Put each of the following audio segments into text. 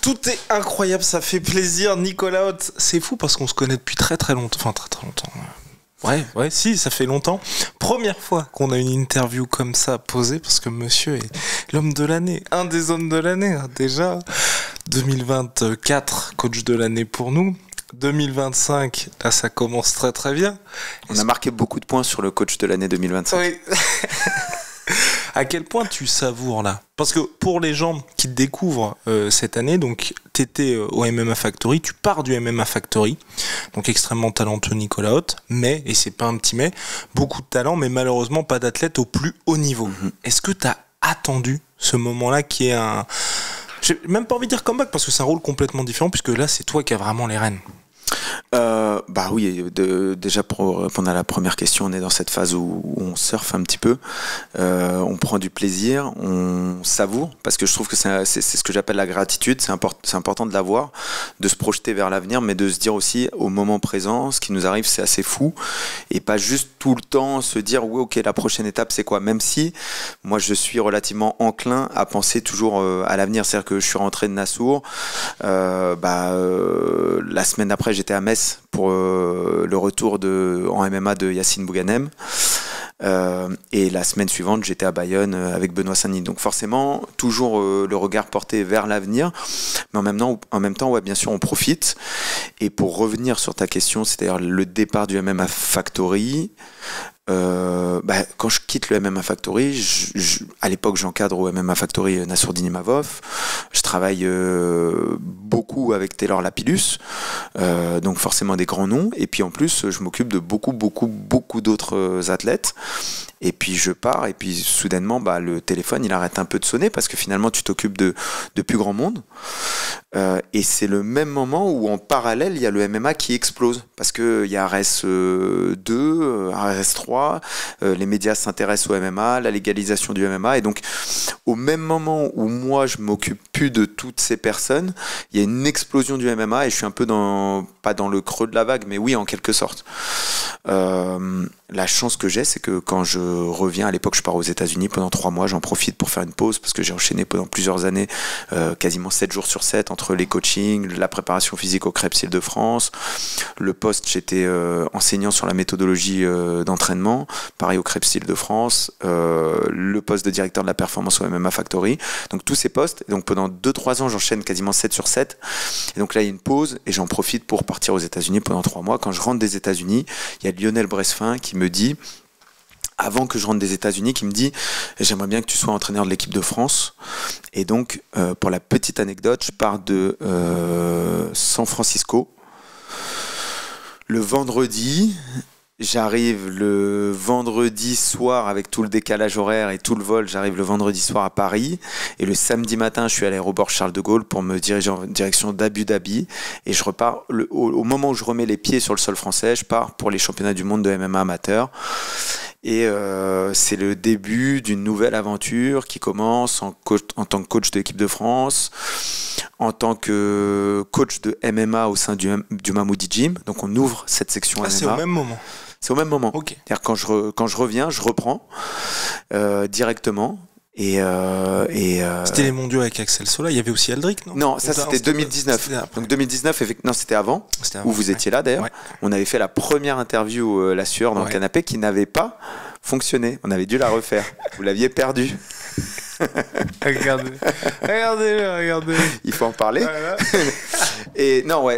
Tout est incroyable, ça fait plaisir. Nicolas Haute, c'est fou parce qu'on se connaît depuis très très longtemps. Enfin, très très longtemps. Ouais, si, ça fait longtemps. Première fois qu'on a une interview comme ça posée parce que monsieur est l'homme de l'année, un des hommes de l'année, hein, déjà. 2024, coach de l'année pour nous. 2025, là ça commence très très bien. On a marqué beaucoup de points sur le coach de l'année 2025. Oui. À quel point tu savoures là? Parce que pour les gens qui te découvrent cette année, donc tu étais au MMA Factory, tu pars du MMA Factory, donc extrêmement talentueux Nicolas Haute, mais, et c'est pas un petit mais, beaucoup de talent, mais malheureusement pas d'athlète au plus haut niveau. Est-ce que tu as attendu ce moment-là qui est un... J'ai même pas envie de dire comeback parce que c'est un rôle complètement différent puisque là c'est toi qui as vraiment les rênes. Bah oui, déjà pour répondre à la première question, on est dans cette phase où on surfe un petit peu, on prend du plaisir, on savoure, parce que je trouve que c'est ce que j'appelle la gratitude, c'est important de l'avoir, de se projeter vers l'avenir, mais de se dire aussi au moment présent, ce qui nous arrive c'est assez fou, et pas juste tout le temps se dire oui ok la prochaine étape c'est quoi, même si moi je suis relativement enclin à penser toujours à l'avenir, c'est-à-dire que je suis rentré de Nassau, la semaine d'après j'étais à Metz pour le retour en MMA de Yacine Bouganem. Et la semaine suivante, j'étais à Bayonne avec Benoît Saint-Denis. Donc forcément, toujours le regard porté vers l'avenir. Mais en même temps, ouais, bien sûr, on profite. Et pour revenir sur ta question, c'est-à-dire le départ du MMA Factory, quand je quitte le MMA Factory, à l'époque j'encadre au MMA Factory Nassourdine Imavov, je travaille beaucoup avec Taylor Lapillus, donc forcément des grands noms, et puis en plus je m'occupe de beaucoup d'autres athlètes, et puis je pars, et puis soudainement le téléphone il arrête un peu de sonner, parce que finalement tu t'occupes de plus grand monde, et c'est le même moment où en parallèle il y a le MMA qui explose, parce qu'il y a RS2, RS3, les médias s'intéressent au MMA, la légalisation du MMA, et donc au même moment où moi je m'occupe plus de toutes ces personnes, il y a une explosion du MMA et je suis un peu pas dans le creux de la vague, mais oui en quelque sorte. La chance que j'ai, c'est que quand je reviens, à l'époque je pars aux États-Unis pendant 3 mois, j'en profite pour faire une pause parce que j'ai enchaîné pendant plusieurs années, quasiment 7 jours sur 7 entre les coachings, la préparation physique au Krebs Île-de-France, le poste, j'étais enseignant sur la méthodologie d'entraînement, pareil au Krebs Île-de-France, le poste de directeur de la performance au MMA Factory, donc tous ces postes, et donc pendant 2-3 ans j'enchaîne quasiment 7 sur 7, et donc là il y a une pause et j'en profite pour partir aux États-Unis pendant 3 mois. Quand je rentre des États-Unis, il y a Lionel Bressefin qui me dit, avant que je rentre des États-Unis, qui me dit j'aimerais bien que tu sois entraîneur de l'équipe de France. Et donc pour la petite anecdote, je pars de San Francisco le vendredi. J'arrive le vendredi soir avec tout le décalage horaire et tout le vol, j'arrive le vendredi soir à Paris, et le samedi matin je suis à l'aéroport Charles de Gaulle pour me diriger en direction d'Abu Dhabi, et je repars au moment où je remets les pieds sur le sol français, je pars pour les championnats du monde de MMA amateur. Et c'est le début d'une nouvelle aventure qui commence en tant que coach de l'équipe de France, en tant que coach de MMA au sein du Mamoudi Gym. Donc on ouvre cette section MMA. C'est au même moment. C'est au même moment. Okay. C'est-à-dire quand je reviens, je reprends directement. C'était les mondiaux avec Axel Sola, il y avait aussi Aldric, non? Non, ça c'était 2019. Donc 2019, non, c'était avant, où vous étiez là d'ailleurs. Ouais. On avait fait la première interview La Sueur dans le canapé qui n'avait pas fonctionné. On avait dû la refaire. Vous l'aviez perdue. Regardez. Il faut en parler. Voilà. Et non,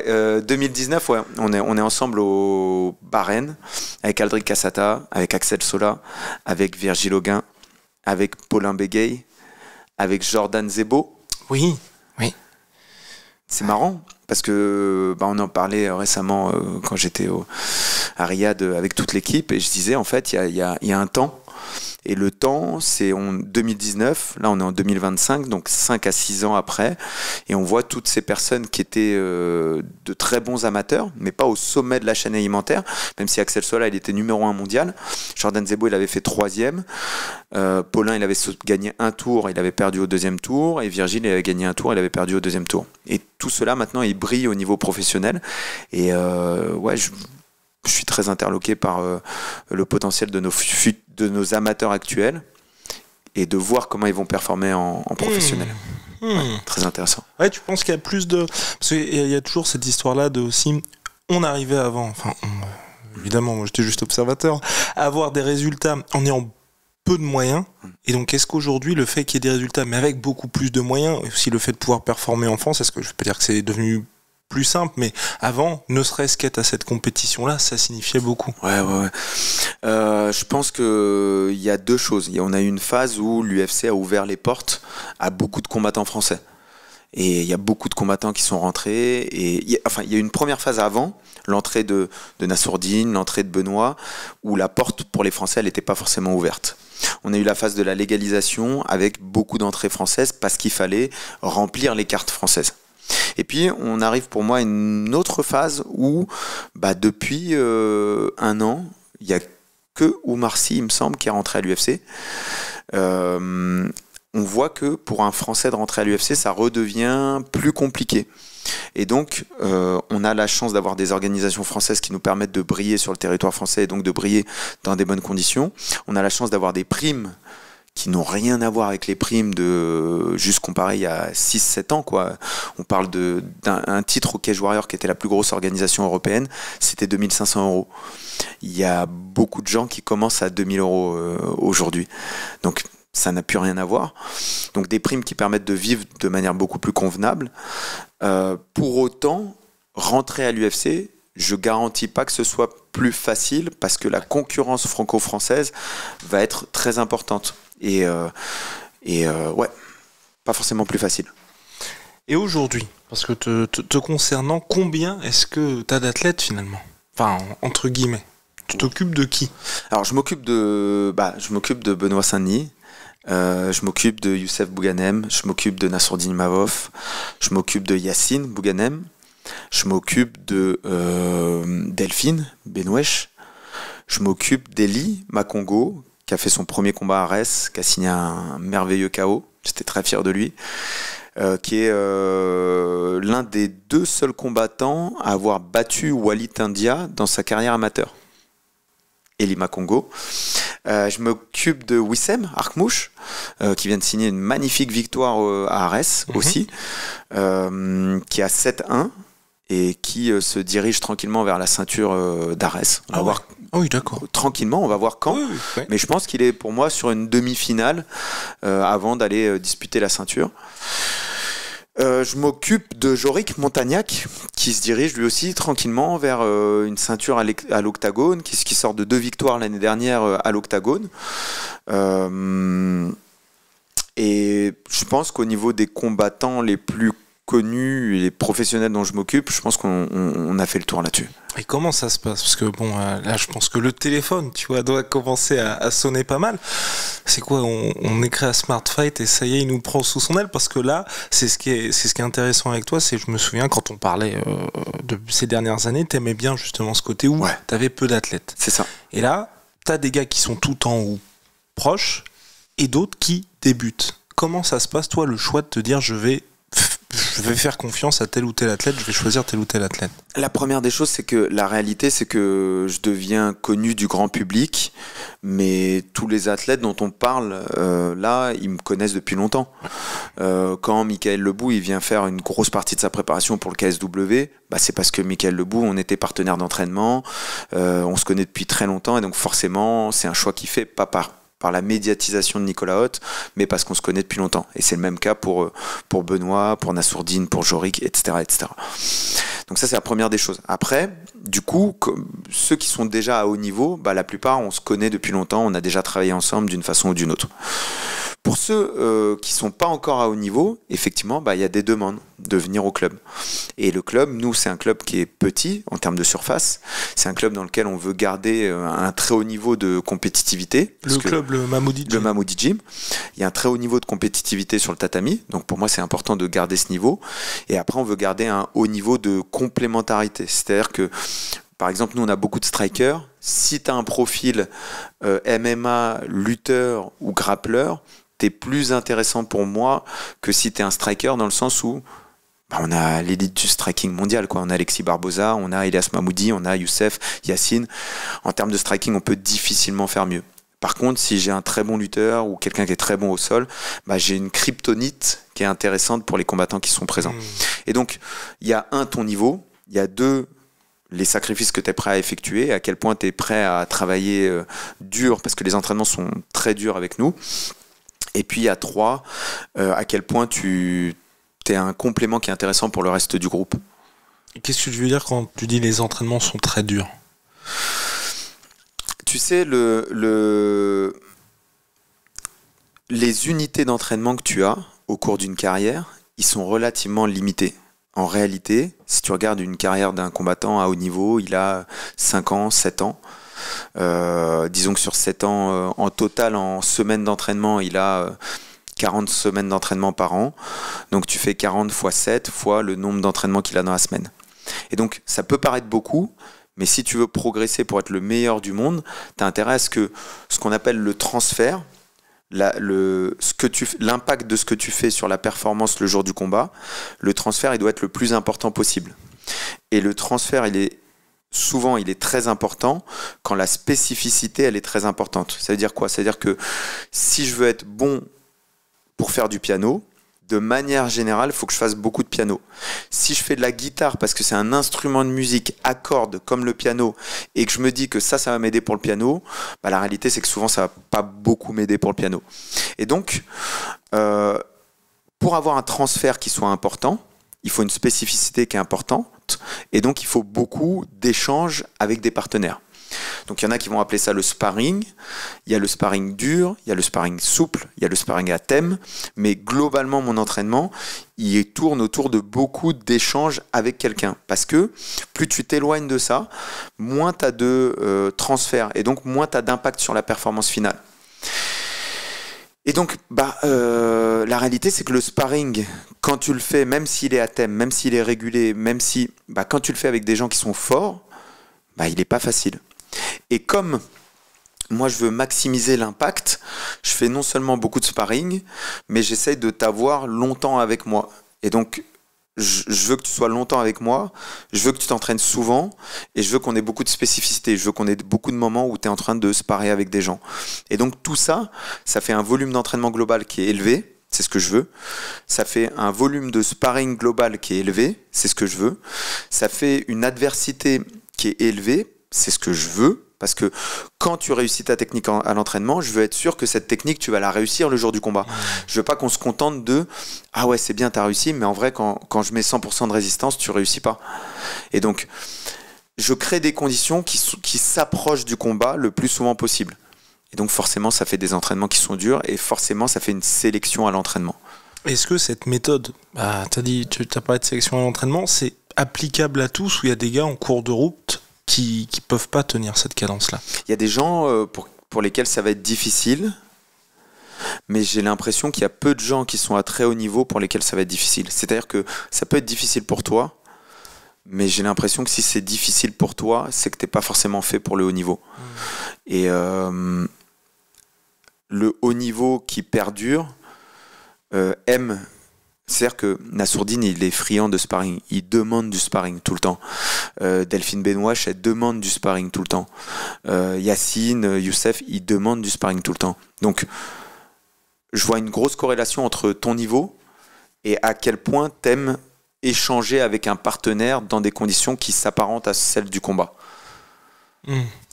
2019, on est ensemble au Bahreïn avec Aldric Cassata, avec Axel Sola, avec Virgile Auguin, avec Paulin Bégueil, avec Jordan Zebo. Oui. C'est marrant parce que on en parlait récemment quand j'étais à Riyad avec toute l'équipe, et je disais en fait il y a un temps. Et le temps, c'est en 2019, là on est en 2025, donc 5 à 6 ans après, et on voit toutes ces personnes qui étaient de très bons amateurs, mais pas au sommet de la chaîne alimentaire, même si Axel Sola il était numéro 1 mondial, Jordan Zebo il avait fait 3e, Paulin il avait gagné un tour, il avait perdu au 2e tour, et Virgile il avait gagné un tour, il avait perdu au 2e tour. Et tout cela maintenant il brille au niveau professionnel, et je suis très interloqué par le potentiel de nos amateurs actuels et de voir comment ils vont performer en professionnel. Ouais, très intéressant. Ouais, tu penses qu'il y a plus de... Parce qu'il y a toujours cette histoire-là de aussi... On arrivait avant, évidemment, moi j'étais juste observateur, à avoir des résultats en ayant peu de moyens. Et donc, est-ce qu'aujourd'hui, le fait qu'il y ait des résultats, mais avec beaucoup plus de moyens, et aussi le fait de pouvoir performer en France, est-ce que je peux dire que c'est devenu plus simple, mais avant, ne serait-ce qu'être à cette compétition-là, ça signifiait beaucoup. Ouais. Je pense qu'il y a deux choses. On a eu une phase où l'UFC a ouvert les portes à beaucoup de combattants français. Et il y a beaucoup de combattants qui sont rentrés. Et il y a eu une première phase avant, l'entrée de Nassourdine, l'entrée de Benoît, où la porte pour les Français, elle n'était pas forcément ouverte. On a eu la phase de la légalisation avec beaucoup d'entrées françaises parce qu'il fallait remplir les cartes françaises. Et puis on arrive pour moi à une autre phase où depuis un an, il n'y a que Oumar Sy, il me semble, qui est rentré à l'UFC. On voit que pour un Français de rentrer à l'UFC, ça redevient plus compliqué. Et donc, on a la chance d'avoir des organisations françaises qui nous permettent de briller sur le territoire français et donc de briller dans des bonnes conditions. On a la chance d'avoir des primes qui n'ont rien à voir avec les primes de juste comparé il y a 6-7 ans, quoi. On parle d'un titre au Cage Warrior qui était la plus grosse organisation européenne, c'était 2500 €. Il y a beaucoup de gens qui commencent à 2000 € aujourd'hui. Donc, ça n'a plus rien à voir. Donc des primes qui permettent de vivre de manière beaucoup plus convenable. Pour autant, rentrer à l'UFC, je garantis pas que ce soit plus facile parce que la concurrence franco-française va être très importante. Et ouais, pas forcément plus facile. Et aujourd'hui, parce que te concernant, combien est-ce que tu as d'athlètes finalement ? Enfin, entre guillemets. Tu t'occupes de qui ? Alors je m'occupe de Benoît Saint-Denis. Je m'occupe de Youssef Bouganem, je m'occupe de Nassourdine Imavov, je m'occupe de Yacine Bouganem, je m'occupe de Delphine Benouesh, je m'occupe d'Eli Makongo, qui a fait son premier combat à Arès, qui a signé un merveilleux KO, j'étais très fier de lui, qui est l'un des 2 seuls combattants à avoir battu Walid India dans sa carrière amateur. Eli Makongo. Je m'occupe de Wissem Arkmouche, qui vient de signer une magnifique victoire à Arès aussi, qui a 7-1 et qui se dirige tranquillement vers la ceinture d'Arès. On va voir. Oui, d'accord. Tranquillement, on va voir quand. Oui. Mais je pense qu'il est pour moi sur une demi-finale avant d'aller disputer la ceinture. Je m'occupe de Jorik Montagnac, qui se dirige lui aussi tranquillement vers une ceinture à l'octagone, qui sort de 2 victoires l'année dernière à l'octagone. Et je pense qu'au niveau des combattants les plus connus et les professionnels dont je m'occupe, je pense qu'on a fait le tour là-dessus. Et comment ça se passe ? Parce que bon, là, je pense que le téléphone, tu vois, doit commencer à sonner pas mal. C'est quoi ? On écrit à Smart Fight et ça y est, il nous prend sous son aile. Parce que là, c'est ce qui est intéressant avec toi. C'est, je me souviens, quand on parlait de ces dernières années, t'aimais bien justement ce côté où t'avais peu d'athlètes. C'est ça. Et là, t'as des gars qui sont tout en haut, proches, et d'autres qui débutent. Comment ça se passe, toi, le choix de te dire, je vais faire confiance à tel ou tel athlète, je vais choisir tel ou tel athlète? La première des choses, c'est que la réalité, c'est que je deviens connu du grand public, mais tous les athlètes dont on parle, là, ils me connaissent depuis longtemps. Quand Michael Lebou, il vient faire une grosse partie de sa préparation pour le KSW, c'est parce que Michael Lebou, on était partenaire d'entraînement, on se connaît depuis très longtemps, et donc forcément, c'est un choix qu'il fait, pas par la médiatisation de Nicolas Haute, mais parce qu'on se connaît depuis longtemps. Et c'est le même cas pour Benoît, pour Nassourdine, pour Jorik, etc., etc. Donc ça, c'est la première des choses. Après, du coup, ceux qui sont déjà à haut niveau, la plupart, on se connaît depuis longtemps, on a déjà travaillé ensemble d'une façon ou d'une autre. Pour ceux qui ne sont pas encore à haut niveau, effectivement, il y a des demandes de venir au club. Et le club, nous, c'est un club qui est petit en termes de surface. C'est un club dans lequel on veut garder un très haut niveau de compétitivité. Le Mamoudi Gym. Le Mamoudi Gym. Il y a un très haut niveau de compétitivité sur le tatami. Donc pour moi, c'est important de garder ce niveau. Et après, on veut garder un haut niveau de complémentarité. C'est-à-dire que, par exemple, nous, on a beaucoup de strikers. Si tu as un profil MMA, lutteur ou grappleur, t'es plus intéressant pour moi que si t'es un striker, dans le sens où on a l'élite du striking mondial, quoi. On a Alexis Barbosa, on a Elias Mahmoudi, on a Youssef, Yacine. En termes de striking, on peut difficilement faire mieux. Par contre, si j'ai un très bon lutteur ou quelqu'un qui est très bon au sol, bah, j'ai une kryptonite qui est intéressante pour les combattants qui sont présents. Et donc, il y a ton niveau, il y a 2, les sacrifices que tu es prêt à effectuer, à quel point tu es prêt à travailler dur, parce que les entraînements sont très durs avec nous. Et puis, il y a 3, à quel point tu es un complément qui est intéressant pour le reste du groupe. Qu'est-ce que tu veux dire quand tu dis les entraînements sont très durs ? Tu sais, les unités d'entraînement que tu as au cours d'une carrière, ils sont relativement limités. En réalité, si tu regardes une carrière d'un combattant à haut niveau, il a 5 ans, 7 ans. Disons que sur 7 ans, en total, en semaines d'entraînement, il a 40 semaines d'entraînement par an. Donc tu fais 40 fois 7 fois le nombre d'entraînements qu'il a dans la semaine. Et donc ça peut paraître beaucoup, mais si tu veux progresser pour être le meilleur du monde, tu as intérêt à ce qu'on appelle le transfert, l'impact de ce que tu fais sur la performance le jour du combat, le transfert il doit être le plus important possible. Et le transfert il est très important quand la spécificité elle est très importante. Ça veut dire quoi ? Ça veut dire que si je veux être bon pour faire du piano, de manière générale, il faut que je fasse beaucoup de piano. Si je fais de la guitare parce que c'est un instrument de musique à cordes comme le piano et que je me dis que ça va m'aider pour le piano, bah la réalité c'est que souvent ça va pas beaucoup m'aider pour le piano. Et donc, pour avoir un transfert qui soit important, il faut une spécificité qui est importante et donc il faut beaucoup d'échanges avec des partenaires. Donc il y en a qui vont appeler ça le sparring, il y a le sparring dur, il y a le sparring souple, il y a le sparring à thème, mais globalement mon entraînement, il tourne autour de beaucoup d'échanges avec quelqu'un, parce que plus tu t'éloignes de ça, moins tu as de transfert, et donc moins tu as d'impact sur la performance finale. Et donc, la réalité, c'est que le sparring, quand tu le fais, même s'il est à thème, même s'il est régulé, même si, quand tu le fais avec des gens qui sont forts, il n'est pas facile. Et comme moi je veux maximiser l'impact, je fais non seulement beaucoup de sparring, mais j'essaye de t'avoir longtemps avec moi. Et donc je veux que tu sois longtemps avec moi, je veux que tu t'entraînes souvent, et je veux qu'on ait beaucoup de spécificité, je veux qu'on ait beaucoup de moments où tu es en train de sparer avec des gens. Et donc tout ça, ça fait un volume d'entraînement global qui est élevé, c'est ce que je veux. Ça fait un volume de sparring global qui est élevé, c'est ce que je veux. Ça fait une adversité qui est élevée, c'est ce que je veux, parce que quand tu réussis ta technique à l'entraînement, je veux être sûr que cette technique, tu vas la réussir le jour du combat. Je veux pas qu'on se contente de « Ah ouais, c'est bien, t'as réussi, mais en vrai, quand je mets 100% de résistance, tu réussis pas. » Et donc, je crée des conditions qui s'approchent du combat le plus souvent possible. Et donc, forcément, ça fait des entraînements qui sont durs, et forcément, ça fait une sélection à l'entraînement. Est-ce que cette méthode, t'as parlé de sélection à l'entraînement, c'est applicable à tous, ou il y a des gars en cours de route qui peuvent pas tenir cette cadence-là? Il y a des gens pour lesquels ça va être difficile, mais j'ai l'impression qu'il y a peu de gens qui sont à très haut niveau pour lesquels ça va être difficile. C'est-à-dire que ça peut être difficile pour toi, mais j'ai l'impression que si c'est difficile pour toi, c'est que t'es pas forcément fait pour le haut niveau. Et le haut niveau qui perdure aime. C'est-à-dire que Nassourdine, il est friand de sparring. Il demande du sparring tout le temps. Delphine Benouache, elle demande du sparring tout le temps. Yacine, Youssef, ils demandent du sparring tout le temps. Donc, je vois une grosse corrélation entre ton niveau et à quel point t'aimes échanger avec un partenaire dans des conditions qui s'apparentent à celles du combat.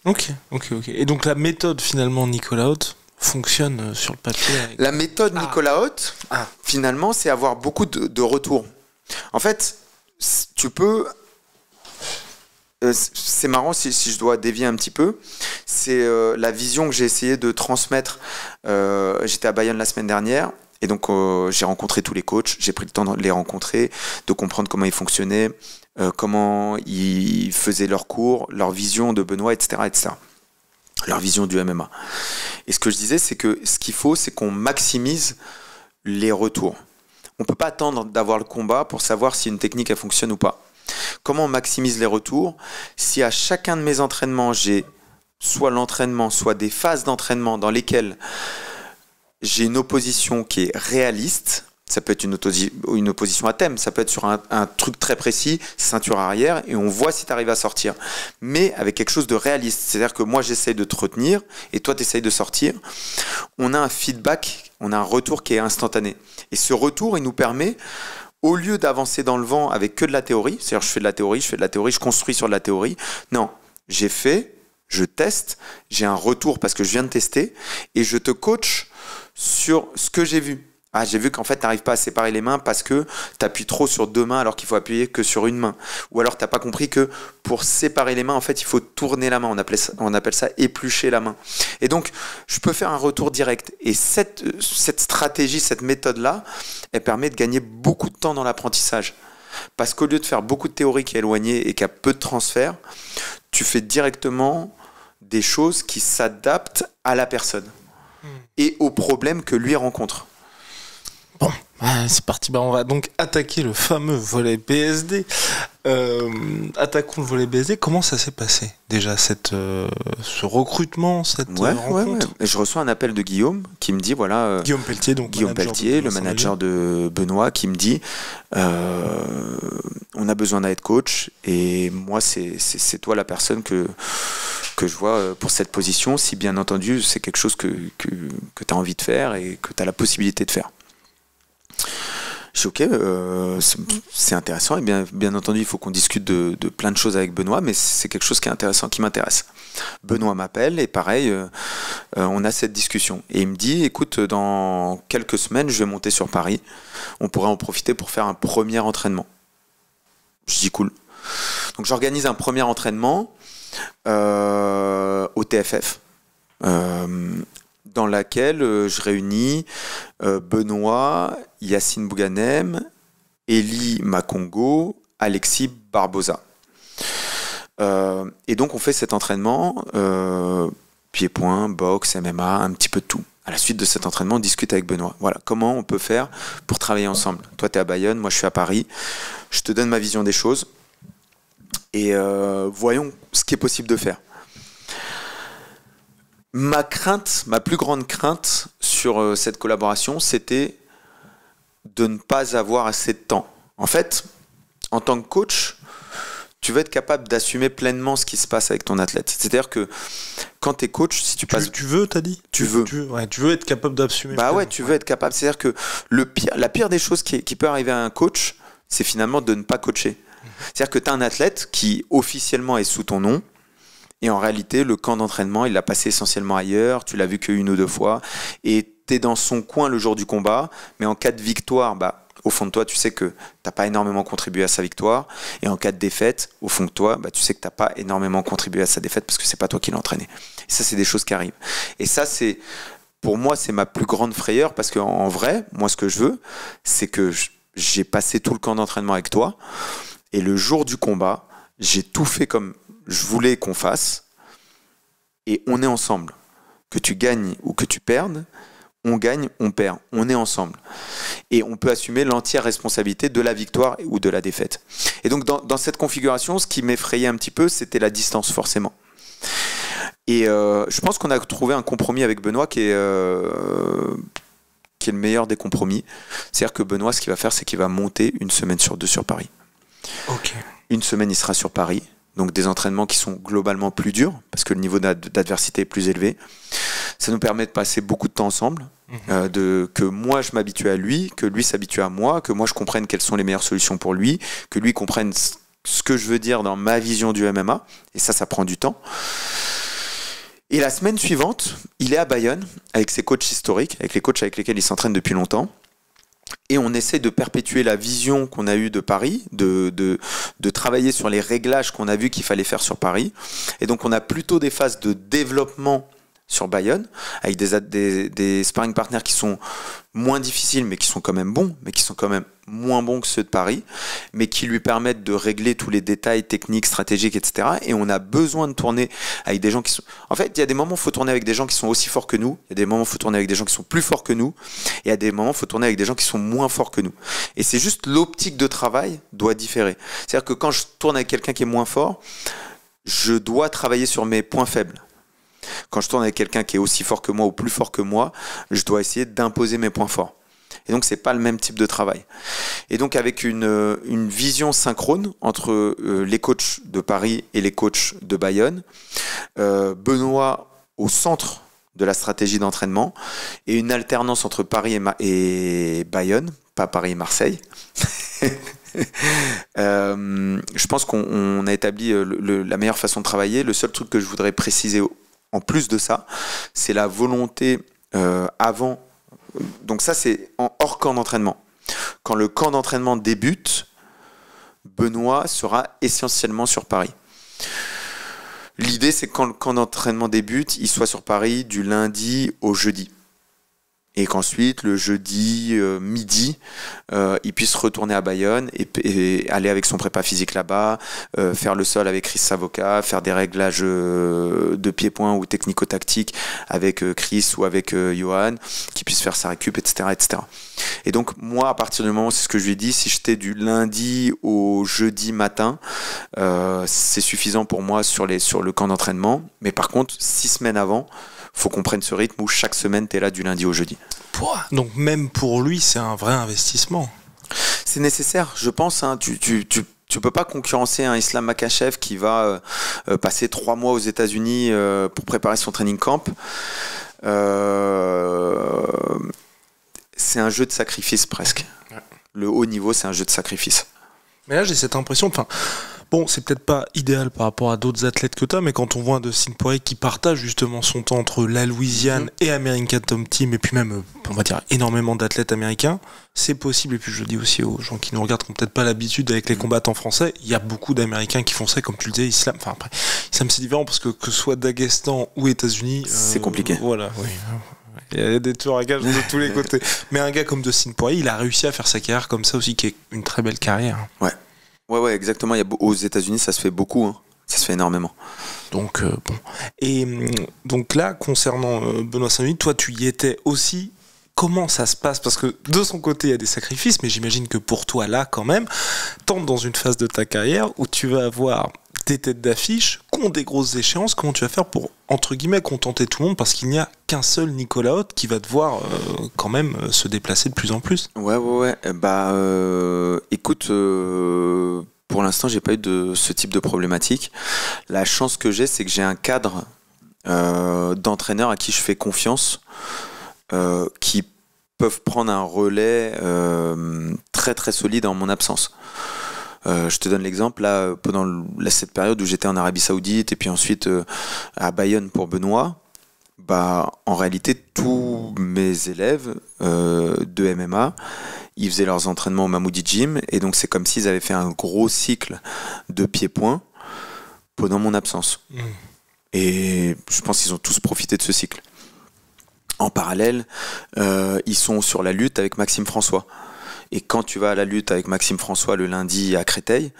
Ok. Et donc la méthode finalement Nicolas Haute fonctionne sur le papier La méthode Nicolas Haute, finalement, c'est avoir beaucoup de retours. En fait, tu peux... c'est marrant si je dois dévier un petit peu. C'est la vision que j'ai essayé de transmettre. J'étais à Bayonne la semaine dernière. Et donc, j'ai rencontré tous les coachs. J'ai pris le temps de les rencontrer, de comprendre comment ils fonctionnaient, comment ils faisaient leurs cours, leur vision de Benoît, etc., etc. Leur vision du MMA. Et ce que je disais, c'est que ce qu'il faut, c'est qu'on maximise les retours. On ne peut pas attendre d'avoir le combat pour savoir si une technique elle fonctionne ou pas. Comment on maximise les retours? Si à chacun de mes entraînements, j'ai soit l'entraînement, soit des phases d'entraînement dans lesquelles j'ai une opposition qui est réaliste, Ça peut être une opposition à thème, ça peut être sur un truc très précis, ceinture arrière, et on voit si tu arrives à sortir. Mais avec quelque chose de réaliste. C'est-à-dire que moi, j'essaye de te retenir, et toi, tu essayes de sortir. On a un feedback, on a un retour qui est instantané. Et ce retour, il nous permet, au lieu d'avancer dans le vent avec que de la théorie, c'est-à-dire je fais de la théorie, je construis sur de la théorie. Non, j'ai fait, je teste, j'ai un retour parce que je viens de tester, et je te coach sur ce que j'ai vu. Ah, j'ai vu qu'en fait, tu n'arrives pas à séparer les mains parce que tu appuies trop sur 2 mains alors qu'il faut appuyer que sur une main. Ou alors, tu n'as pas compris que pour séparer les mains, en fait, il faut tourner la main. On appelle ça éplucher la main. Et donc, je peux faire un retour direct. Et cette stratégie, cette méthode-là, elle permet de gagner beaucoup de temps dans l'apprentissage. Parce qu'au lieu de faire beaucoup de théorie qui est éloignée et qui a peu de transfert, tu fais directement des choses qui s'adaptent à la personne et aux problèmes que lui rencontre. Bon, c'est parti. On va donc attaquer le fameux volet BSD. Attaquons le volet BSD. Comment ça s'est passé déjà ce recrutement, cette rencontre? Et je reçois un appel de Guillaume qui me dit voilà. Guillaume Pelletier, donc Guillaume Pelletier, le manager de Benoît, qui me dit on a besoin d'un head coach et moi c'est toi la personne que je vois pour cette position. Si bien entendu c'est quelque chose que tu as envie de faire et que tu as la possibilité de faire. Je suis ok, c'est intéressant et bien entendu il faut qu'on discute de plein de choses avec Benoît, mais c'est quelque chose qui est intéressant, qui m'intéresse. Benoît m'appelle et pareil, on a cette discussion et il me dit écoute, dans quelques semaines je vais monter sur Paris, on pourrait en profiter pour faire un premier entraînement. Je dis cool. Donc j'organise un premier entraînement au TFF. Dans laquelle je réunis Benoît, Yacine Bouganem, Elie Makongo, Alexis Barbosa. Et donc on fait cet entraînement, pied-point, boxe, MMA, un petit peu de tout. À la suite de cet entraînement, on discute avec Benoît. Voilà, comment on peut faire pour travailler ensemble. Toi, tu es à Bayonne, moi je suis à Paris. Je te donne ma vision des choses. Et voyons ce qui est possible de faire. Ma plus grande crainte sur cette collaboration, c'était de ne pas avoir assez de temps. En fait, en tant que coach, tu vas être capable d'assumer pleinement ce qui se passe avec ton athlète. C'est-à-dire que quand tu es coach, si tu passes... Tu veux, t'as dit ? Tu veux être capable d'assumer. Bah ouais, tu veux être capable. C'est-à-dire que la pire des choses qui peut arriver à un coach, c'est finalement de ne pas coacher. C'est-à-dire que tu as un athlète qui officiellement est sous ton nom, et en réalité, le camp d'entraînement, il l'a passé essentiellement ailleurs, tu l'as vu qu'une ou deux fois, et tu es dans son coin le jour du combat, mais en cas de victoire, au fond de toi, tu sais que tu n'as pas énormément contribué à sa victoire, et en cas de défaite, au fond de toi, tu sais que tu n'as pas énormément contribué à sa défaite parce que c'est pas toi qui l'as entraîné. Et ça, c'est des choses qui arrivent. Et ça, pour moi, c'est ma plus grande frayeur, parce qu'en vrai, moi, ce que je veux, c'est que j'ai passé tout le camp d'entraînement avec toi, et le jour du combat, j'ai tout fait comme je voulais qu'on fasse, et on est ensemble. Que tu gagnes ou que tu perdes, on gagne, on perd, on est ensemble. Et on peut assumer l'entière responsabilité de la victoire ou de la défaite. Et donc dans cette configuration, ce qui m'effrayait un petit peu, c'était la distance, forcément. Et je pense qu'on a trouvé un compromis avec Benoît qui est le meilleur des compromis. C'est-à-dire que Benoît, ce qu'il va faire, c'est qu'il va monter 1 semaine sur 2 sur Paris. Ok. 1 semaine, il sera sur Paris. Donc des entraînements qui sont globalement plus durs, parce que le niveau d'adversité est plus élevé. Ça nous permet de passer beaucoup de temps ensemble, que moi je m'habitue à lui, que lui s'habitue à moi, que moi je comprenne quelles sont les meilleures solutions pour lui, que lui comprenne ce que je veux dire dans ma vision du MMA, et ça prend du temps. Et la semaine suivante, il est à Bayonne, avec ses coachs historiques, avec les coachs avec lesquels il s'entraîne depuis longtemps. Et on essaie de perpétuer la vision qu'on a eue de Paris, de travailler sur les réglages qu'on a vu qu'il fallait faire sur Paris. Et donc on a plutôt des phases de développement sur Bayonne, avec des sparring partners qui sont moins difficiles, mais qui sont quand même bons, mais qui sont quand même moins bons que ceux de Paris, mais qui lui permettent de régler tous les détails techniques, stratégiques, etc. Et on a besoin de tourner avec des gens qui sont... En fait, il y a des moments où il faut tourner avec des gens qui sont aussi forts que nous, il y a des moments où il faut tourner avec des gens qui sont plus forts que nous, et il y a des moments où il faut tourner avec des gens qui sont moins forts que nous. Et c'est juste l'optique de travail doit différer. C'est-à-dire que quand je tourne avec quelqu'un qui est moins fort, je dois travailler sur mes points faibles. Quand je tourne avec quelqu'un qui est aussi fort que moi ou plus fort que moi, je dois essayer d'imposer mes points forts. Et donc, c'est pas le même type de travail. Et donc, avec une vision synchrone entre les coachs de Paris et les coachs de Bayonne, Benoît au centre de la stratégie d'entraînement et une alternance entre Paris et Bayonne, pas Paris et Marseille. Je pense qu'on a établi la meilleure façon de travailler. Le seul truc que je voudrais préciser en plus de ça, c'est la volonté avant. Donc ça, c'est en hors camp d'entraînement. Quand le camp d'entraînement débute, Benoît sera essentiellement sur Paris. L'idée, c'est que quand le camp d'entraînement débute, il soit sur Paris du lundi au jeudi. Et qu'ensuite, le jeudi midi, il puisse retourner à Bayonne et aller avec son prépa physique là-bas, faire le sol avec Chris Savoca, faire des réglages de pied-point ou technico-tactiques avec Chris ou avec Johan, qui puisse faire sa récup, etc., etc. Et donc, moi, à partir du moment, c'est ce que je lui ai dit, si j'étais du lundi au jeudi matin, c'est suffisant pour moi sur le camp d'entraînement. Mais par contre, 6 semaines avant, faut qu'on prenne ce rythme où chaque semaine, tu es là du lundi au jeudi. Donc même pour lui, c'est un vrai investissement. C'est nécessaire, je pense. Hein, tu peux pas concurrencer un Islam Makhachev qui va passer 3 mois aux États-Unis pour préparer son training camp. C'est un jeu de sacrifice presque. Ouais. Le haut niveau, c'est un jeu de sacrifice. Mais là, j'ai cette impression... Bon, c'est peut-être pas idéal par rapport à d'autres athlètes que tu as, mais quand on voit un Dustin Poirier qui partage justement son temps entre la Louisiane et American Top Team, et puis même, on va dire, énormément d'athlètes américains, c'est possible. Et puis je le dis aussi aux gens qui nous regardent, qui n'ont peut-être pas l'habitude avec les combattants français, il y a beaucoup d'Américains qui font ça, comme tu le disais, Islam. Enfin, après, Islam, c'est différent parce que ce soit Daghestan ou États-Unis. C'est compliqué. Voilà, oui. Il y a des tueurs à gages de tous les côtés. Mais un gars comme Dustin Poirier, il a réussi à faire sa carrière comme ça aussi, qui est une très belle carrière. Ouais. Ouais, exactement. Aux États-Unis, ça se fait beaucoup. Hein. Ça se fait énormément. Donc, bon. Et donc là, concernant Benoît Saint-Denis, toi, tu y étais aussi. Comment ça se passe? Parce que de son côté, il y a des sacrifices, mais j'imagine que pour toi, là, quand même, t'entres dans une phase de ta carrière où tu vas avoir des têtes d'affiche qui ont des grosses échéances. Comment tu vas faire pour, entre guillemets, contenter tout le monde? Parce qu'il n'y a qu'un seul Nicolas Haute qui va devoir quand même se déplacer de plus en plus. Ouais. Bah, écoute, pour l'instant, j'ai pas eu de ce type de problématique. La chance que j'ai, c'est que j'ai un cadre d'entraîneurs à qui je fais confiance, qui peuvent prendre un relais très très solide en mon absence. Je te donne l'exemple, là, pendant cette période où j'étais en Arabie Saoudite et puis ensuite à Bayonne pour Benoît, bah, en réalité, tous mes élèves de MMA, ils faisaient leurs entraînements au Mahmoudi Gym et donc c'est comme s'ils avaient fait un gros cycle de pieds-points pendant mon absence. Et je pense qu'ils ont tous profité de ce cycle. En parallèle, ils sont sur la lutte avec Maxime François. Et quand tu vas à la lutte avec Maxime François le lundi à Créteil,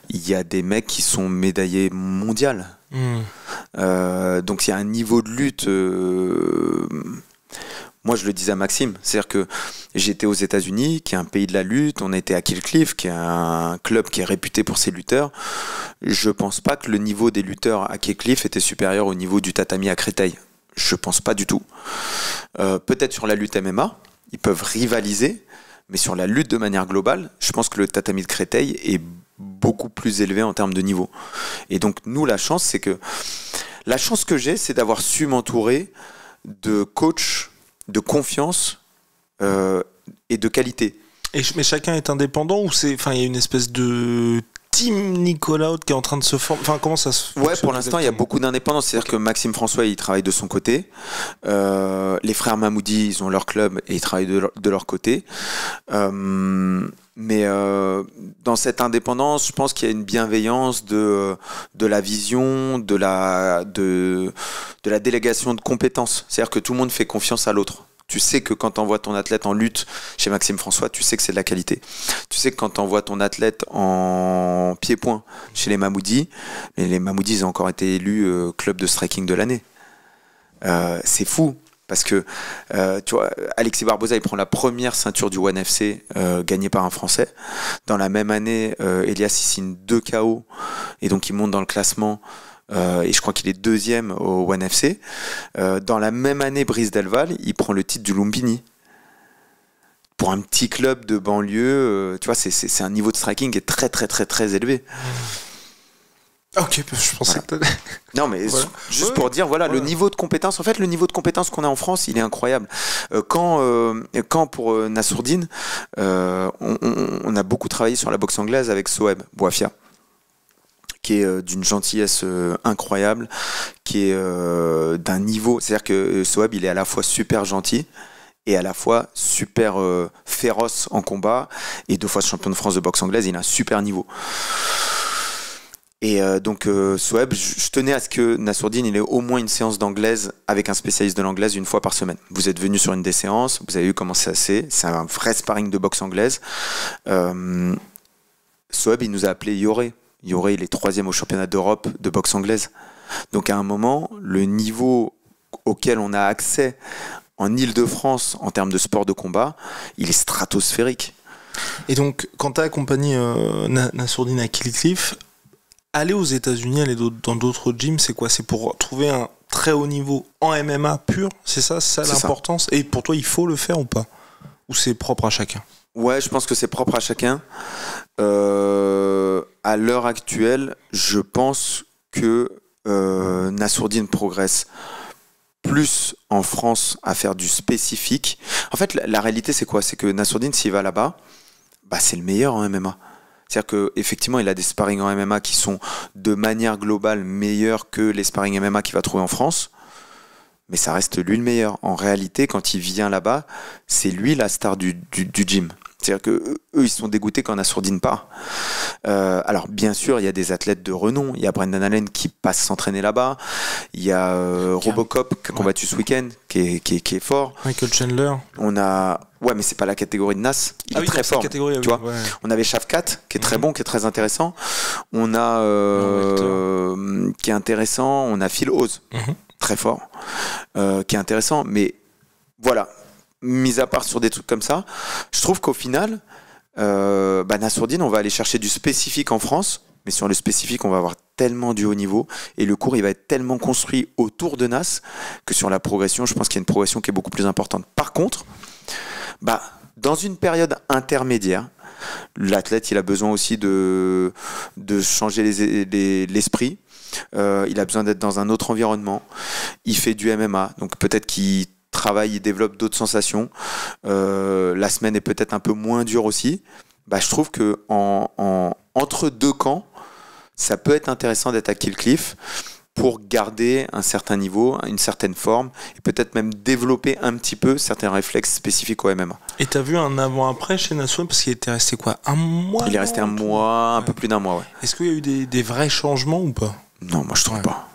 il y a des mecs qui sont médaillés mondial. Donc il y a un niveau de lutte. Moi, je le disais à Maxime, c'est-à-dire que j'étais aux États-Unis, qui est un pays de la lutte. On était à Kill Cliff, qui est un club qui est réputé pour ses lutteurs. Je pense pas que le niveau des lutteurs à Kill Cliff était supérieur au niveau du tatami à Créteil. Je pense pas du tout. Peut-être sur la lutte MMA, ils peuvent rivaliser. Mais sur la lutte de manière globale, je pense que le tatami de Créteil est beaucoup plus élevé en termes de niveau. Et donc, nous, la chance que j'ai, c'est d'avoir su m'entourer de coachs de confiance et de qualité. Mais chacun est indépendant ou il y a une espèce de team Nicolas Haute qui est en train de se former? Enfin, comment ça se... Ouais, pour l'instant, il y a beaucoup d'indépendance. C'est-à-dire que Maxime François, il travaille de son côté. Les frères Mahmoudi, ils ont leur club et ils travaillent de leur côté. Mais dans cette indépendance, je pense qu'il y a une bienveillance de la vision, de la délégation de compétences. C'est-à-dire que tout le monde fait confiance à l'autre. Tu sais que quand tu envoies ton athlète en lutte chez Maxime François, tu sais que c'est de la qualité. Tu sais que quand tu envoies ton athlète en pied-point chez les Mahmoudi, les Mahmoudi, ils ont encore été élus club de striking de l'année. C'est fou. Parce que, tu vois, Alexis Barbosa, il prend la première ceinture du ONE FC gagnée par un Français. Dans la même année, Elias, il signe 2 KO. Et donc, il monte dans le classement. Et je crois qu'il est 2e au ONE FC. Dans la même année, Brice Delval, il prend le titre du Lumpini. pour un petit club de banlieue, tu vois, c'est un niveau de striking qui est très très très très élevé. Ok, je pensais que t'allais... Non, mais Voilà. juste Ouais, pour dire, voilà, voilà. le niveau de compétence, en fait, le niveau de compétence qu'on a en France, il est incroyable. Quand pour Nassourdine, on a beaucoup travaillé sur la boxe anglaise avec Soeb Boafia, qui est d'une gentillesse incroyable, qui est d'un niveau, c'est-à-dire que Soeb, il est à la fois super gentil et à la fois super féroce en combat, et 2 fois champion de France de boxe anglaise, il a un super niveau. Et donc Soeb, je tenais à ce que Nassourdine il ait au moins une séance d'anglaise avec un spécialiste de l'anglaise 1 fois par semaine. Vous êtes venu sur une des séances, vous avez vu comment c'est un vrai sparring de boxe anglaise. Soeb, il nous a appelé Yoré. Yoré, il est 3e au championnat d'Europe de boxe anglaise. Donc à un moment, le niveau auquel on a accès en Île-de-France en termes de sport de combat, il est stratosphérique. Et donc, quand tu as accompagné Nassourdine à Kill Cliff, aller aux États-Unis, aller dans d'autres gyms, c'est quoi? C'est pour trouver un très haut niveau en MMA pur? C'est ça l'importance? Et pour toi, il faut le faire ou pas? Ou c'est propre à chacun? Ouais, je pense que c'est propre à chacun. À l'heure actuelle, je pense que Nassourdine progresse plus en France à faire du spécifique. En fait, la réalité, c'est quoi? C'est que Nassourdine, s'il va là-bas, bah, c'est le meilleur en MMA. C'est-à-dire qu'effectivement, il a des sparring en MMA qui sont de manière globale meilleurs que les sparring MMA qu'il va trouver en France. Mais ça reste lui le meilleur. En réalité, quand il vient là-bas, c'est lui la star du gym. C'est-à-dire qu'eux, ils sont dégoûtés quand Nassourdine part. Alors, bien sûr, il y a des athlètes de renom. Il y a Brendan Allen qui passe s'entraîner là-bas. Il y a Robocop qui a combattu ce week-end, qui est fort. Michael Chandler. On a... Ouais, mais c'est pas la catégorie de Nas. Il est très fort. Tu vois. Ouais. On avait Shafkat, qui est très bon, qui est très intéressant. On a... qui est intéressant. On a Phil Oz, très fort, qui est intéressant. Mais voilà, mis à part sur des trucs comme ça, je trouve qu'au final, Nassourdine, on va aller chercher du spécifique en France, mais sur le spécifique, on va avoir tellement du haut niveau, et le cours, il va être tellement construit autour de Nas, que sur la progression, je pense qu'il y a une progression qui est beaucoup plus importante. Par contre, dans une période intermédiaire, l'athlète, il a besoin aussi de changer l'esprit. Il a besoin d'être dans un autre environnement. Il fait du MMA, donc peut-être qu'il travaille, il développe d'autres sensations. La semaine est peut-être un peu moins dure aussi. Je trouve que entre deux camps, ça peut être intéressant d'être à Kill Cliff pour garder un certain niveau, une certaine forme, et peut-être même développer un petit peu certains réflexes spécifiques au MMA. Et t'as vu un avant-après chez Nassourdine? Parce qu'il était resté quoi? Un mois? Il est resté un mois, un peu plus d'un mois, ouais. Est-ce qu'il y a eu des vrais changements ou pas? Non, moi je trouve pas.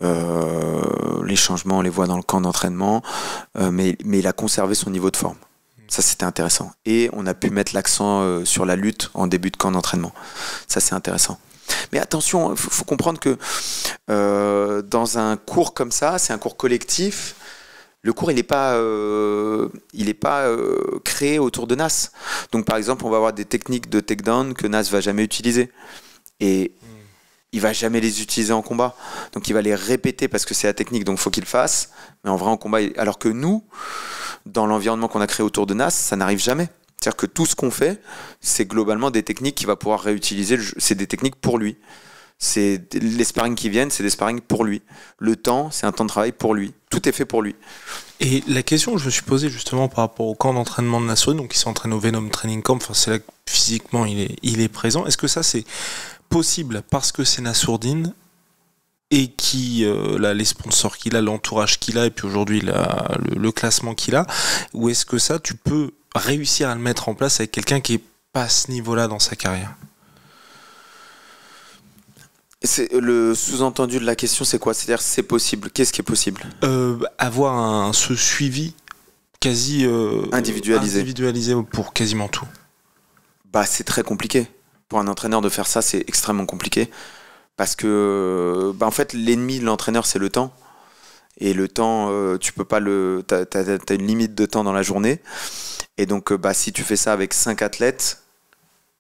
Les changements, on les voit dans le camp d'entraînement, mais il a conservé son niveau de forme. Ça, c'était intéressant. Et on a pu mettre l'accent sur la lutte en début de camp d'entraînement. Ça, c'est intéressant. Mais attention, il faut comprendre que dans un cours comme ça, c'est un cours collectif. Le cours, il n'est pas créé autour de Nas. Donc, par exemple, on va avoir des techniques de takedown que Nas va jamais utiliser. Et il va jamais les utiliser en combat. Donc, il va les répéter parce que c'est la technique, donc il faut qu'il le fasse. Mais en vrai, en combat, alors que nous, dans l'environnement qu'on a créé autour de Nas, ça n'arrive jamais. C'est-à-dire que tout ce qu'on fait, c'est globalement des techniques qu'il va pouvoir réutiliser. C'est des techniques pour lui. C'est les sparring qui viennent, c'est des sparring pour lui. Le temps, c'est un temps de travail pour lui. Tout est fait pour lui. Et la question que je me suis posée justement par rapport au camp d'entraînement de Nassourdine, donc il s'entraîne au Venom Training Camp, enfin, c'est là que physiquement il est présent. Est-ce que ça c'est possible parce que c'est Nassourdine et qui les sponsors qu'il a, l'entourage qu'il a, et puis aujourd'hui le classement qu'il a, ou est-ce que ça tu peux réussir à le mettre en place avec quelqu'un qui est pas à ce niveau-là dans sa carrière? C'est le sous-entendu de la question, c'est quoi? C'est-à-dire, c'est possible. Qu'est-ce qui est possible? Avoir ce suivi quasi individualisé pour quasiment tout. C'est très compliqué. Pour un entraîneur de faire ça, c'est extrêmement compliqué. Parce que, en fait, l'ennemi de l'entraîneur, c'est le temps. Et le temps, tu peux pas t'as une limite de temps dans la journée. Et donc, si tu fais ça avec 5 athlètes,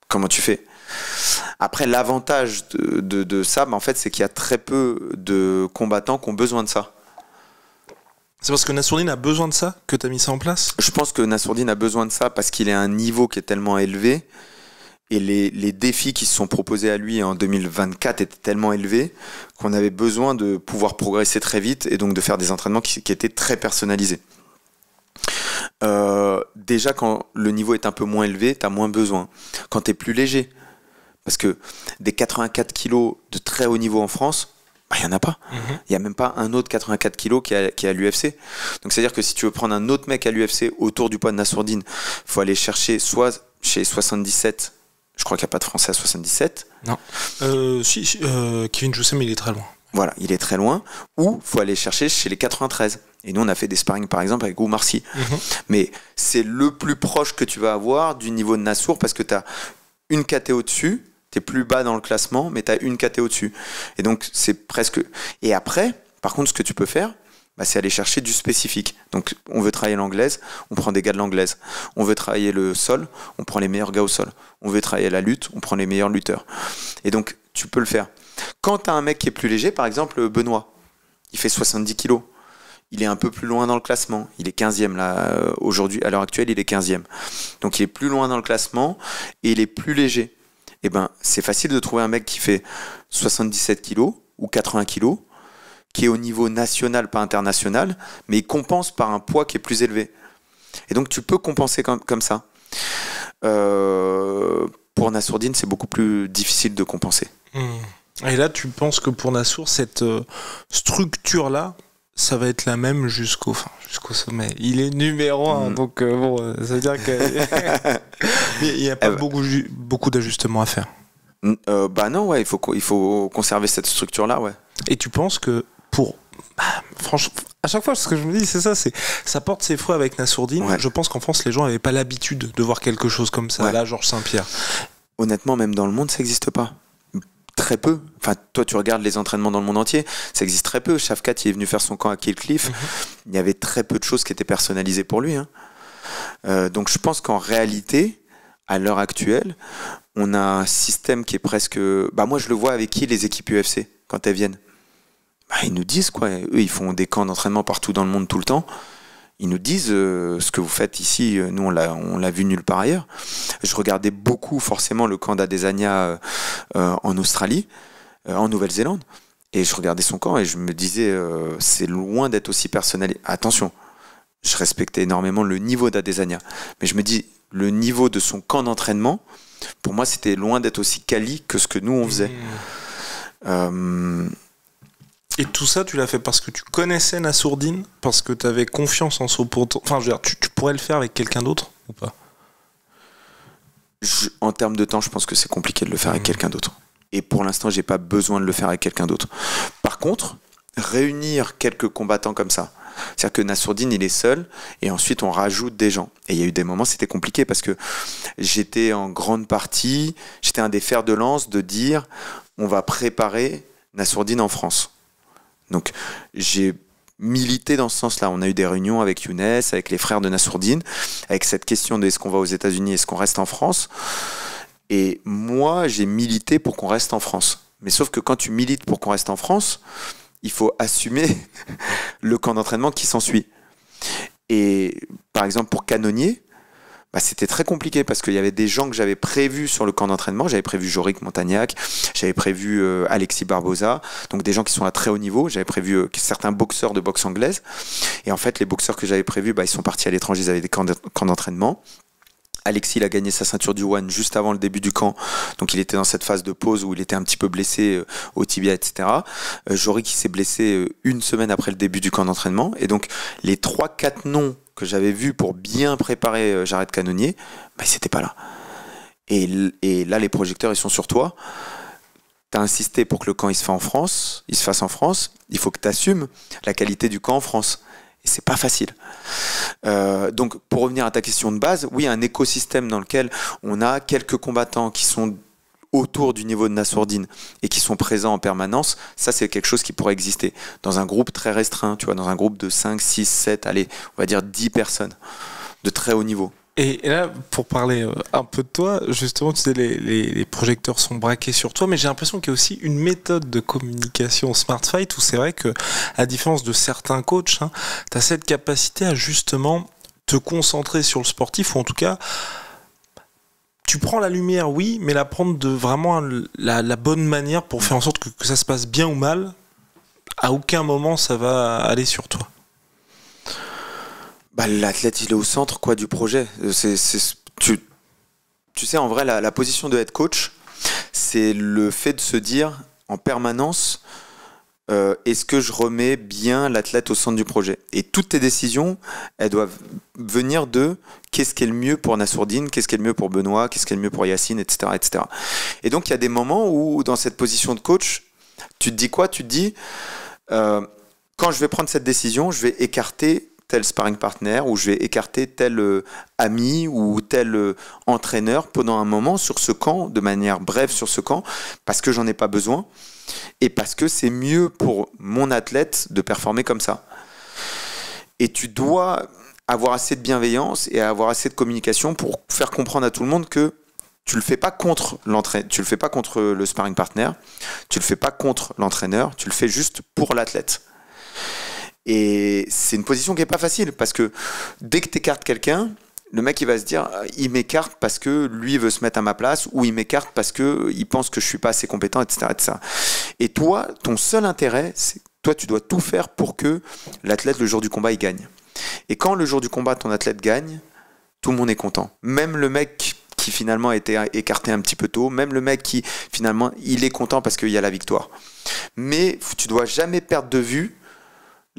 comment tu fais? Après, l'avantage de ça, en fait, c'est qu'il y a très peu de combattants qui ont besoin de ça. C'est parce que Nassourdine a besoin de ça que tu as mis ça en place? Je pense que Nassourdine a besoin de ça parce qu'il est à un niveau qui est tellement élevé et les défis qui se sont proposés à lui en 2024 étaient tellement élevés qu'on avait besoin de pouvoir progresser très vite et donc de faire des entraînements qui étaient très personnalisés. Déjà, quand le niveau est un peu moins élevé, tu as moins besoin. Quand tu es plus léger, parce que des 84 kilos de très haut niveau en France, il n'y en a pas. Il n'y a même pas un autre 84 kilos qui est à l'UFC. Donc c'est-à-dire que si tu veux prendre un autre mec à l'UFC autour du poids de Nassourdine, il faut aller chercher soit chez 77, je crois qu'il n'y a pas de Français à 77. Non. Kevin, je sais, mais il est très loin. Voilà, il est très loin. Ou il faut aller chercher chez les 93. Et nous, on a fait des sparring, par exemple, avec Oumar Sy. Mais c'est le plus proche que tu vas avoir du niveau de Nassour parce que tu as une KT au-dessus, tu es plus bas dans le classement, mais tu as une KT au-dessus. Et donc, c'est presque... Et après, par contre, ce que tu peux faire, c'est aller chercher du spécifique. Donc, on veut travailler l'anglaise, on prend des gars de l'anglaise. On veut travailler le sol, on prend les meilleurs gars au sol. On veut travailler la lutte, on prend les meilleurs lutteurs. Et donc, tu peux le faire. Quand tu as un mec qui est plus léger, par exemple, Benoît, il fait 70 kilos. Il est un peu plus loin dans le classement. Il est 15e là, aujourd'hui, à l'heure actuelle, il est 15e. Donc, il est plus loin dans le classement et il est plus léger. Eh ben, c'est facile de trouver un mec qui fait 77 kilos ou 80 kilos, qui est au niveau national, pas international, mais il compense par un poids qui est plus élevé. Et donc, tu peux compenser comme ça. Pour Nassourdine, c'est beaucoup plus difficile de compenser. Et là, tu penses que pour Nassour, cette structure-là, ça va être la même jusqu'au sommet. Il est numéro 1, donc ça veut dire qu'il n'y a pas beaucoup d'ajustements à faire. Non, ouais, il faut conserver cette structure-là, ouais. Et tu penses que franchement, à chaque fois, ce que je me dis, c'est ça porte ses fruits avec Nassourdine. Ouais. Je pense qu'en France, les gens n'avaient pas l'habitude de voir quelque chose comme ça. Ouais. Là, Georges Saint-Pierre. Honnêtement, même dans le monde, ça n'existe pas. Très peu. Enfin, toi, tu regardes les entraînements dans le monde entier, ça existe très peu. Shafkat, il est venu faire son camp à Killcliff. Il y avait très peu de choses qui étaient personnalisées pour lui. Donc, je pense qu'en réalité, à l'heure actuelle, on a un système qui est presque... moi, je le vois avec les équipes UFC, quand elles viennent. Ils nous disent, quoi. Eux, ils font des camps d'entraînement partout dans le monde tout le temps. Ils nous disent ce que vous faites ici, nous on l'a vu nulle part ailleurs. Je regardais beaucoup forcément le camp d'Adesanya en Australie, en Nouvelle-Zélande, et je regardais son camp et je me disais c'est loin d'être aussi personnalisé. Attention, je respectais énormément le niveau d'Adesanya, mais je me dis le niveau de son camp d'entraînement, pour moi c'était loin d'être aussi quali que ce que nous on faisait. Et tout ça, tu l'as fait parce que tu connaissais Nassourdine, parce que tu avais confiance en son potentiel. Enfin, je veux dire, tu pourrais le faire avec quelqu'un d'autre ou pas? En termes de temps, je pense que c'est compliqué de le faire avec quelqu'un d'autre. Et pour l'instant, j'ai pas besoin de le faire avec quelqu'un d'autre. Par contre, réunir quelques combattants comme ça, c'est-à-dire que Nassourdine, il est seul, et ensuite on rajoute des gens. Et il y a eu des moments, c'était compliqué parce que j'étais en grande partie, j'étais un des fers de lance de dire, on va préparer Nassourdine en France. Donc j'ai milité dans ce sens-là. On a eu des réunions avec Younes, avec les frères de Nassourdine, avec cette question de est-ce qu'on va aux États-Unis, est-ce qu'on reste en France. Et moi, j'ai milité pour qu'on reste en France. Mais sauf que quand tu milites pour qu'on reste en France, il faut assumer le camp d'entraînement qui s'ensuit. Et par exemple, pour Cannonier, c'était très compliqué parce qu'il y avait des gens que j'avais prévus sur le camp d'entraînement. J'avais prévu Jorik Montagnac, j'avais prévu Alexis Barbosa, donc des gens qui sont à très haut niveau. J'avais prévu certains boxeurs de boxe anglaise. Et en fait, les boxeurs que j'avais prévus, ils sont partis à l'étranger, ils avaient des camps d'entraînement. Alexis, il a gagné sa ceinture du One juste avant le début du camp. Donc il était dans cette phase de pause où il était un petit peu blessé au tibia, etc. Jorik, il s'est blessé une semaine après le début du camp d'entraînement. Et donc les 3-4 noms que j'avais vus pour bien préparer Jared Cannonier, ils n'étaient pas là. Et là, les projecteurs, ils sont sur toi. Tu as insisté pour que le camp il se fasse en France. Il faut que tu assumes la qualité du camp en France. Et c'est pas facile. Donc, pour revenir à ta question de base, oui, un écosystème dans lequel on a quelques combattants qui sont autour du niveau de Nassourdine et qui sont présents en permanence, ça c'est quelque chose qui pourrait exister dans un groupe très restreint, tu vois, dans un groupe de 5, 6, 7, allez, on va dire 10 personnes de très haut niveau. Et là, pour parler un peu de toi, justement, tu sais, les projecteurs sont braqués sur toi, mais j'ai l'impression qu'il y a aussi une méthode de communication Smart Fight où c'est vrai que, à différence de certains coachs, hein, tu as cette capacité à justement te concentrer sur le sportif, ou en tout cas, tu prends la lumière, oui, mais la prendre de vraiment la bonne manière pour faire en sorte que ça se passe bien ou mal. À aucun moment ça va aller sur toi. Bah, l'athlète, il est au centre quoi, du projet. Tu sais, en vrai, la position de head coach, c'est le fait de se dire en permanence, est-ce que je remets bien l'athlète au centre du projet? Et toutes tes décisions, elles doivent venir de qu'est-ce qui est le mieux pour Nassourdine, qu'est-ce qui est le mieux pour Benoît, qu'est-ce qui est le mieux pour Yacine, etc., etc. Et donc, il y a des moments où, dans cette position de coach, tu te dis quoi? Tu te dis, quand je vais prendre cette décision, je vais écarter tel sparring partner ou je vais écarter tel ami ou tel entraîneur pendant un moment sur ce camp, de manière brève sur ce camp, parce que j'en ai pas besoin et parce que c'est mieux pour mon athlète de performer comme ça. Et tu dois avoir assez de bienveillance et avoir assez de communication pour faire comprendre à tout le monde que tu le fais pas contre l'entraîneur, tu le fais pas contre le sparring partner, tu le fais pas contre l'entraîneur, tu le fais juste pour l'athlète. Et c'est une position qui est pas facile parce que dès que tu écartes quelqu'un, le mec il va se dire il m'écarte parce que lui il veut se mettre à ma place ou il m'écarte parce que il pense que je suis pas assez compétent, etc., etc. Et toi, ton seul intérêt, c'est toi tu dois tout faire pour que l'athlète le jour du combat il gagne. Et quand le jour du combat ton athlète gagne, tout le monde est content. Même le mec qui finalement a été écarté un petit peu tôt, même le mec qui finalement il est content parce qu'il y a la victoire. Mais tu dois jamais perdre de vue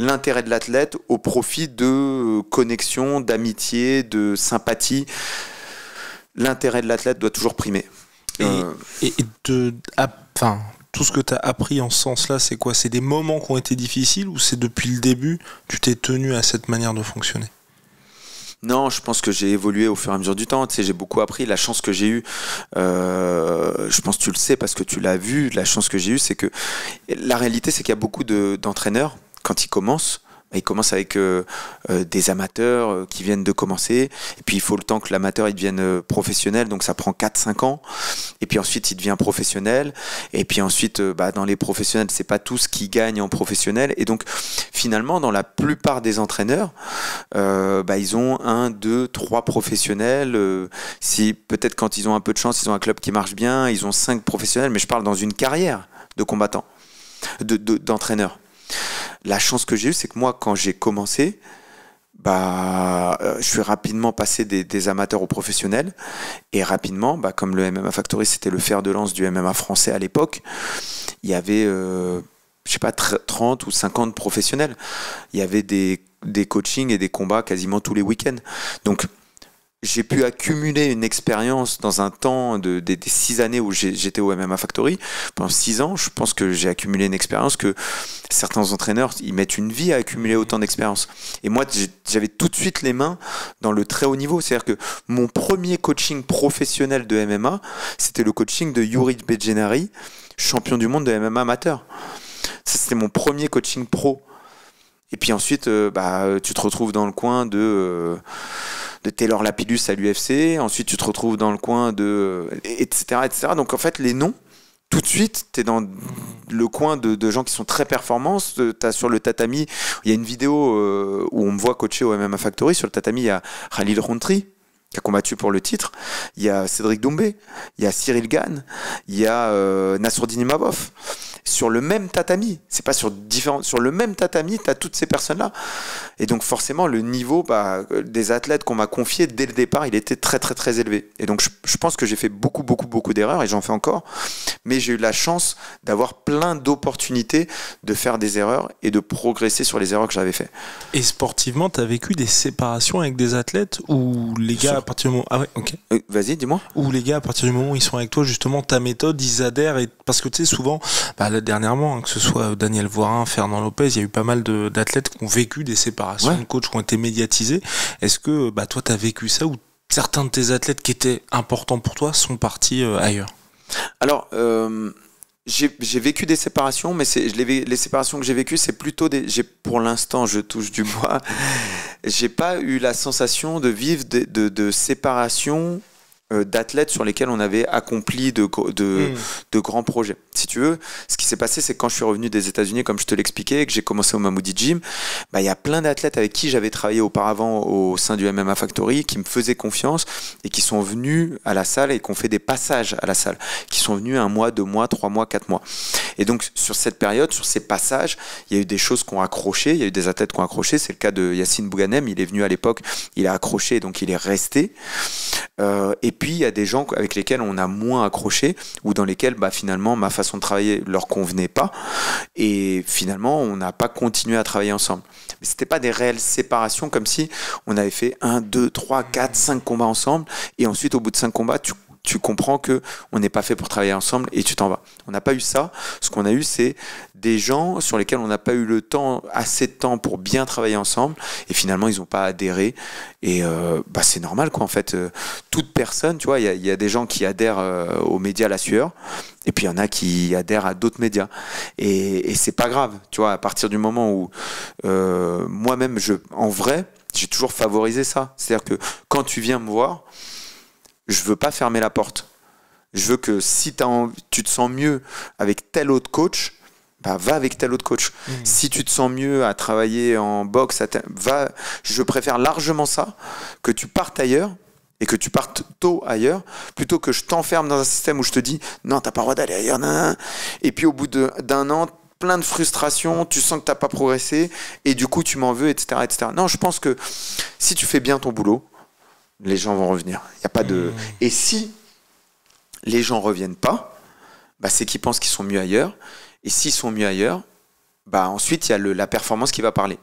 l'intérêt de l'athlète au profit de connexion, d'amitié, de sympathie. L'intérêt de l'athlète doit toujours primer. Tout ce que tu as appris en ce sens-là, c'est quoi? C'est des moments qui ont été difficiles ou c'est depuis le début, tu t'es tenu à cette manière de fonctionner? Non, je pense que j'ai évolué au fur et à mesure du temps. Tu sais, j'ai beaucoup appris. La chance que j'ai eue, je pense que tu le sais parce que tu l'as vu, la chance que j'ai eue, c'est que la réalité, c'est qu'il y a beaucoup d'entraîneurs, quand ils commencent avec des amateurs qui viennent de commencer. Et puis, il faut le temps que l'amateur il devienne professionnel. Donc, ça prend 4-5 ans. Et puis ensuite, il devient professionnel. Et puis ensuite, dans les professionnels, c'est pas tous qui gagnent en professionnel. Et donc, finalement, dans la plupart des entraîneurs, ils ont 1, 2, 3 professionnels. Si peut-être quand ils ont un peu de chance, ils ont un club qui marche bien, ils ont 5 professionnels. Mais je parle dans une carrière de combattant, d'entraîneur. La chance que j'ai eue, c'est que moi, quand j'ai commencé, je suis rapidement passé des amateurs aux professionnels. Et rapidement, comme le MMA Factory, c'était le fer de lance du MMA français à l'époque, il y avait, 30 ou 50 professionnels. Il y avait des coachings et des combats quasiment tous les week-ends. Donc, j'ai pu accumuler une expérience dans un temps des 6 années où j'étais au MMA Factory. Pendant 6 ans, je pense que j'ai accumulé une expérience que certains entraîneurs, ils mettent une vie à accumuler autant d'expérience. Et moi, j'avais tout de suite les mains dans le très haut niveau. C'est-à-dire que mon premier coaching professionnel de MMA, c'était le coaching de Yuri Bedjenari, champion du monde de MMA amateur. Ça, c'était mon premier coaching pro. Et puis ensuite, tu te retrouves dans le coin de Taylor Lapillus à l'UFC. Ensuite, tu te retrouves dans le coin etc., etc. Donc, en fait, les noms, tout de suite, tu es dans le coin de gens qui sont très performants. T'as sur le tatami, il y a une vidéo où on me voit coacher au MMA Factory. Sur le tatami, il y a Khalil Rountree qui a combattu pour le titre. Il y a Cédric Doumbé, il y a Cyril Gane, il y a Nassourdine Imavov. Sur le même tatami, c'est pas sur le même tatami, tu as toutes ces personnes-là. Et donc forcément, le niveau des athlètes qu'on m'a confiés dès le départ, il était très très très élevé. Et donc je pense que j'ai fait beaucoup beaucoup beaucoup d'erreurs et j'en fais encore. Mais j'ai eu la chance d'avoir plein d'opportunités de faire des erreurs et de progresser sur les erreurs que j'avais fait. Et sportivement, tu as vécu des séparations avec des athlètes où les gars à partir du moment... Ah ouais, ok. Vas-y, dis-moi. Où les gars à partir du moment où ils sont avec toi, justement, ta méthode, ils adhèrent. Parce que tu sais, souvent... dernièrement, que ce soit Daniel Voirin, Fernand Lopez, il y a eu pas mal d'athlètes qui ont vécu des séparations de coachs qui ont été médiatisés. Est-ce que toi, tu as vécu ça ou certains de tes athlètes qui étaient importants pour toi sont partis ailleurs? Alors, j'ai vécu des séparations, mais les séparations que j'ai vécues, c'est plutôt pour l'instant, je touche du bois, j'ai pas eu la sensation de vivre de séparation d'athlètes sur lesquels on avait accompli de grands projets. Si tu veux, ce qui s'est passé, c'est que quand je suis revenu des États-Unis, comme je te l'expliquais, et que j'ai commencé au Mammoudi Gym, il y a plein d'athlètes avec qui j'avais travaillé auparavant au sein du MMA Factory, qui me faisaient confiance et qui sont venus à la salle et qui ont fait des passages à la salle, qui sont venus 1 mois, 2 mois, 3 mois, 4 mois. Et donc, sur cette période, sur ces passages, il y a eu des choses qui ont accroché, il y a eu des athlètes qui ont accroché. C'est le cas de Yacine Bouganem, il est venu à l'époque, il a accroché, donc il est resté. Et puis, il y a des gens avec lesquels on a moins accroché ou dans lesquels finalement ma façon de travailler leur convenait pas et finalement on n'a pas continué à travailler ensemble. Mais c'était pas des réelles séparations comme si on avait fait 1, 2, 3, 4, 5 combats ensemble et ensuite au bout de 5 combats tu comprends que on n'est pas fait pour travailler ensemble et tu t'en vas. On n'a pas eu ça. Ce qu'on a eu, c'est des gens sur lesquels on n'a pas eu le temps, assez de temps pour bien travailler ensemble et finalement ils n'ont pas adhéré et c'est normal quoi en fait. Toute personne, tu vois, il y a des gens qui adhèrent aux médias La Sueur et puis il y en a qui adhèrent à d'autres médias et c'est pas grave, tu vois, à partir du moment où moi-même en vrai j'ai toujours favorisé ça, c'est-à-dire que quand tu viens me voir, je veux pas fermer la porte. Je veux que si tu te sens mieux avec tel autre coach, va avec tel autre coach. Si tu te sens mieux à travailler en boxe, je préfère largement ça que tu partes ailleurs et que tu partes tôt ailleurs plutôt que je t'enferme dans un système où je te dis non, t'as pas le droit d'aller ailleurs. Non. Et puis au bout d'un an, plein de frustration, tu sens que t'as pas progressé et du coup tu m'en veux, etc., etc. Non, je pense que si tu fais bien ton boulot, les gens vont revenir. Y a pas de... Et si les gens reviennent pas, c'est qu'ils pensent qu'ils sont mieux ailleurs. Et s'ils sont mieux ailleurs, ensuite il y a la performance qui va parler.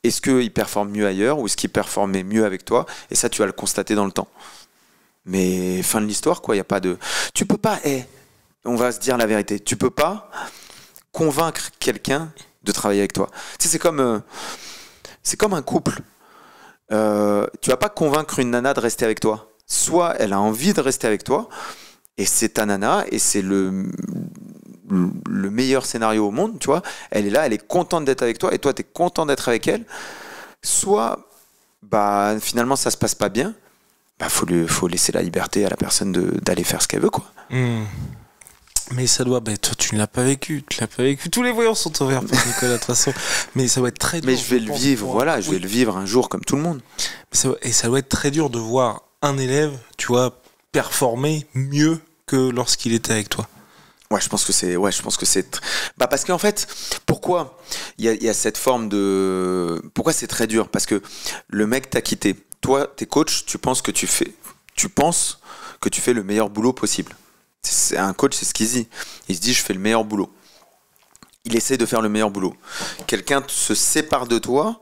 Est-ce qu'ils performent mieux ailleurs ou est-ce qu'ils performaient mieux avec toi? Et ça, tu vas le constater dans le temps. Mais fin de l'histoire, quoi. Y a pas de... Tu peux pas... on va se dire la vérité. Tu peux pas convaincre quelqu'un de travailler avec toi. Tu sais, c'est comme un couple. Tu vas pas convaincre une nana de rester avec toi. Soit elle a envie de rester avec toi et c'est ta nana et c'est le meilleur scénario au monde, tu vois. Elle est là, elle est contente d'être avec toi et toi tu es content d'être avec elle. Soit finalement ça se passe pas bien, faut laisser la liberté à la personne d'aller faire ce qu'elle veut, quoi. Mais ça doit, toi tu ne l'as pas vécu, tous les voyants sont ouverts pour Nicolas de toute façon, mais ça doit être très dur. Mais je vais le vivre, je vais le vivre un jour comme tout le monde. Et ça doit être très dur de voir un élève, tu vois, performer mieux que lorsqu'il était avec toi. Je pense que c'est parce qu'en fait, pourquoi il y a cette forme de... Pourquoi c'est très dur? Parce que le mec t'a quitté. Toi, t'es coach, tu penses que tu fais le meilleur boulot possible. C'est un coach, c'est ce qu'il dit. Il se dit, je fais le meilleur boulot. Il essaie de faire le meilleur boulot. Quelqu'un se sépare de toi,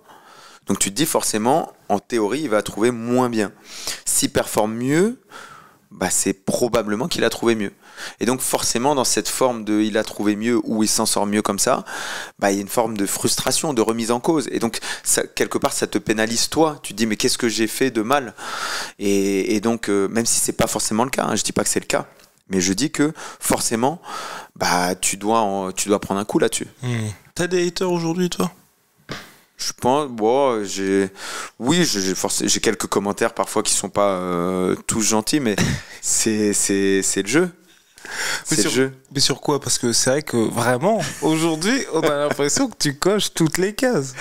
donc tu te dis forcément, en théorie, il va trouver moins bien. S'il performe mieux, c'est probablement qu'il a trouvé mieux. Et donc forcément, dans cette forme de il a trouvé mieux ou il s'en sort mieux comme ça, il y a une forme de frustration, de remise en cause. Et donc, ça, quelque part, ça te pénalise toi. Tu te dis, mais qu'est-ce que j'ai fait de mal? Et donc, même si c'est pas forcément le cas, je dis pas que c'est le cas, mais je dis que forcément, tu dois prendre un coup là-dessus. T'as des haters aujourd'hui, toi? Je pense, j'ai quelques commentaires parfois qui sont pas tous gentils, mais c'est le jeu. Mais sur quoi? Parce que c'est vrai que vraiment, aujourd'hui, on a l'impression que tu coches toutes les cases.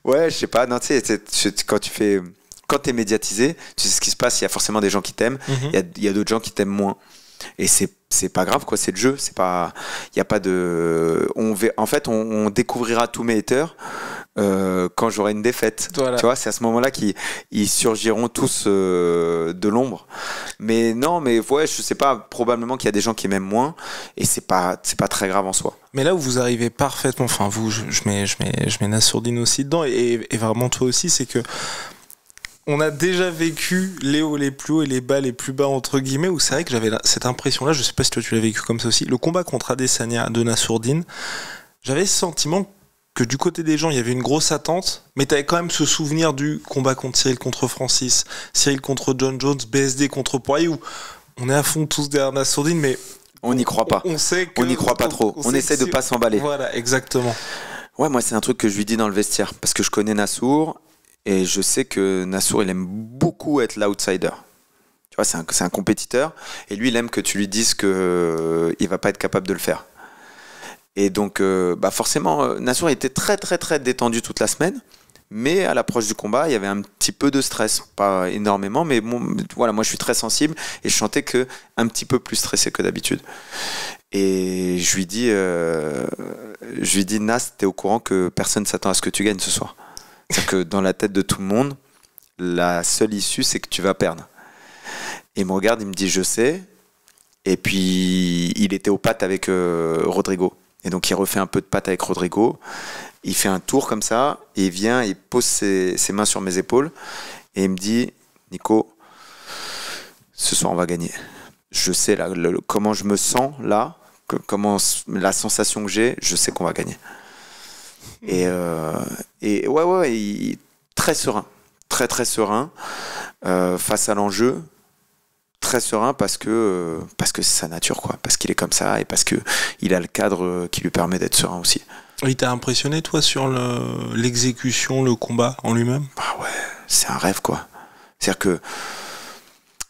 Ouais, je sais pas. Non, tu sais, quand t'es médiatisé, tu sais ce qui se passe. Il y a forcément des gens qui t'aiment. Il y a d'autres gens qui t'aiment moins. Et c'est pas grave, quoi. C'est le jeu. C'est pas. Il y a pas de. En fait, on découvrira tous mes haters quand j'aurai une défaite. Voilà. Tu vois, c'est à ce moment-là qu'ils surgiront tous de l'ombre. Mais non, je sais pas. Probablement qu'il y a des gens qui m'aiment moins, et c'est pas très grave en soi. Mais là où vous arrivez parfaitement, enfin vous, je mets Nassourdine aussi dedans, et vraiment toi aussi, c'est que on a déjà vécu les hauts les plus hauts et les bas les plus bas, entre guillemets, où c'est vrai que j'avais cette impression-là, je sais pas si toi tu l'as vécu comme ça aussi, le combat contre Adesanya de Nassourdine, j'avais ce sentiment que du côté des gens, il y avait une grosse attente, mais t'avais quand même ce souvenir du combat contre Cyril contre Francis, Cyril contre John Jones, BSD contre Poirier, où on est à fond tous derrière Nassourdine, mais On n'y croit pas. On sait que... On n'y croit pas trop. On essaie de pas s'emballer. Voilà, exactement. Ouais, moi, c'est un truc que je lui dis dans le vestiaire. Parce que je connais Nassour. Et je sais que Nassour, il aime beaucoup être l'outsider. Tu vois, c'est un compétiteur. Et lui, il aime que tu lui dises qu'il ne va pas être capable de le faire. Et donc, forcément, Nassour était très, très, très détendu toute la semaine. Mais à l'approche du combat, il y avait un petit peu de stress. Pas énormément, mais bon, voilà, moi, je suis très sensible. Et je sentais un petit peu plus stressé que d'habitude. Et je lui dis, Nas, t'es au courant que personne ne s'attend à ce que tu gagnes ce soir. C'est-à-dire que dans la tête de tout le monde, la seule issue, c'est que tu vas perdre. Et il me regarde, il me dit, je sais. Et puis, il était aux pattes avec Rodrigo. Et donc, il refait un peu de pattes avec Rodrigo. Il fait un tour comme ça. Et il vient, il pose ses mains sur mes épaules. Et il me dit, Nico, ce soir, on va gagner. Je sais là, comment je me sens là, comment la sensation que j'ai, je sais qu'on va gagner. Et ouais, très serein. Très, très serein face à l'enjeu. Très serein parce que c'est sa nature, quoi. Parce qu'il est comme ça et parce qu'il a le cadre qui lui permet d'être serein aussi. Il t'a impressionné, toi, sur l'exécution, le combat en lui-même? Bah ouais, c'est un rêve, quoi. C'est-à-dire que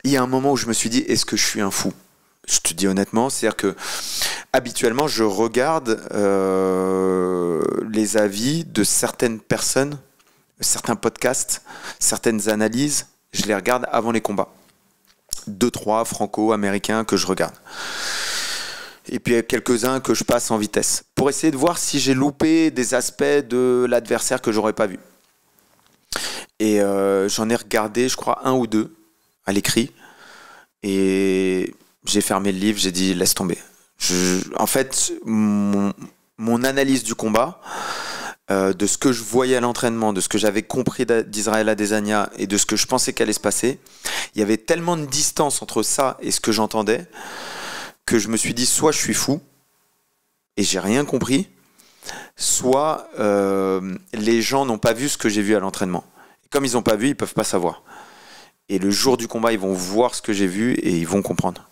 il y a un moment où je me suis dit, est-ce que je suis un fou? Je te dis honnêtement, c'est-à-dire que habituellement, je regarde les avis de certaines personnes, certains podcasts, certaines analyses, je les regarde avant les combats. 2-3 franco-américains que je regarde. Et puis il y a quelques-uns que je passe en vitesse pour essayer de voir si j'ai loupé des aspects de l'adversaire que j'aurais pas vu. Et j'en ai regardé, je crois, 1 ou 2 à l'écrit. Et j'ai fermé le livre, j'ai dit laisse tomber. En fait, mon analyse du combat, de ce que je voyais à l'entraînement, de ce que j'avais compris d'Israël Adesanya et de ce que je pensais qu'allait se passer, il y avait tellement de distance entre ça et ce que j'entendais que je me suis dit soit je suis fou et j'ai rien compris, soit les gens n'ont pas vu ce que j'ai vu à l'entraînement. Et comme ils n'ont pas vu, ils peuvent pas savoir. Et le jour du combat, ils vont voir ce que j'ai vu et ils vont comprendre.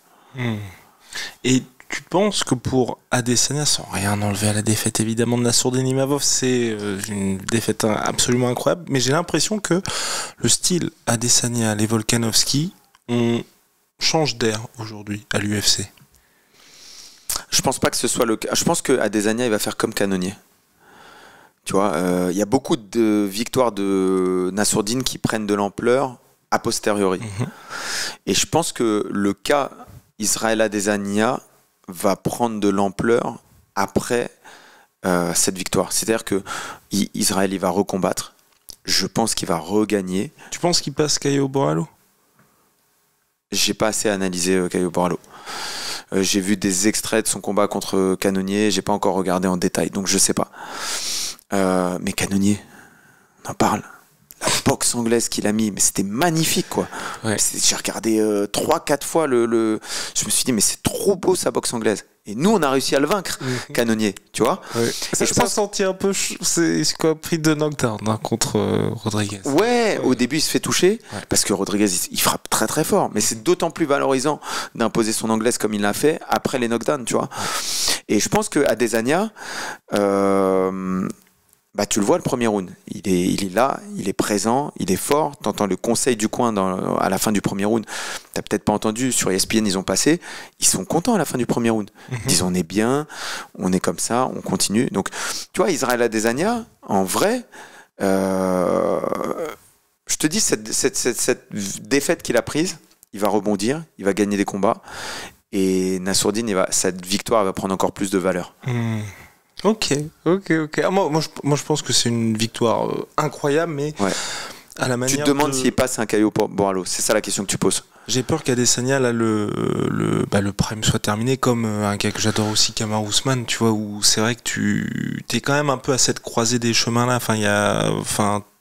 Et tu penses que pour Adesanya, sans rien enlever à la défaite évidemment de Nassourdine Imavov, c'est une défaite absolument incroyable, mais j'ai l'impression que le style Adesanya, les Volkanovski, on change d'air aujourd'hui à l'UFC. Je pense pas que ce soit le cas. Je pense que Adesanya, il va faire comme Cannonier. Tu vois, il y a beaucoup de victoires de Nassourdine qui prennent de l'ampleur a posteriori. Et je pense que le cas Israël Adesanya va prendre de l'ampleur après cette victoire. C'est-à-dire que Israël, il va recombattre. Je pense qu'il va regagner. Tu penses qu'il passe Caio Borralho? J'ai pas assez analysé Caio Borralho. J'ai vu des extraits de son combat contre Cannonier. J'ai pas encore regardé en détail, donc je sais pas. Mais Cannonier, on en parle. La boxe anglaise qu'il a mis, mais c'était magnifique, quoi. Ouais. J'ai regardé 3-4 fois je me suis dit, mais c'est trop beau sa boxe anglaise. Et nous, on a réussi à le vaincre, Cannonier, tu vois. Ouais. Ça senti un peu, c'est quoi, pris de knockdown contre Rodriguez. Ouais, au début, il se fait toucher, parce que Rodriguez, il frappe très très fort. Mais c'est d'autant plus valorisant d'imposer son anglaise comme il l'a fait après les knockdowns, tu vois. Et je pense que Adesanya, tu le vois le premier round, il est là, il est présent, il est fort, t'entends le conseil du coin à la fin du premier round, t'as peut-être pas entendu, sur ESPN ils ont passé, ils sont contents à la fin du premier round, ils disent on est bien, on est comme ça, on continue, donc tu vois Israël Adesanya, en vrai, je te dis cette défaite qu'il a prise, il va rebondir, il va gagner des combats, et Nassourdine, cette victoire va prendre encore plus de valeur. Ok. Moi, je pense que c'est une victoire incroyable, mais à la manière. Tu te demandes s'il passe un Caio Borralho. C'est ça la question que tu poses. J'ai peur qu'Adesanya, là, le prime soit terminé, comme un gars que j'adore aussi, Kamaru Usman, tu vois, où c'est vrai que tu es quand même un peu à cette croisée des chemins là.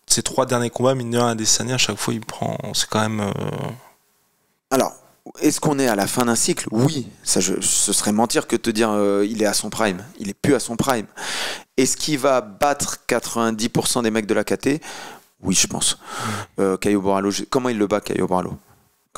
Ces 3 derniers combats, mine de rien, Adesanya, à chaque fois, il prend. C'est quand même. Alors. Est-ce qu'on est à la fin d'un cycle? Oui, ce serait mentir que de te dire il est à son prime. Il est plus à son prime. Est-ce qu'il va battre 90% des mecs de la KT? Oui, je pense. Caio Borralho, comment il le bat, Caio Borralho?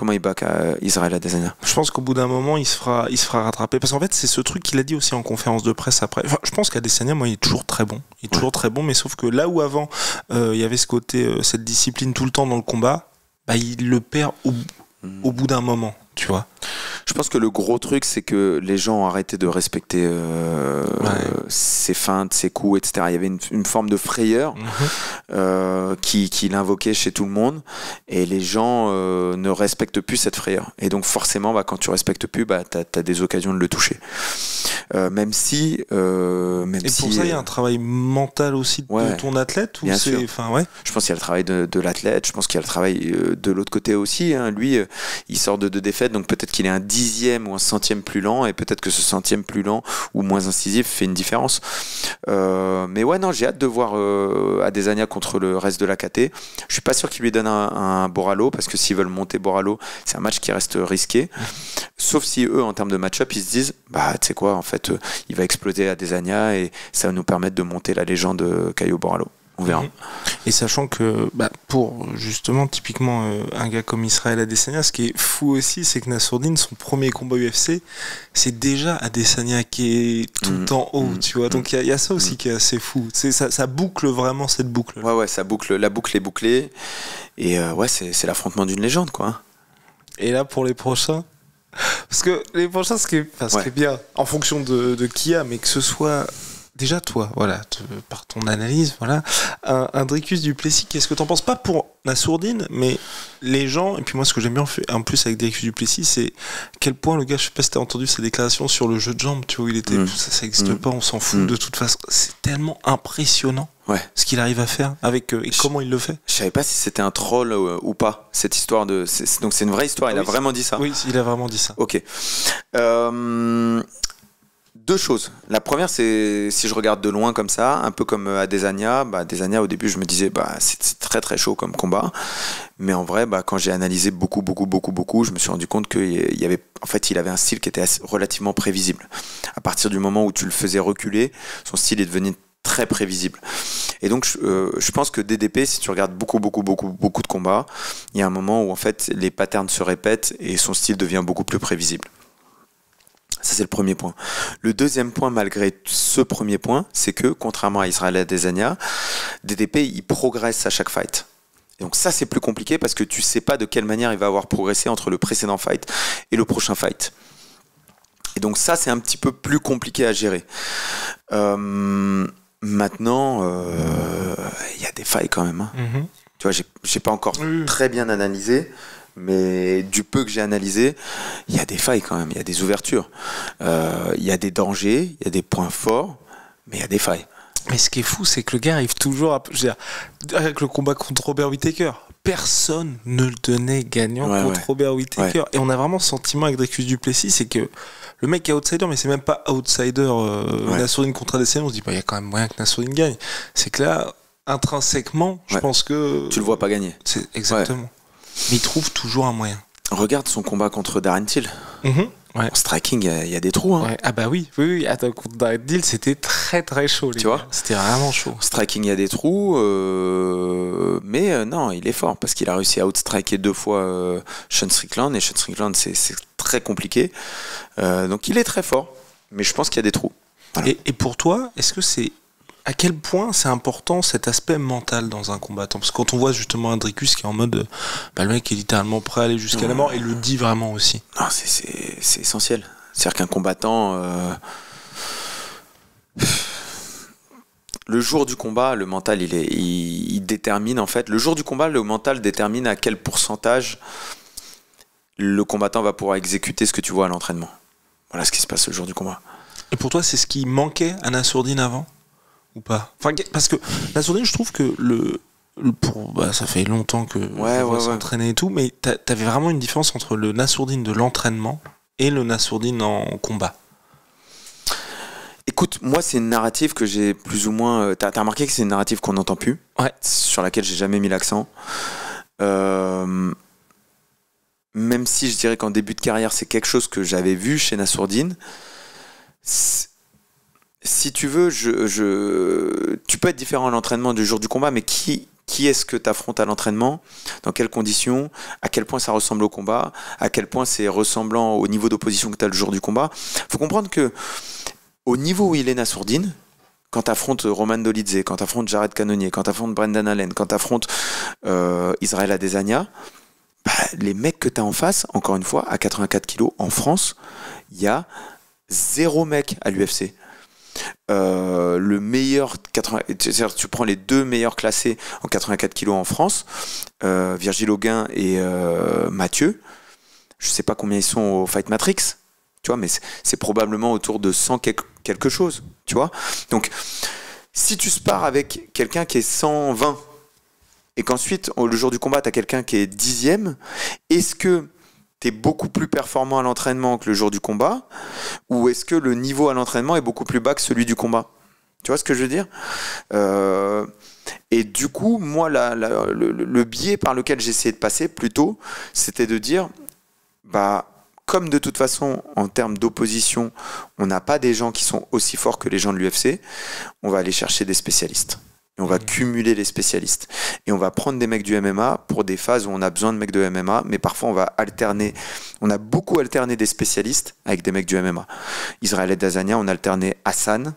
Comment il bat Israël Adesanya? Je pense qu'au bout d'un moment, il se fera rattraper. Parce qu'en fait, c'est ce truc qu'il a dit aussi en conférence de presse après. Enfin, je pense qu'Adesanya, moi, il est toujours très bon. Il est toujours très bon, mais sauf que là où avant, il y avait ce côté, cette discipline tout le temps dans le combat, bah, il le perd au bout d'un moment, tu vois. Je pense que le gros truc, c'est que les gens ont arrêté de respecter ses feintes, ses coups, etc. Il y avait une forme de frayeur qu'il invoquait chez tout le monde, et les gens ne respectent plus cette frayeur. Et donc forcément, quand tu respectes plus, t'as des occasions de le toucher. Même si... pour ça, il y a un travail mental aussi de ton athlète, ou bien c'est... sûr. Je pense qu'il y a le travail de l'athlète, je pense qu'il y a le travail de l'autre côté aussi. Hein. Lui, il sort de 2 défaites, donc peut-être qu'il est un 10e ou un 100e plus lent, et peut-être que ce 100e plus lent ou moins incisif fait une différence. Mais ouais, non, j'ai hâte de voir Adesanya contre le reste de la KT. Je suis pas sûr qu'il lui donne un Borralho, parce que s'ils veulent monter Borralho, c'est un match qui reste risqué. Sauf si eux, en termes de match-up, ils se disent, tu sais quoi, en fait, il va exploser Adesanya et ça va nous permettre de monter la légende Caio Borralho. On verra. Et sachant que pour justement typiquement un gars comme Israël Adesanya, ce qui est fou aussi, c'est que Nassourdine, son premier combat UFC, c'est déjà Adesanya qui est tout en haut, tu vois. Donc il y a ça aussi qui est assez fou. Ça boucle vraiment cette boucle. Ouais, ça boucle. La boucle est bouclée. Et c'est l'affrontement d'une légende, quoi. Et là, pour les prochains, parce que les prochains, ce qui est bien, en fonction de qui y a, mais que ce soit déjà toi, voilà, par ton analyse, voilà, un Dricus du Plessis, qu'est-ce que t'en penses? Pas pour Nassourdine, mais les gens, et puis moi ce que j'aime bien en plus avec Dricus du Plessis, c'est à quel point le gars, je sais pas si t'as entendu ses déclarations sur le jeu de jambes, tu vois, où il était, ça existe pas, on s'en fout de toute façon, c'est tellement impressionnant. Ce qu'il arrive à faire avec et comment il le fait. Je savais pas si c'était un troll ou pas, cette histoire de. Donc c'est une vraie histoire, il a vraiment dit ça. Oui, il a vraiment dit ça. Ok. 2 choses. La première, c'est si je regarde de loin comme ça, un peu comme Adesanya. Adesanya, au début, je me disais, c'est très très chaud comme combat. Mais en vrai, quand j'ai analysé beaucoup, je me suis rendu compte qu'il avait un style qui était relativement prévisible. À partir du moment où tu le faisais reculer, son style est devenu très prévisible. Et donc je pense que DDP, si tu regardes beaucoup de combats, il y a un moment où en fait les patterns se répètent et son style devient beaucoup plus prévisible. Ça, c'est le premier point. Le deuxième point, malgré ce premier point, c'est que contrairement à Israël Adesanya, DDP il progresse à chaque fight. Et donc ça, c'est plus compliqué parce que tu sais pas de quelle manière il va avoir progressé entre le précédent fight et le prochain fight. Et donc ça, c'est un petit peu plus compliqué à gérer. Maintenant, y a des failles quand même. Hein. Tu vois, j'ai pas encore très bien analysé, mais du peu que j'ai analysé, il y a des failles quand même, il y a des ouvertures. Il y a des dangers, il y a des points forts, mais il y a des failles. Mais ce qui est fou, c'est que le gars arrive toujours à... avec le combat contre Robert Whittaker, personne ne le donnait gagnant contre Robert Whittaker. Et on a vraiment ce sentiment avec Dricus du Plessis, c'est que le mec est outsider, mais c'est même pas outsider. Nassourdine contre Adesanya, on se dit, il y a quand même moyen que Nassourdine gagne. C'est que là, intrinsèquement, je pense que... Tu le vois pas gagner. C'est exactement. Mais il trouve toujours un moyen. Regarde son combat contre Darren Till. En striking, il y a des trous. Hein. Ah bah oui. Attends, contre Darren Till, c'était très très chaud. Tu vois, c'était vraiment chaud. En striking, il y a des trous. Mais non, il est fort parce qu'il a réussi à outstriker 2 fois Sean Strickland. Et Sean Strickland, c'est très compliqué. Donc il est très fort. Mais je pense qu'il y a des trous. Voilà. Et pour toi, est-ce que c'est... À quel point c'est important cet aspect mental dans un combattant? Parce que quand on voit justement un Dricus qui est en mode le mec est littéralement prêt à aller jusqu'à la mort, et le dit vraiment aussi. Non, c'est essentiel. C'est-à-dire qu'un combattant, le jour du combat, le mental il détermine en fait. Le jour du combat, le mental détermine à quel pourcentage le combattant va pouvoir exécuter ce que tu vois à l'entraînement. Voilà ce qui se passe le jour du combat. Et pour toi, c'est ce qui manquait à Nassourdine avant? Ou pas? Enfin, parce que Nassourdine, je trouve que ça fait longtemps que je vois s'entraîner et tout, mais t'avais vraiment une différence entre le Nassourdine de l'entraînement et le Nassourdine en combat. Écoute, moi c'est une narrative que j'ai plus ou moins... T'as remarqué que c'est une narrative qu'on n'entend plus, sur laquelle j'ai jamais mis l'accent. Même si je dirais qu'en début de carrière, c'est quelque chose que j'avais vu chez Nassourdine. Si tu veux, tu peux être différent à l'entraînement du jour du combat, mais qui qui est-ce que tu affrontes à l'entraînement, dans quelles conditions, à quel point ça ressemble au combat, à quel point c'est ressemblant au niveau d'opposition que tu as le jour du combat. Faut comprendre que au niveau où il est Nassourdine, quand tu affrontes Roman Dolidze, quand tu affrontes Jared Cannonier, quand tu affrontes Brendan Allen, quand tu affrontes Israël Adesanya, les mecs que tu as en face, encore une fois, à 84 kilos, en France, il y a 0 mec à l'UFC. Le meilleur 80, tu prends les 2 meilleurs classés en 84 kilos en France, Virgile Auguin et Mathieu. Je sais pas combien ils sont au Fight Matrix, tu vois, mais c'est probablement autour de 100 quelque chose, tu vois. Donc, si tu spares avec quelqu'un qui est 120 et qu'ensuite, le jour du combat, tu as quelqu'un qui est 10e, est-ce que tu es beaucoup plus performant à l'entraînement que le jour du combat, ou est-ce que le niveau à l'entraînement est beaucoup plus bas que celui du combat? Tu vois ce que je veux dire? Et du coup, moi, le biais par lequel j'essayais de passer, plutôt, c'était de dire, comme de toute façon, en termes d'opposition, on n'a pas des gens qui sont aussi forts que les gens de l'UFC, on va aller chercher des spécialistes. Et on va cumuler les spécialistes. Et on va prendre des mecs du MMA pour des phases où on a besoin de mecs de MMA, mais parfois on va alterner. On a beaucoup alterné des spécialistes avec des mecs du MMA. Israël Adesanya, on a alterné Hassan,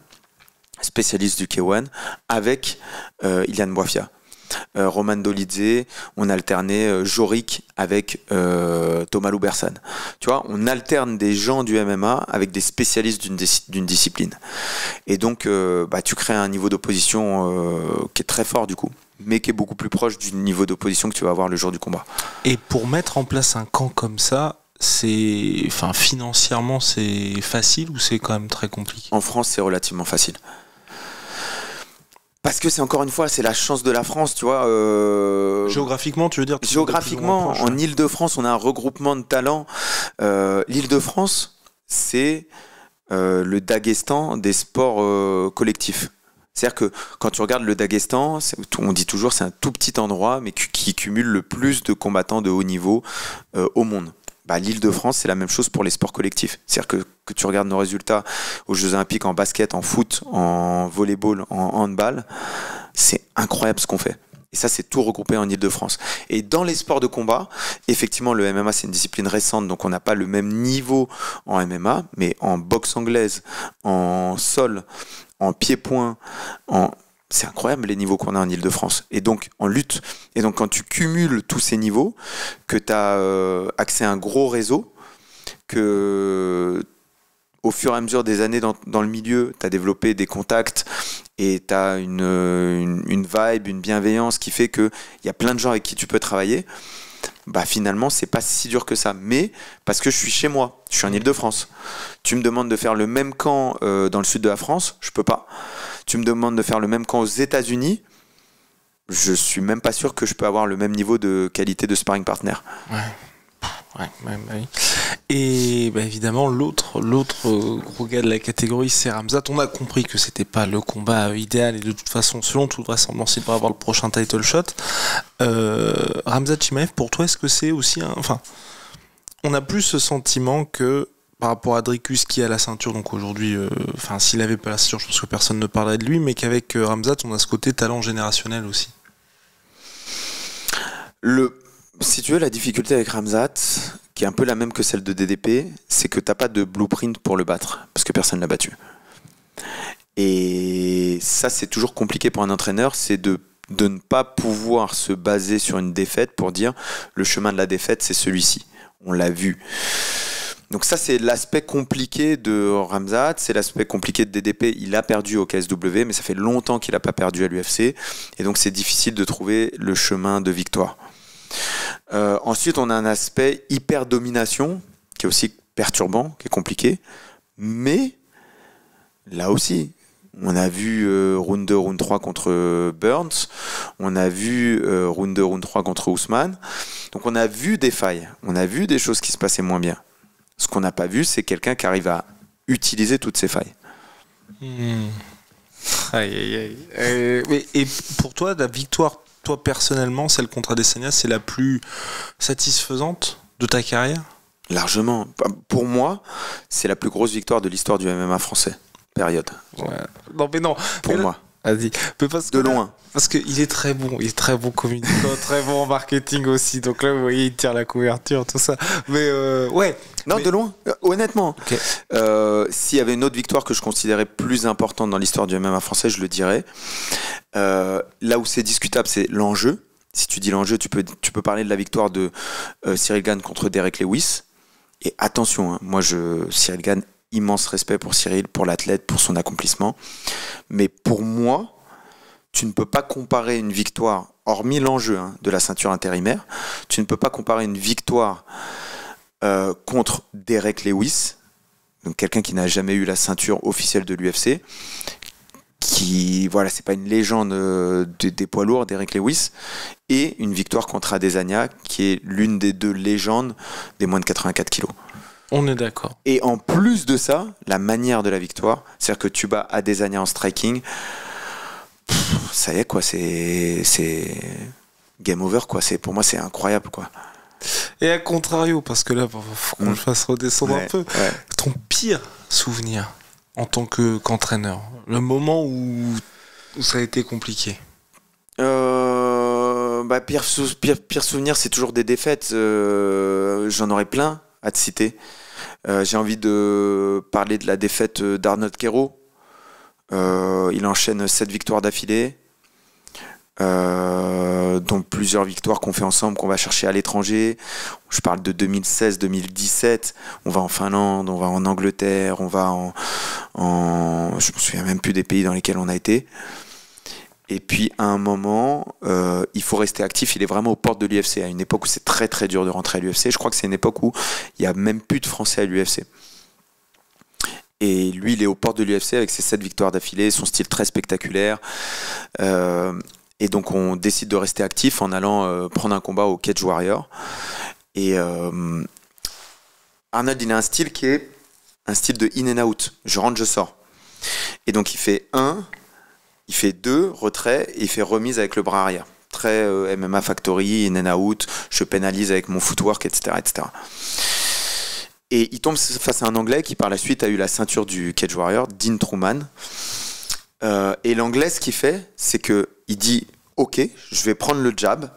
spécialiste du K1, avec Ilian Boifia. Roman Dolidze, on a alterné Jorik avec Thomas Loubersan. Tu vois, on alterne des gens du MMA avec des spécialistes d'une discipline. Et donc, tu crées un niveau d'opposition qui est très fort du coup, mais qui est beaucoup plus proche du niveau d'opposition que tu vas avoir le jour du combat. Et pour mettre en place un camp comme ça, financièrement, c'est facile ou c'est quand même très compliqué? En France, c'est relativement facile. Parce que c'est encore une fois, c'est la chance de la France, tu vois. Géographiquement, tu veux dire? Géographiquement, en Île-de-France, on a un regroupement de talents. L'Île-de-France, c'est le Daghestan des sports collectifs. C'est-à-dire que quand tu regardes le Daghestan, on dit toujours c'est un tout petit endroit, mais qui cumule le plus de combattants de haut niveau au monde. L'Île-de-France, c'est la même chose pour les sports collectifs. C'est-à-dire que tu regardes nos résultats aux Jeux Olympiques en basket, en foot, en volleyball, en handball, c'est incroyable ce qu'on fait. Et ça, c'est tout regroupé en Île-de-France. Et dans les sports de combat, effectivement, le MMA, c'est une discipline récente, donc on n'a pas le même niveau en MMA, mais en boxe anglaise, en sol, en pied-point, c'est incroyable les niveaux qu'on a en Île-de-France. Et donc, en lutte. Et donc, quand tu cumules tous ces niveaux, que tu as accès à un gros réseau, que au fur et à mesure des années dans le milieu, tu as développé des contacts et tu as une vibe, une bienveillance qui fait qu'il y a plein de gens avec qui tu peux travailler, finalement, c'est pas si dur que ça. Mais parce que je suis chez moi, je suis en Île-de-France. Tu me demandes de faire le même camp dans le sud de la France, je peux pas. Tu me demandes de faire le même camp aux États-Unis, je suis même pas sûr que je peux avoir le même niveau de qualité de sparring partner. Ouais, oui. Et évidemment, l'autre gros gars de la catégorie, c'est Khamzat. On a compris que c'était pas le combat idéal et de toute façon, selon toute vraisemblance, il devrait avoir le prochain title shot. Khamzat Chimaev, pour toi, est-ce que c'est aussi on a plus ce sentiment que par rapport à Dricus qui a la ceinture, donc aujourd'hui, s'il avait pas la ceinture, je pense que personne ne parlerait de lui, mais qu'avec Khamzat, on a ce côté talent générationnel aussi. Si tu veux, la difficulté avec Khamzat, qui est un peu la même que celle de DDP, c'est que t'as pas de blueprint pour le battre, parce que personne l'a battu. Et ça, c'est toujours compliqué pour un entraîneur, c'est de ne pas pouvoir se baser sur une défaite pour dire le chemin de la défaite, c'est celui-ci. On l'a vu. Donc ça, c'est l'aspect compliqué de Khamzat, c'est l'aspect compliqué de DDP. Il a perdu au KSW, mais ça fait longtemps qu'il n'a pas perdu à l'UFC. Et donc, c'est difficile de trouver le chemin de victoire. Ensuite, on a un aspect hyper-domination, qui est aussi perturbant, qui est compliqué. Mais, là aussi, on a vu round 2, round 3 contre Burns. On a vu round 2, round 3 contre Ousmane. Donc, on a vu des failles. On a vu des choses qui se passaient moins bien. Ce qu'on n'a pas vu, c'est quelqu'un qui arrive à utiliser toutes ces failles. Aïe. Et pour toi, la victoire, toi personnellement, celle contre Adesanya, c'est la plus satisfaisante de ta carrière? Largement. Pour moi, c'est la plus grosse victoire de l'histoire du MMA français. Période. Ouais. Non, mais non. Pour moi. Vas-y. Mais parce que De loin. Parce qu'il est très bon. Il est très bon communicant, très bon en marketing aussi. Donc là, vous voyez, il tire la couverture, tout ça. Mais ouais. Non, mais... de loin. Honnêtement. Okay. S'il y avait une autre victoire que je considérais plus importante dans l'histoire du MMA français, je le dirais. Là où c'est discutable, c'est l'enjeu. Si tu dis l'enjeu, tu peux parler de la victoire de Cyril Gane contre Derek Lewis. Et attention, hein, Cyril Gane, immense respect pour Cyril, pour l'athlète, pour son accomplissement. Mais pour moi, tu ne peux pas comparer une victoire, hormis l'enjeu de la ceinture intérimaire, tu ne peux pas comparer une victoire contre Derek Lewis, donc quelqu'un qui n'a jamais eu la ceinture officielle de l'UFC, qui, voilà, c'est pas une légende des poids lourds, Derek Lewis, et une victoire contre Adesanya, qui est l'une des deux légendes des moins de 84 kilos. On est d'accord. Et en plus de ça, la manière de la victoire, c'est-à-dire que tu bats Adesanya en striking, ça y est, quoi, c'est game over, quoi. Pour moi, c'est incroyable, quoi. Et à contrario, parce que là, faut qu'on le fasse redescendre un peu, ton pire souvenir en tant qu'entraîneur, le moment où ça a été compliqué. Pire souvenir, c'est toujours des défaites. J'en aurais plein à te citer. J'ai envie de parler de la défaite d'Arnold Quero. Il enchaîne 7 victoires d'affilée, dont plusieurs victoires qu'on fait ensemble, qu'on va chercher à l'étranger. Je parle de 2016-2017. On va en Finlande, on va en Angleterre, on va je me souviens même plus des pays dans lesquels on a été. Et puis à un moment, il faut rester actif. Il est vraiment aux portes de l'UFC, à une époque où c'est très très dur de rentrer à l'UFC. Je crois que c'est une époque où il n'y a même plus de Français à l'UFC. Et lui, il est aux portes de l'UFC avec ses 7 victoires d'affilée, son style très spectaculaire. Et donc on décide de rester actif en allant prendre un combat au Cage Warrior. Et Arnold, il a un style qui est un style de in and out. Je rentre, je sors. Et donc il fait 1, il fait 2, retrait, et il fait remise avec le bras arrière. Très MMA Factory, in and out, je pénalise avec mon footwork, etc., etc. Et il tombe face à un Anglais qui par la suite a eu la ceinture du Cage Warrior, Dean Truman. Et l'Anglais, ce qu'il fait, c'est qu'il dit « Ok, je vais prendre le jab,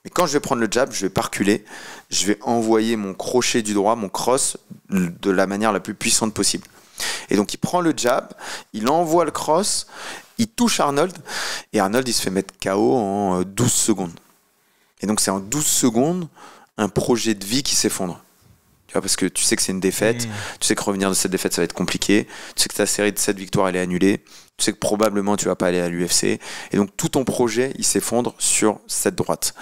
mais quand je vais prendre le jab, je vais pas reculer, je vais envoyer mon crochet du droit, mon cross, de la manière la plus puissante possible. » Et donc il prend le jab, il envoie le cross, il touche Arnold, et Arnold il se fait mettre KO en 12 secondes. Et donc c'est en 12 secondes un projet de vie qui s'effondre. Tu vois, parce que tu sais que c'est une défaite, tu sais que revenir de cette défaite ça va être compliqué, tu sais que ta série de 7 victoires elle est annulée, tu sais que probablement tu vas pas aller à l'UFC, et donc tout ton projet il s'effondre sur cette droite.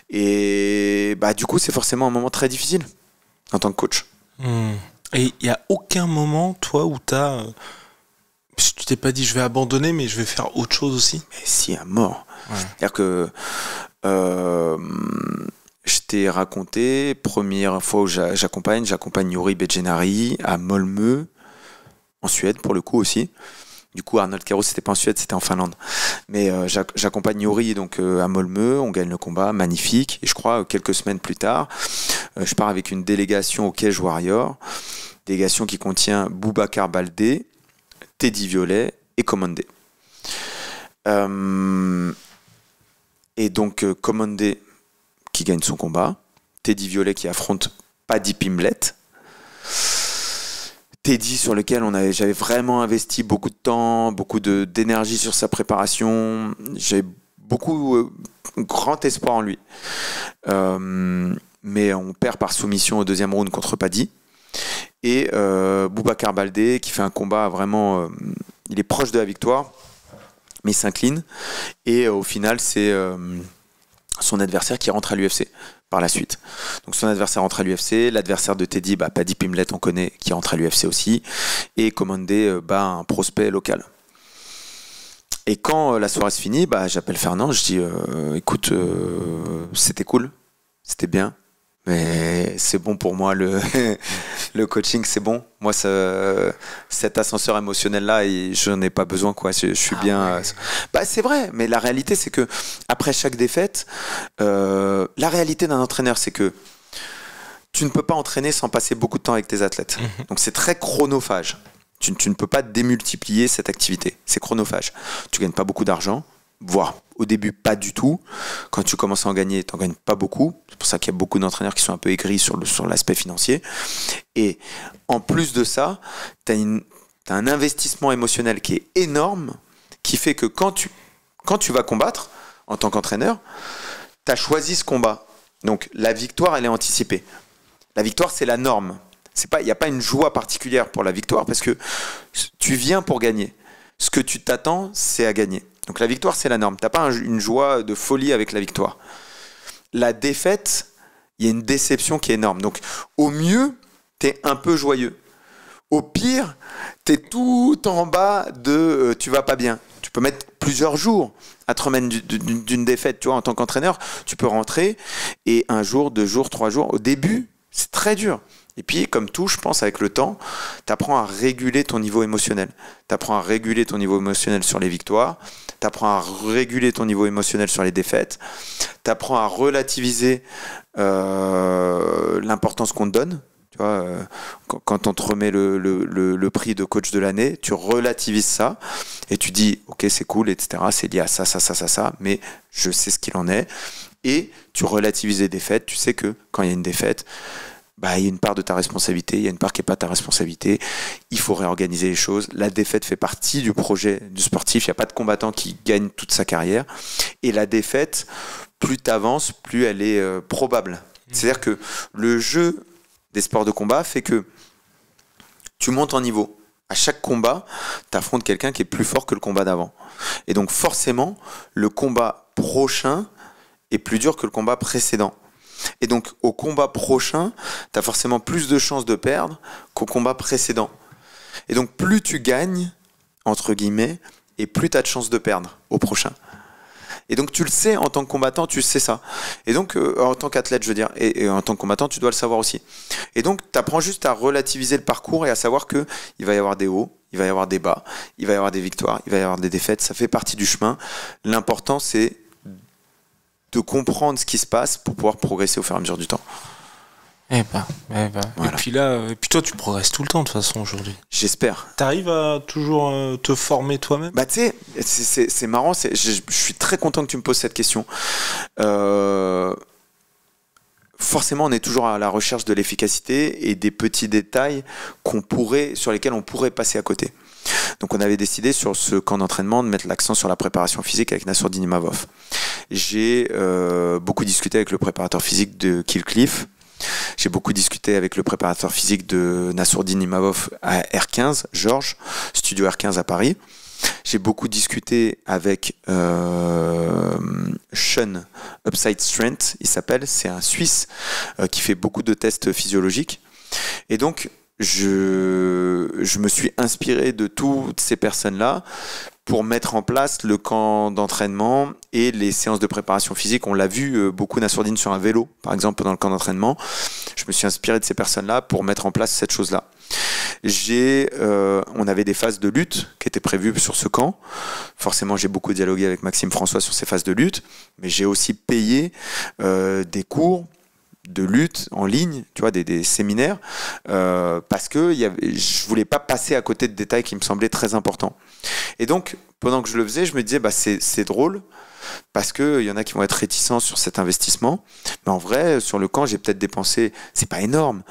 Et bah du coup c'est forcément un moment très difficile en tant que coach. Et il n'y a aucun moment, toi, où tu t'es pas dit je vais abandonner, mais je vais faire autre chose aussi? Mais si, à mort. Ouais. C'est-à-dire que je t'ai raconté, première fois où j'accompagne Yuri Betjenari à Malmö, en Suède pour le coup aussi. Du coup, Arnold Quero, c'était pas en Suède, c'était en Finlande. Mais j'accompagne Yuri donc, à Malmö, on gagne le combat, magnifique. Et je crois, quelques semaines plus tard, je pars avec une délégation au Cage Warrior, délégation qui contient Boubacar Baldé, Teddy Violet et Commandé. Et donc, Commandé qui gagne son combat, Teddy Violet qui affronte Paddy Pimblett, Teddy sur lequel j'avais vraiment investi beaucoup de temps, beaucoup d'énergie sur sa préparation, j'avais beaucoup grand espoir en lui. Mais on perd par soumission au deuxième round contre Paddy. Et Boubacar Baldé qui fait un combat vraiment... il est proche de la victoire, mais il s'incline. Et au final, c'est son adversaire qui rentre à l'UFC par la suite. Donc son adversaire rentre à l'UFC, l'adversaire de Teddy, Paddy Pimblett, on connaît, qui rentre à l'UFC aussi, et Commandé bat un prospect local. Et quand la soirée se finit, j'appelle Fernand, je dis écoute, c'était cool, c'était bien, mais c'est bon pour moi, le coaching c'est bon. Moi cet ascenseur émotionnel là, je n'en ai pas besoin, quoi. Je suis bien. Ouais. C'est vrai, mais la réalité c'est que après chaque défaite, la réalité d'un entraîneur c'est que tu ne peux pas entraîner sans passer beaucoup de temps avec tes athlètes. Donc c'est très chronophage. Tu ne peux pas démultiplier cette activité. C'est chronophage. Tu gagnes pas beaucoup d'argent, voire au début pas du tout. Quand tu commences à en gagner, tu n'en gagnes pas beaucoup. C'est pour ça qu'il y a beaucoup d'entraîneurs qui sont un peu aigris sur l'aspect financier. Et en plus de ça, tu as un investissement émotionnel qui est énorme, qui fait que quand tu vas combattre en tant qu'entraîneur, tu as choisi ce combat. Donc la victoire, elle est anticipée. La victoire, c'est la norme. Il n'y a pas une joie particulière pour la victoire parce que tu viens pour gagner. Ce que tu t'attends, c'est à gagner. Donc la victoire, c'est la norme. Tu n'as pas une joie de folie avec la victoire. La défaite, il y a une déception qui est énorme. Donc au mieux, tu es un peu joyeux. Au pire, tu es tout en bas de tu vas pas bien. Tu peux mettre plusieurs jours à te remettre d'une défaite. Tu vois, en tant qu'entraîneur, tu peux rentrer et 1 jour, 2 jours, 3 jours. Au début, c'est très dur. Et puis, comme tout, je pense, avec le temps, tu apprends à réguler ton niveau émotionnel. Tu apprends à réguler ton niveau émotionnel sur les victoires. Tu apprends à réguler ton niveau émotionnel sur les défaites. Tu apprends à relativiser l'importance qu'on te donne. Tu vois, quand on te remet le prix de coach de l'année, tu relativises ça et tu dis, ok, c'est cool, etc. C'est lié à ça, mais je sais ce qu'il en est. Et tu relativises les défaites. Tu sais que quand il y a une défaite, il y a une part de ta responsabilité, il y a une part qui n'est pas ta responsabilité. Il faut réorganiser les choses. La défaite fait partie du projet du sportif. Il n'y a pas de combattant qui gagne toute sa carrière. Et la défaite, plus tu avances, plus elle est probable. C'est-à-dire que le jeu des sports de combat fait que tu montes en niveau. À chaque combat, tu affrontes quelqu'un qui est plus fort que le combat d'avant. Et donc forcément, le combat prochain est plus dur que le combat précédent. Et donc, au combat prochain, tu as forcément plus de chances de perdre qu'au combat précédent. Et donc, plus tu gagnes, entre guillemets, et plus tu as de chances de perdre au prochain. Et donc, tu le sais, en tant que combattant, tu sais ça. Et donc, en tant qu'athlète, je veux dire, et en tant que combattant, tu dois le savoir aussi. Et donc, tu apprends juste à relativiser le parcours et à savoir qu'il va y avoir des hauts, il va y avoir des bas, il va y avoir des victoires, il va y avoir des défaites. Ça fait partie du chemin. L'important, c'est de comprendre ce qui se passe pour pouvoir progresser au fur et à mesure du temps. Voilà. Et puis là, toi tu progresses tout le temps de toute façon aujourd'hui. J'espère. T'arrives à toujours te former toi-même? Tu sais, c'est marrant, je suis très content que tu me poses cette question. Forcément, on est toujours à la recherche de l'efficacité et des petits détails sur lesquels on pourrait passer à côté. Donc on avait décidé sur ce camp d'entraînement de mettre l'accent sur la préparation physique avec Nassourdine Imavov. J'ai beaucoup discuté avec le préparateur physique de Kill Cliff. J'ai beaucoup discuté avec le préparateur physique de Nassourdine Imavov à R15, Georges, studio R15 à Paris. J'ai beaucoup discuté avec Sean Upside Strength, il s'appelle, c'est un Suisse qui fait beaucoup de tests physiologiques. Et donc, je me suis inspiré de toutes ces personnes-là pour mettre en place le camp d'entraînement et les séances de préparation physique. On l'a vu beaucoup Nassourdine sur un vélo, par exemple, pendant le camp d'entraînement. Je me suis inspiré de ces personnes-là pour mettre en place cette chose-là. On avait des phases de lutte qui étaient prévues sur ce camp. Forcément, j'ai beaucoup dialogué avec Maxime François sur ces phases de lutte, mais j'ai aussi payé des cours de lutte en ligne, tu vois, des séminaires, parce que je voulais pas passer à côté de détails qui me semblaient très importants. Et donc, pendant que je le faisais, je me disais, c'est drôle, parce qu'il y en a qui vont être réticents sur cet investissement. Mais en vrai, sur le camp, j'ai peut-être dépensé, c'est pas énorme,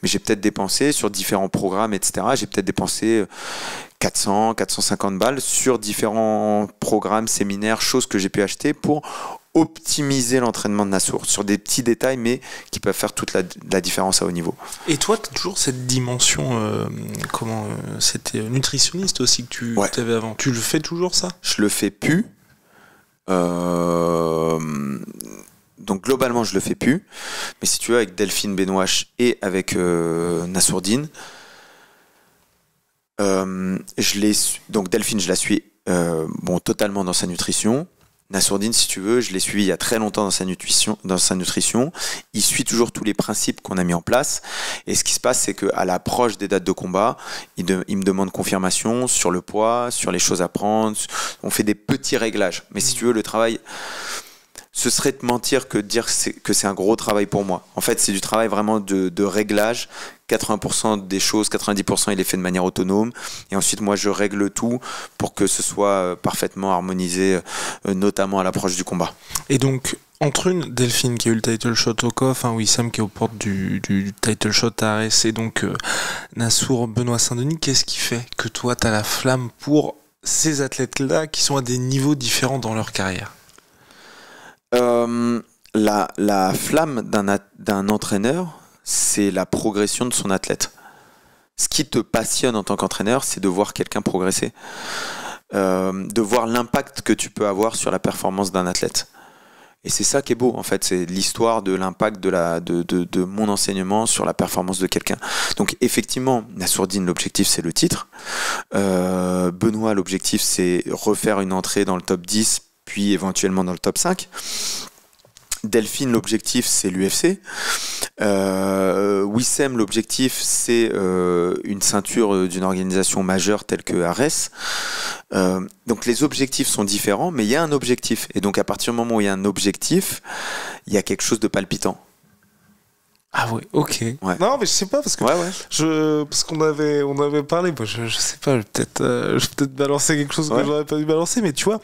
mais j'ai peut-être dépensé sur différents programmes, etc. J'ai peut-être dépensé 400, 450 balles sur différents programmes, séminaires, choses que j'ai pu acheter pour optimiser l'entraînement de Nassour sur des petits détails, mais qui peuvent faire toute la différence à haut niveau. Et toi, tu as toujours cette dimension, c'était nutritionniste aussi que tu avais avant. Tu le fais toujours, ça? Je le fais plus. Donc globalement je le fais plus, mais si tu veux, avec Delphine Benouache et avec Nassourdine, donc Delphine je la suis totalement dans sa nutrition. Nassourdine, si tu veux, je l'ai suivi il y a très longtemps dans sa nutrition. Il suit toujours tous les principes qu'on a mis en place. Et ce qui se passe, c'est qu'à l'approche des dates de combat, il me demande confirmation sur le poids, sur les choses à prendre. On fait des petits réglages. Mais si tu veux, le travail, ce serait te mentir que de dire que c'est un gros travail pour moi. En fait, c'est du travail vraiment de réglage 80% des choses, 90% il est fait de manière autonome. Et ensuite, moi, je règle tout pour que ce soit parfaitement harmonisé, notamment à l'approche du combat. Et donc, entre une Delphine qui a eu le title shot au COF, Wissam qui est aux portes du title shot à Arès, et donc Nassour, Benoît Saint-Denis, qu'est-ce qui fait que toi, tu as la flamme pour ces athlètes-là qui sont à des niveaux différents dans leur carrière? La flamme d'un entraîneur, c'est la progression de son athlète. Ce qui te passionne en tant qu'entraîneur, c'est de voir quelqu'un progresser, de voir l'impact que tu peux avoir sur la performance d'un athlète. Et c'est ça qui est beau, en fait, c'est l'histoire de l'impact de mon enseignement sur la performance de quelqu'un. Donc effectivement, Nassourdine, l'objectif c'est le titre. Benoît, l'objectif c'est refaire une entrée dans le top 10, puis éventuellement dans le top 5. Delphine, l'objectif c'est l'UFC. Wissem, l'objectif c'est une ceinture d'une organisation majeure telle que Arès. Donc les objectifs sont différents, mais il y a un objectif. Et donc à partir du moment où il y a un objectif, il y a quelque chose de palpitant. Ah oui, ok. Ouais. Non, mais je sais pas parce que parce qu'on avait parlé. Moi, je sais pas. Je vais peut-être balancer quelque chose que j'aurais pas dû balancer, mais tu vois.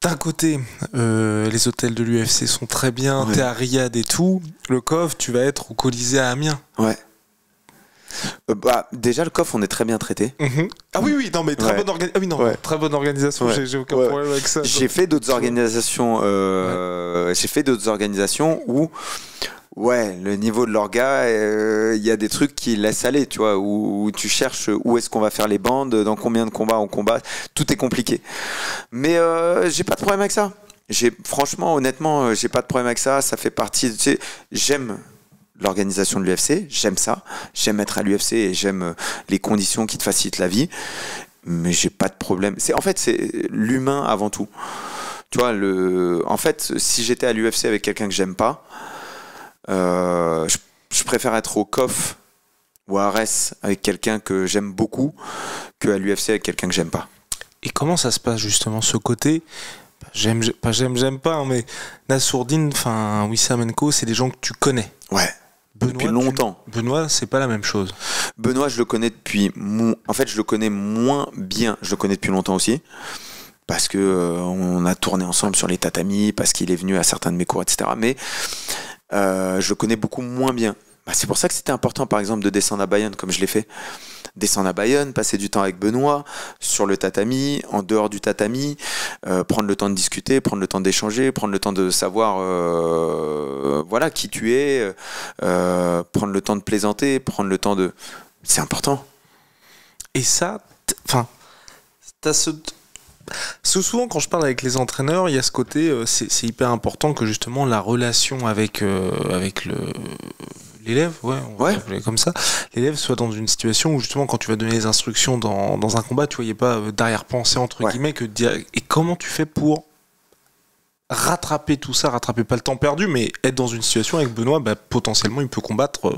D'un côté, les hôtels de l'UFC sont très bien, t'es à Riyad et tout. Le COF, tu vas être au Colisée à Amiens. Ouais. Déjà, le COF, on est très bien traité. Ah oui, non, mais très bonne organisation. Ah oui, non, très bonne organisation, j'ai aucun problème avec ça. J'ai fait d'autres organisations, où. Ouais, le niveau de l'orga, il y a des trucs qui laissent aller, tu vois, où tu cherches où est-ce qu'on va faire les bandes, dans combien de combats on combat, tout est compliqué. Mais j'ai pas de problème avec ça. Franchement, honnêtement, j'ai pas de problème avec ça. Ça fait partie, tu sais, j'aime l'organisation de l'UFC, j'aime ça, j'aime être à l'UFC et j'aime les conditions qui te facilitent la vie, mais j'ai pas de problème. En fait, c'est l'humain avant tout. Tu vois, en fait, si j'étais à l'UFC avec quelqu'un que j'aime pas, je préfère être au COF ou à Arès avec quelqu'un que j'aime beaucoup qu'à l'UFC avec quelqu'un que j'aime pas. Et comment ça se passe justement ce côté j'aime pas, mais Nassourdine, Wissam & Co, c'est des gens que tu connais. Ouais. Benoît, depuis longtemps. Benoît, c'est pas la même chose. Benoît, je le connais en fait, je le connais moins bien. Je le connais depuis longtemps aussi. Parce que on a tourné ensemble sur les tatamis, parce qu'il est venu à certains de mes cours, etc. Mais je le connais beaucoup moins bien. C'est pour ça que c'était important, par exemple, de descendre à Bayonne, comme je l'ai fait. Descendre à Bayonne, passer du temps avec Benoît, sur le tatami, en dehors du tatami, prendre le temps de discuter, prendre le temps d'échanger, prendre le temps de savoir qui tu es, prendre le temps de plaisanter, prendre le temps de... C'est important. Et ça, t'as souvent quand je parle avec les entraîneurs, il y a ce côté, c'est hyper important que justement la relation avec l'élève, on va l'appeler comme ça, l'élève soit dans une situation où justement quand tu vas donner les instructions dans un combat, tu vois, il n'y a pas d'arrière-pensée entre guillemets que de dire, et comment tu fais pour rattraper tout ça, rattraper pas le temps perdu, mais être dans une situation avec Benoît, potentiellement il peut combattre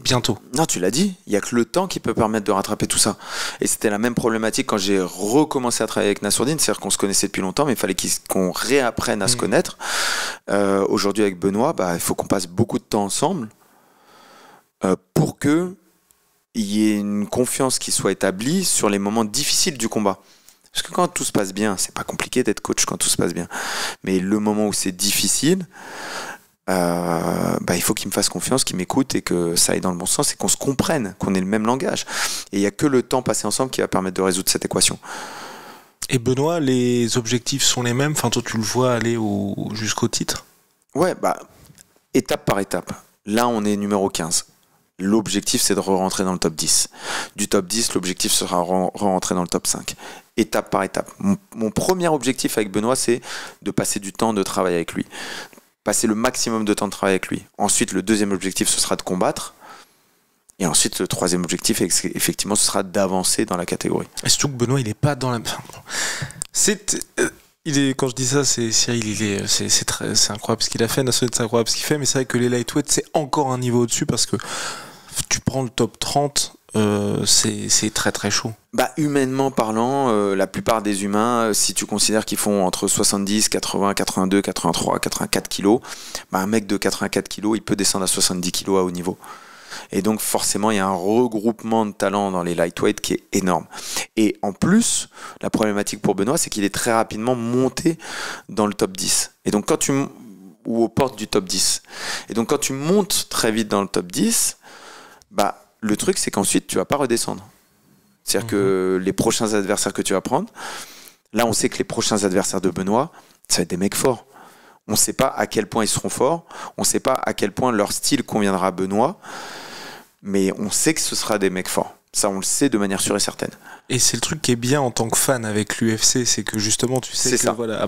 bientôt. Non, tu l'as dit, il n'y a que le temps qui peut permettre de rattraper tout ça. Et c'était la même problématique quand j'ai recommencé à travailler avec Nassourdine, c'est-à-dire qu'on se connaissait depuis longtemps, mais il fallait qu'on réapprenne à se connaître. Aujourd'hui avec Benoît, il faut qu'on passe beaucoup de temps ensemble pour qu'il y ait une confiance qui soit établie sur les moments difficiles du combat. Parce que quand tout se passe bien, c'est pas compliqué d'être coach quand tout se passe bien. Mais le moment où c'est difficile, il faut qu'il me fasse confiance, qu'il m'écoute et que ça aille dans le bon sens et qu'on se comprenne, qu'on ait le même langage. Et il n'y a que le temps passé ensemble qui va permettre de résoudre cette équation. Et Benoît, les objectifs sont les mêmes? Toi, tu le vois aller jusqu'au titre? Ouais, étape par étape. Là, on est numéro 15. L'objectif, c'est de re-rentrer dans le top 10. Du top 10, l'objectif sera re-rentrer dans le top 5. Étape par étape. Mon premier objectif avec Benoît, c'est de passer du temps de travail avec lui. Passer le maximum de temps de travail avec lui. Ensuite, le deuxième objectif, ce sera de combattre. Et ensuite, le troisième objectif, effectivement, ce sera d'avancer dans la catégorie. Et surtout que Benoît, il n'est pas dans la... Quand je dis ça, c'est Cyril, c'est incroyable ce qu'il a fait, Nassourdine, c'est incroyable ce qu'il fait, mais c'est vrai que les lightweights, c'est encore un niveau au-dessus parce que tu prends le top 30, c'est très très chaud. Humainement parlant, la plupart des humains, si tu considères qu'ils font entre 70, 80, 82, 83, 84 kilos, un mec de 84 kilos, il peut descendre à 70 kilos à haut niveau. Et donc forcément, il y a un regroupement de talents dans les lightweight qui est énorme. Et en plus, la problématique pour Benoît, c'est qu'il est très rapidement monté dans le top 10. Et donc ou aux portes du top 10. Et donc quand tu montes très vite dans le top 10, bah, le truc, c'est qu'ensuite, tu vas pas redescendre. C'est-à-dire que les prochains adversaires que tu vas prendre, là, on sait que les prochains adversaires de Benoît, ça va être des mecs forts. On ne sait pas à quel point ils seront forts, on ne sait pas à quel point leur style conviendra à Benoît, mais on sait que ce sera des mecs forts. Ça, on le sait de manière sûre et certaine. Et c'est le truc qui est bien en tant que fan avec l'UFC, c'est que justement, tu sais que voilà,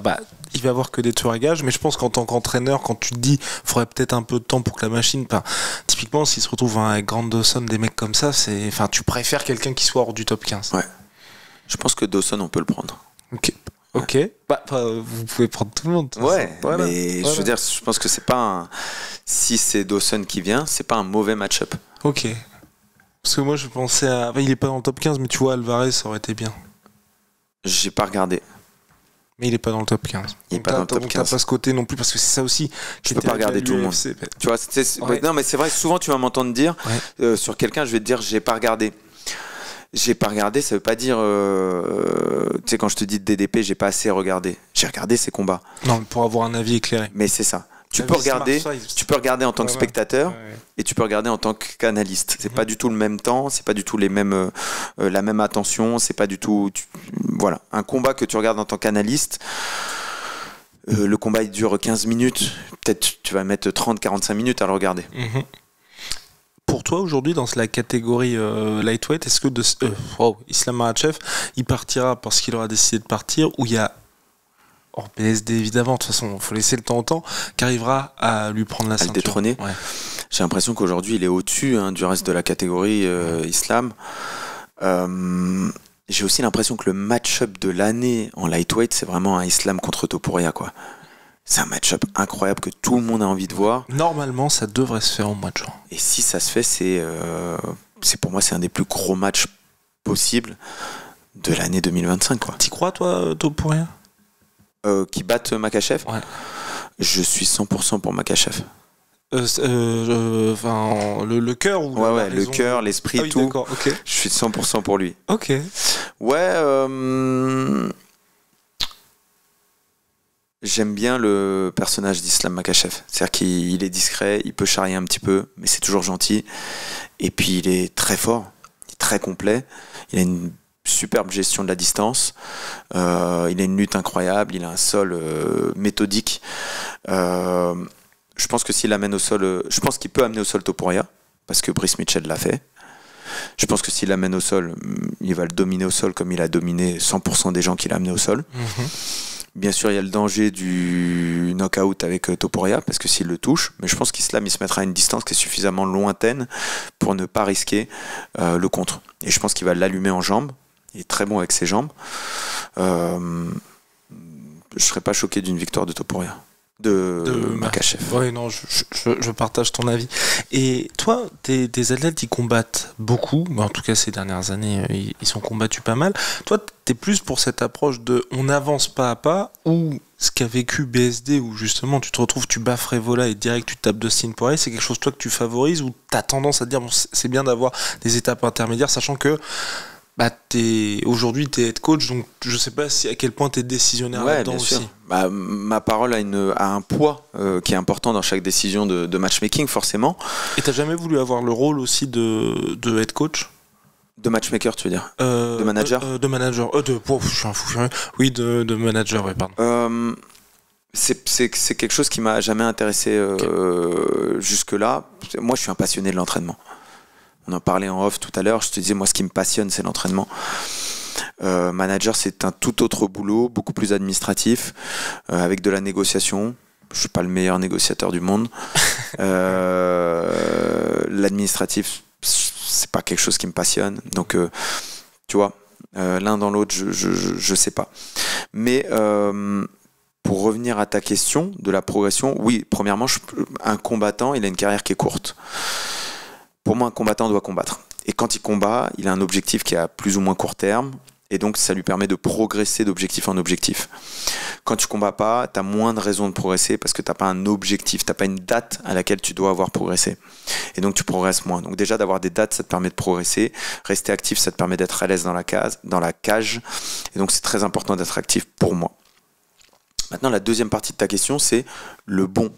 il va avoir que des tueurs à gages, mais je pense qu'en tant qu'entraîneur, quand tu te dis, il faudrait peut-être un peu de temps pour que la machine, typiquement, s'il se retrouve avec Grant Dawson, des mecs comme ça, tu préfères quelqu'un qui soit hors du top 15. Ouais. Je pense que Dawson, on peut le prendre. Ok. Vous pouvez prendre tout le monde. Ouais, voilà. Mais je veux dire, je pense que c'est pas si c'est Dawson qui vient, c'est pas un mauvais match-up. Ok. Parce que moi, je pensais à... il est pas dans le top 15, mais tu vois, Alvarez, ça aurait été bien. J'ai pas regardé. Mais il est pas dans le top 15. Il est pas dans le top 15. T'as pas ce côté non plus, parce que c'est ça aussi. Je peux pas regarder tout le monde. Tu vois, non, mais c'est vrai que souvent, tu vas m'entendre dire, sur quelqu'un, je vais te dire, j'ai pas regardé. J'ai pas regardé, ça veut pas dire... tu sais, quand je te dis DDP, j'ai pas assez regardé. J'ai regardé ses combats. Non, pour avoir un avis éclairé. Mais c'est ça. Tu peux regarder en tant que spectateur et tu peux regarder en tant qu'analyste. C'est pas du tout le même temps, c'est pas du tout les mêmes, la même attention, c'est pas du tout... Voilà. Un combat que tu regardes en tant qu'analyste, le combat il dure 15 minutes, peut-être tu vas mettre 30-45 minutes à le regarder. Pour toi, aujourd'hui, dans la catégorie lightweight, est-ce que Islam Makhachev, il partira parce qu'il aura décidé de partir, ou il y a, hors BSD évidemment, de toute façon, il faut laisser le temps au temps, qu'arrive à lui prendre la ceinture, le détrôner. J'ai l'impression qu'aujourd'hui, il est au-dessus du reste de la catégorie Islam. J'ai aussi l'impression que le match-up de l'année en lightweight, c'est vraiment un Islam contre Topuria, quoi. C'est un match-up incroyable que tout le monde a envie de voir. Normalement, ça devrait se faire au mois de juin. Et si ça se fait, c'est pour moi, c'est un des plus gros matchs possibles de l'année 2025. Quoi. T'y crois, toi, Topuria qui battent Makhachev? Ouais. Je suis 100% pour Makhachev. Le cœur ou le cœur, l'esprit, tout. D'accord, okay. Je suis 100% pour lui. Ok. Ouais. J'aime bien le personnage d'Islam Makhachev. C'est-à-dire qu'il est discret, il peut charrier un petit peu, mais c'est toujours gentil. Et puis il est très fort, il est très complet. Il a une superbe gestion de la distance. Il a une lutte incroyable. Il a un sol méthodique. Je pense que s'il amène au sol, je pense qu'il peut amener au sol Topuria, parce que Brice Mitchell l'a fait. Je pense que s'il l'amène au sol, il va le dominer au sol comme il a dominé 100% des gens qu'il a amené au sol. Bien sûr, il y a le danger du knockout avec Topuria, parce que s'il le touche, mais je pense qu'Islam, il se mettra à une distance qui est suffisamment lointaine pour ne pas risquer le contre. Et je pense qu'il va l'allumer en jambes. Il est très bon avec ses jambes. Je serais pas choqué d'une victoire de Topuria. De Makhachev. Oui, non, je partage ton avis. Et toi, tes athlètes, ils combattent beaucoup, en tout cas ces dernières années, ils sont combattus pas mal. Toi, t'es plus pour cette approche de on avance pas à pas, ou ce qu'a vécu BSD, où justement tu te retrouves, tu bats Frévola et direct tu tapes Dustin Poirier, c'est quelque chose toi que tu favorises, ou t'as tendance à te dire bon, c'est bien d'avoir des étapes intermédiaires, sachant que aujourd'hui t'es head coach, donc je sais pas à quel point t'es décisionnaire là-dedans aussi. Sûr. Ma parole a un poids qui est important dans chaque décision de matchmaking, forcément. Et t'as jamais voulu avoir le rôle aussi de head coach? De matchmaker, tu veux dire? De manager? De manager. Je suis un fou furieux. Oui, de manager, ouais, pardon. C'est quelque chose qui m'a jamais intéressé jusque-là. Moi, je suis un passionné de l'entraînement. On en parlait en off tout à l'heure, je te disais, moi ce qui me passionne c'est l'entraînement. Manager c'est un tout autre boulot, beaucoup plus administratif, avec de la négociation. Je suis pas le meilleur négociateur du monde. L'administratif c'est pas quelque chose qui me passionne. Donc tu vois, l'un dans l'autre je sais pas. Mais pour revenir à ta question de la progression, oui, premièrement, un combattant il a une carrière qui est courte. Pour moi, un combattant doit combattre. Et quand il combat, il a un objectif qui est à plus ou moins court terme. et donc ça lui permet de progresser d'objectif en objectif. Quand tu combats pas, tu as moins de raisons de progresser parce que tu n'as pas un objectif, tu n'as pas une date à laquelle tu dois avoir progressé. Et donc tu progresses moins. Donc déjà d'avoir des dates, ça te permet de progresser. Rester actif, ça te permet d'être à l'aise dans la cage. Et donc c'est très important d'être actif pour moi. Maintenant, la deuxième partie de ta question, c'est le bon.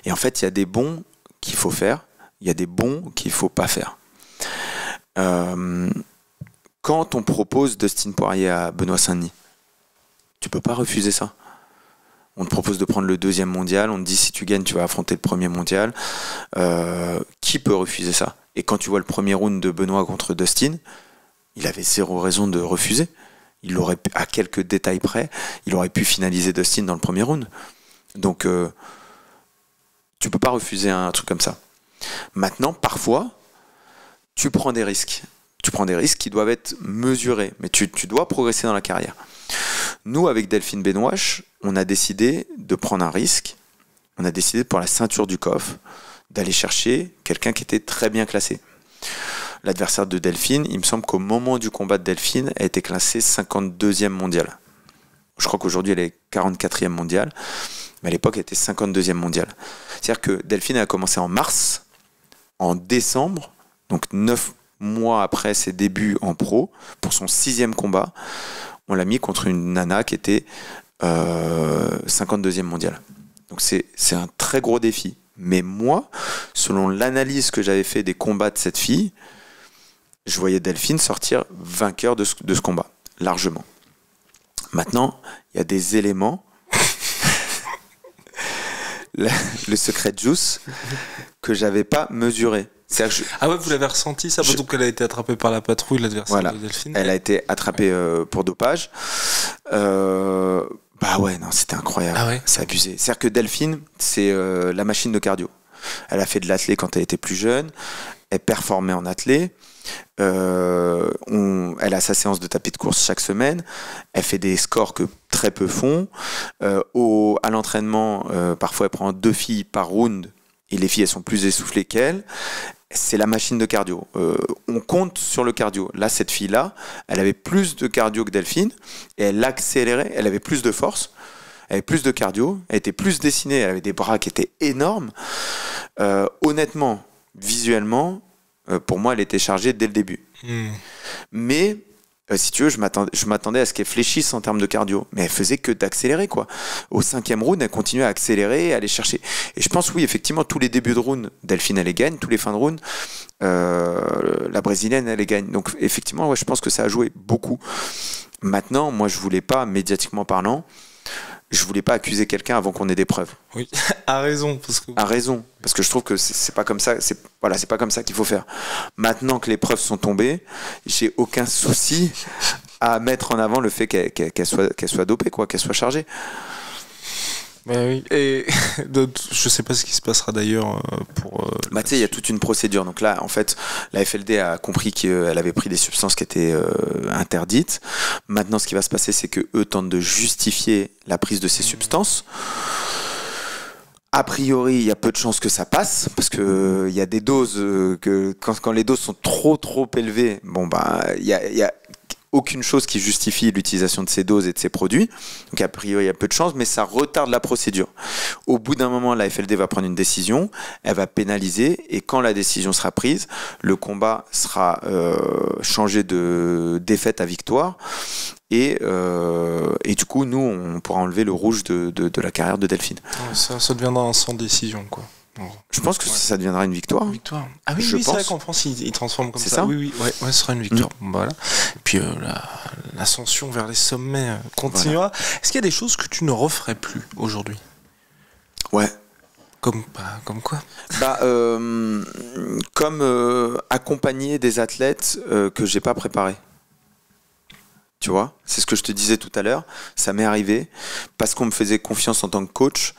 Et en fait, il y a des bons qu'il faut faire, il y a des bons qu'il ne faut pas faire. Quand on propose Dustin Poirier à Benoît Saint-Denis, tu peux pas refuser ça. On te propose de prendre le 2e mondial, on te dit si tu gagnes, tu vas affronter le 1er mondial. Qui peut refuser ça? Et quand tu vois le premier round de Benoît contre Dustin, il avait 0 raison de refuser. Il aurait, à quelques détails près, il aurait pu finaliser Dustin dans le premier round. Donc, tu peux pas refuser un truc comme ça. Maintenant, parfois, tu prends des risques. Tu prends des risques qui doivent être mesurés, mais tu dois progresser dans la carrière. Nous, avec Delphine Benouache, on a décidé de prendre un risque. On a décidé pour la ceinture du coffre d'aller chercher quelqu'un qui était très bien classé. L'adversaire de Delphine, il me semble qu'au moment du combat de Delphine, elle était classée 52e mondiale. Je crois qu'aujourd'hui, elle est 44e mondiale, mais à l'époque, elle était 52e mondiale. C'est-à-dire que Delphine a commencé en mars, en décembre, donc 9 mois après ses débuts en pro, pour son 6e combat, on l'a mis contre une nana qui était 52e mondiale. Donc c'est un très gros défi. Mais moi, selon l'analyse que j'avais fait des combats de cette fille, je voyais Delphine sortir vainqueur de ce combat, largement. Maintenant, il y a des éléments, le secret de Juice, que j'avais pas mesuré. Ah ouais, vous l'avez ressenti ça, donc elle a été attrapée par la patrouille, l'adversaire de Delphine. Elle a été attrapée pour dopage. Bah ouais, non, c'était incroyable. Ah ouais. C'est abusé. C'est-à-dire que Delphine, c'est la machine de cardio. Elle a fait de l'athlé quand elle était plus jeune. Elle performait en athlé. Elle a sa séance de tapis de course chaque semaine. Elle fait des scores que très peu font. À l'entraînement, parfois elle prend 2 filles par round. Et les filles, elles sont plus essoufflées qu'elle. C'est la machine de cardio. On compte sur le cardio. Là, cette fille-là, elle avait plus de cardio que Delphine. Et elle accélérait. Elle avait plus de force. Elle avait plus de cardio. Elle était plus dessinée. Elle avait des bras qui étaient énormes. Honnêtement, visuellement, pour moi, elle était chargée dès le début. Mais... si tu veux, je m'attendais à ce qu'elle fléchisse en termes de cardio. Mais elle faisait que d'accélérer, quoi. Au 5e round, elle continuait à accélérer, à aller chercher. Et je pense, oui, effectivement, tous les débuts de round, Delphine, elle les gagne. Tous les fins de round, la brésilienne, elle les gagne. Donc, effectivement, ouais, je pense que ça a joué beaucoup. Maintenant, moi, je voulais pas, médiatiquement parlant, je voulais pas accuser quelqu'un avant qu'on ait des preuves. Oui, à raison. À raison, parce que je trouve que c'est pas comme ça. C'est pas comme ça qu'il faut faire. Maintenant que les preuves sont tombées, j'ai aucun souci à mettre en avant le fait qu'elle soit dopée, quoi, qu'elle soit chargée. Mais oui. Et je sais pas ce qui se passera d'ailleurs pour. Tu sais, il y a toute une procédure. Donc là, en fait, la FLD a compris qu'elle avait pris des substances qui étaient interdites. Maintenant, ce qui va se passer, c'est que eux tentent de justifier la prise de ces substances. A priori, il y a peu de chances que ça passe, parce que il y a des doses que quand les doses sont trop élevées, bon bah il y a aucune chose qui justifie l'utilisation de ces doses et de ces produits. Donc a priori, il y a peu de chances, mais ça retarde la procédure. Au bout d'un moment, la FLD va prendre une décision, elle va pénaliser, et quand la décision sera prise, le combat sera changé de défaite à victoire. Et du coup, nous, on pourra enlever le rouge de la carrière de Delphine. Ouais, ça deviendra un sans décision, quoi. Je pense que ça deviendra une victoire. Ah oui, c'est vrai qu'en France, ils transforment comme ça. Oui, ce sera une victoire. Voilà. Et puis l'ascension vers les sommets continuera. Voilà. Est-ce qu'il y a des choses que tu ne referais plus aujourd'hui? Ouais. Comme quoi? Comme accompagner des athlètes que j'ai pas préparés. Tu vois, c'est ce que je te disais tout à l'heure. Ça m'est arrivé parce qu'on me faisait confiance en tant que coach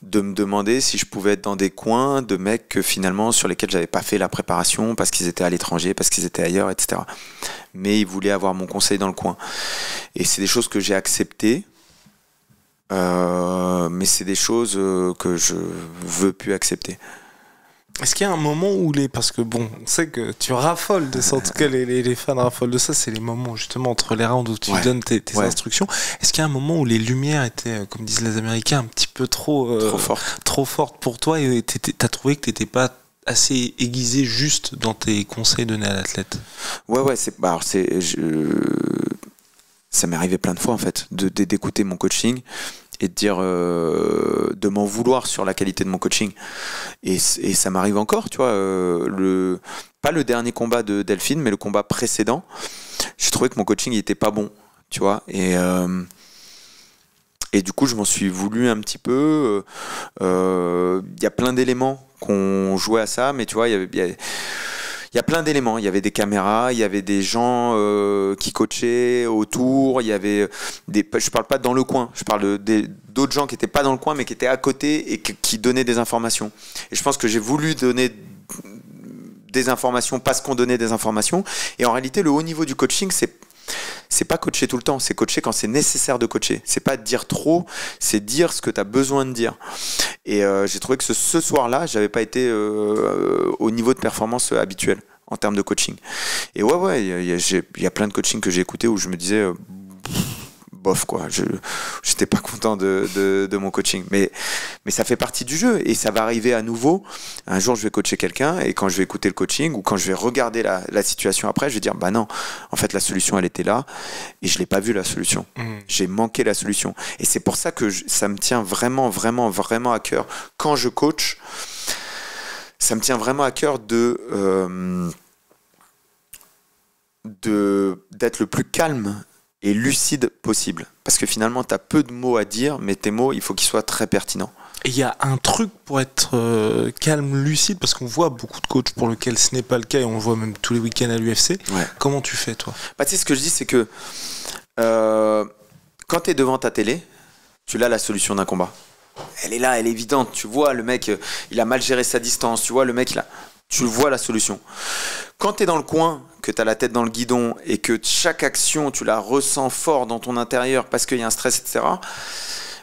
de me demander si je pouvais être dans des coins de mecs que finalement sur lesquels j'avais pas fait la préparation parce qu'ils étaient à l'étranger, parce qu'ils étaient ailleurs, etc. Mais ils voulaient avoir mon conseil dans le coin. Et c'est des choses que j'ai acceptées, mais c'est des choses que je veux plus accepter. Est-ce qu'il y a un moment où parce que bon, on sait que tu raffoles de ça, en tout cas les fans raffolent de ça, c'est les moments justement entre les rounds où tu donnes tes instructions. Est-ce qu'il y a un moment où les lumières étaient, comme disent les Américains, un petit peu trop fortes pour toi et t'as trouvé que t'étais pas assez aiguisé juste dans tes conseils donnés à l'athlète? Ouais, ça m'est arrivé plein de fois en fait, d'écouter mon coaching et de dire de m'en vouloir sur la qualité de mon coaching, et ça m'arrive encore, tu vois, pas le dernier combat de Delphine, mais le combat précédent, j'ai trouvé que mon coaching il était pas bon, tu vois, et du coup je m'en suis voulu un petit peu. Il y a plein d'éléments qu'on jouait à ça, mais tu vois, il y a plein d'éléments. Il y avait des caméras, il y avait des gens qui coachaient autour, il y avait je parle pas dans le coin, je parle d'autres gens qui étaient pas dans le coin mais qui étaient à côté et qui donnaient des informations. Et je pense que j'ai voulu donner des informations parce qu'on donnait des informations. Et en réalité, le haut niveau du coaching, c'est pas coacher tout le temps, c'est coacher quand c'est nécessaire de coacher. C'est pas dire trop, c'est dire ce que tu as besoin de dire. Et j'ai trouvé que ce soir-là, j'avais pas été au niveau de performance habituel en termes de coaching. Et il y a plein de coaching que j'ai écouté où je me disais bof quoi, j'étais pas content de mon coaching, mais ça fait partie du jeu et ça va arriver à nouveau. Un jour je vais coacher quelqu'un et quand je vais écouter le coaching ou quand je vais regarder la situation après, je vais dire bah non, en fait la solution elle était là et je l'ai pas vue la solution, j'ai manqué la solution. Et c'est pour ça que ça me tient vraiment vraiment vraiment à cœur quand je coach. Ça me tient vraiment à cœur d'être le plus calme et lucide possible. Parce que finalement, tu as peu de mots à dire, mais tes mots, il faut qu'ils soient très pertinents. Et il y a un truc pour être calme, lucide, parce qu'on voit beaucoup de coachs pour lesquels ce n'est pas le cas, et on le voit même tous les week-ends à l'UFC. Ouais. Comment tu fais, toi? Bah, tu sais, ce que je dis, c'est que quand tu es devant ta télé, tu l'as la solution d'un combat. Elle est là, elle est évidente. Tu vois, le mec, il a mal géré sa distance. Tu vois, le mec, tu vois la solution. Quand tu es dans le coin, que tu as la tête dans le guidon et que chaque action, tu la ressens fort dans ton intérieur parce qu'il y a un stress, etc.,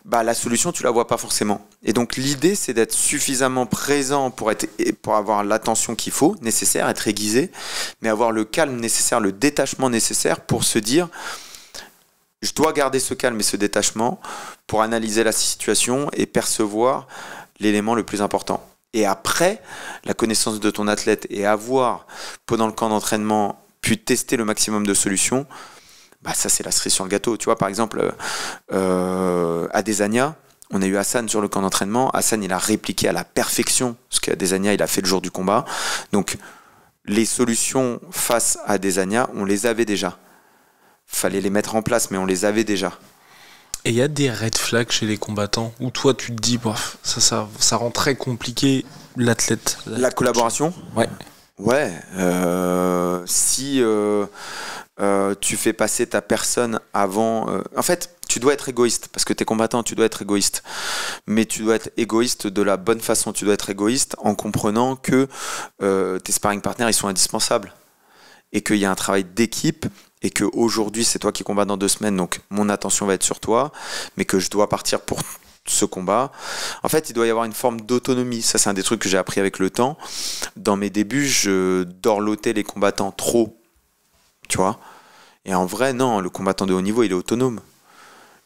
bah, la solution, tu la vois pas forcément. Et donc, l'idée, c'est d'être suffisamment présent pour avoir l'attention qu'il faut, nécessaire, être aiguisé, mais avoir le calme nécessaire, le détachement nécessaire pour se dire je dois garder ce calme et ce détachement pour analyser la situation et percevoir l'élément le plus important. Et après, la connaissance de ton athlète et avoir, pendant le camp d'entraînement, pu tester le maximum de solutions, bah ça c'est la cerise sur le gâteau. Tu vois, par exemple, à Desania, on a eu Hassan sur le camp d'entraînement. Hassan, il a répliqué à la perfection ce qu'à Desania, il a fait le jour du combat. Donc, les solutions face à Desania, on les avait déjà. Fallait les mettre en place, mais on les avait déjà. Et il y a des red flags chez les combattants où toi tu te dis bof, ça rend très compliqué l'athlète. La collaboration ? Ouais. Ouais. Si tu fais passer ta personne avant... en fait, tu dois être égoïste, parce que t'es combattant, tu dois être égoïste. Mais tu dois être égoïste de la bonne façon. Tu dois être égoïste en comprenant que tes sparring partners, ils sont indispensables. Et qu'il y a un travail d'équipe, et qu'aujourd'hui, c'est toi qui combats dans 2 semaines, donc mon attention va être sur toi, mais que je dois partir pour ce combat. En fait, il doit y avoir une forme d'autonomie. Ça, c'est un des trucs que j'ai appris avec le temps. Dans mes débuts, je dorlotais les combattants trop, tu vois. Et en vrai, non, le combattant de haut niveau, il est autonome.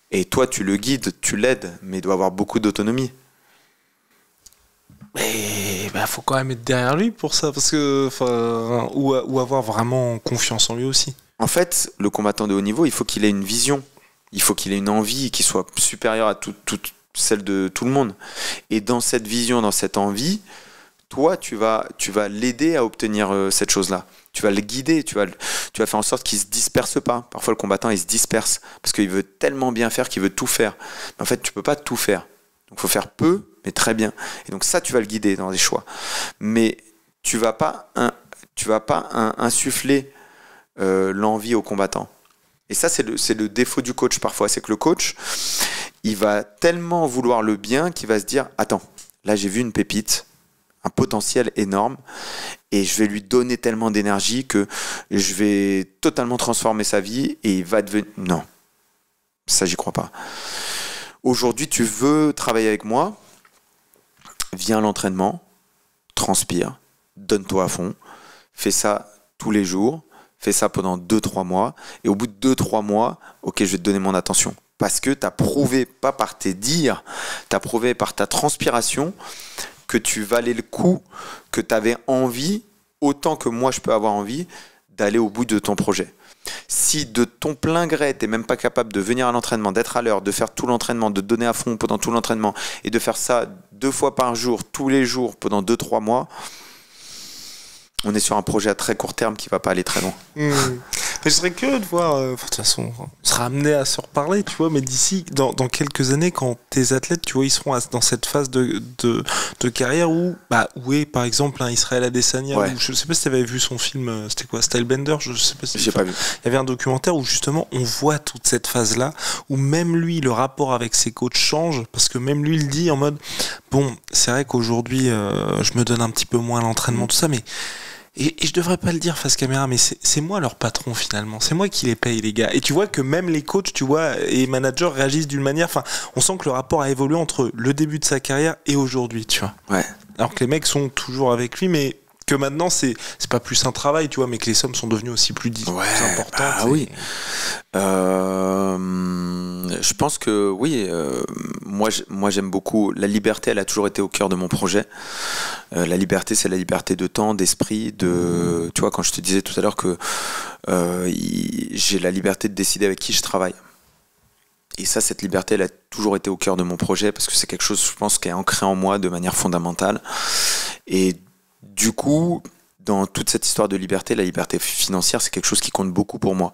Et toi, tu le guides, tu l'aides, mais il doit avoir beaucoup d'autonomie. Mais bah, faut quand même être derrière lui pour ça, parce que, ou avoir vraiment confiance en lui aussi. En fait, le combattant de haut niveau, il faut qu'il ait une vision. Il faut qu'il ait une envie qui soit supérieure à toute celle de tout le monde. Et dans cette vision, dans cette envie, toi, tu vas l'aider à obtenir cette chose-là. Tu vas le guider, tu vas faire en sorte qu'il ne se disperse pas. Parfois, le combattant, il se disperse parce qu'il veut tellement bien faire qu'il veut tout faire. Mais en fait, tu ne peux pas tout faire. Donc, il faut faire peu, mais très bien. Et donc, ça, tu vas le guider dans les choix. Mais tu ne vas pas insuffler l'envie au combattant. Et ça, c'est le défaut du coach parfois. C'est que le coach, il va tellement vouloir le bien qu'il va se dire « Attends, là, j'ai vu une pépite, un potentiel énorme, et je vais lui donner tellement d'énergie que je vais totalement transformer sa vie et il va devenir... » Non, ça, j'y crois pas. Aujourd'hui, tu veux travailler avec moi, viens à l'entraînement, transpire, donne-toi à fond, fais ça tous les jours, fais ça pendant 2-3 mois, et au bout de 2-3 mois, ok, je vais te donner mon attention. Parce que tu as prouvé, pas par tes dires, tu as prouvé par ta transpiration que tu valais le coup, que tu avais envie, autant que moi je peux avoir envie, d'aller au bout de ton projet. Si de ton plein gré, tu n'es même pas capable de venir à l'entraînement, d'être à l'heure, de faire tout l'entraînement, de te donner à fond pendant tout l'entraînement, et de faire ça 2 fois par jour, tous les jours, pendant 2-3 mois, on est sur un projet à très court terme qui va pas aller très loin. Je serais curieux de voir, de toute façon, on sera amené à se reparler, tu vois, mais d'ici, dans quelques années, quand tes athlètes, tu vois, ils seront dans cette phase de carrière où est, par exemple, Israël Adesanya, Ouais. je sais pas si tu avais vu son film, c'était quoi, Stylebender, je sais pas si J'ai pas vu. il y avait un documentaire où justement on voit toute cette phase-là, où même lui, le rapport avec ses coachs change, parce que même lui, il dit en mode, bon, c'est vrai qu'aujourd'hui, je me donne un petit peu moins à l'entraînement, tout ça, mais et je devrais pas le dire face caméra, mais c'est moi leur patron finalement. C'est moi qui les paye, les gars. Et tu vois que même les coachs, tu vois, et managers réagissent d'une manière. Enfin, on sent que le rapport a évolué entre le début de sa carrière et aujourd'hui, tu vois. Ouais. Alors que les mecs sont toujours avec lui, mais que maintenant c'est pas plus un travail, tu vois, mais que les sommes sont devenues aussi plus importantes. Ah oui. Je pense que oui. Moi, j'aime beaucoup la liberté. Elle a toujours été au cœur de mon projet. La liberté, c'est la liberté de temps, d'esprit, tu vois, quand je te disais tout à l'heure que j'ai la liberté de décider avec qui je travaille. Et ça, cette liberté, elle a toujours été au cœur de mon projet parce que c'est quelque chose, je pense, qui est ancré en moi de manière fondamentale. Et du coup, dans toute cette histoire de liberté, la liberté financière, c'est quelque chose qui compte beaucoup pour moi.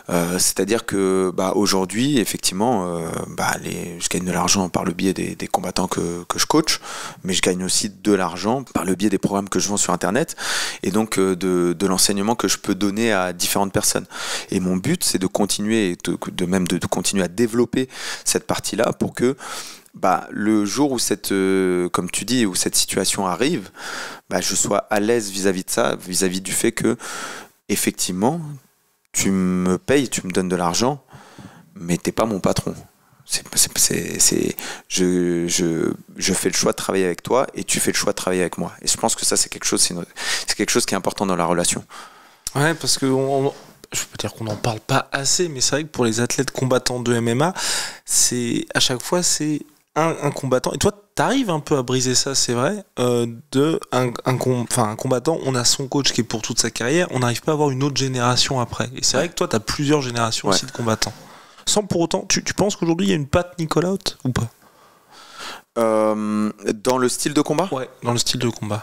C'est-à-dire que aujourd'hui, effectivement, je gagne de l'argent par le biais des combattants que je coach, mais je gagne aussi de l'argent par le biais des programmes que je vends sur Internet et donc de l'enseignement que je peux donner à différentes personnes. Et mon but, c'est de continuer, de continuer à développer cette partie-là pour que le jour où comme tu dis, où cette situation arrive, je sois à l'aise vis-à-vis de ça, vis-à-vis du fait que, effectivement, tu me payes, tu me donnes de l'argent, mais t'es pas mon patron. Je fais le choix de travailler avec toi et tu fais le choix de travailler avec moi. Et je pense que ça, c'est quelque chose qui est important dans la relation. Ouais, parce que je peux dire qu'on n'en parle pas assez, mais c'est vrai que pour les athlètes combattants de MMA, à chaque fois, c'est un combattant, et toi t'arrives un peu à briser ça, c'est vrai, un combattant, on a son coach qui est pour toute sa carrière, on n'arrive pas à avoir une autre génération après, et c'est vrai que toi t'as plusieurs générations aussi de combattants, sans pour autant, tu penses qu'aujourd'hui il y a une patte Nicole Out ou pas? Dans le style de combat? Ouais, dans le style de combat.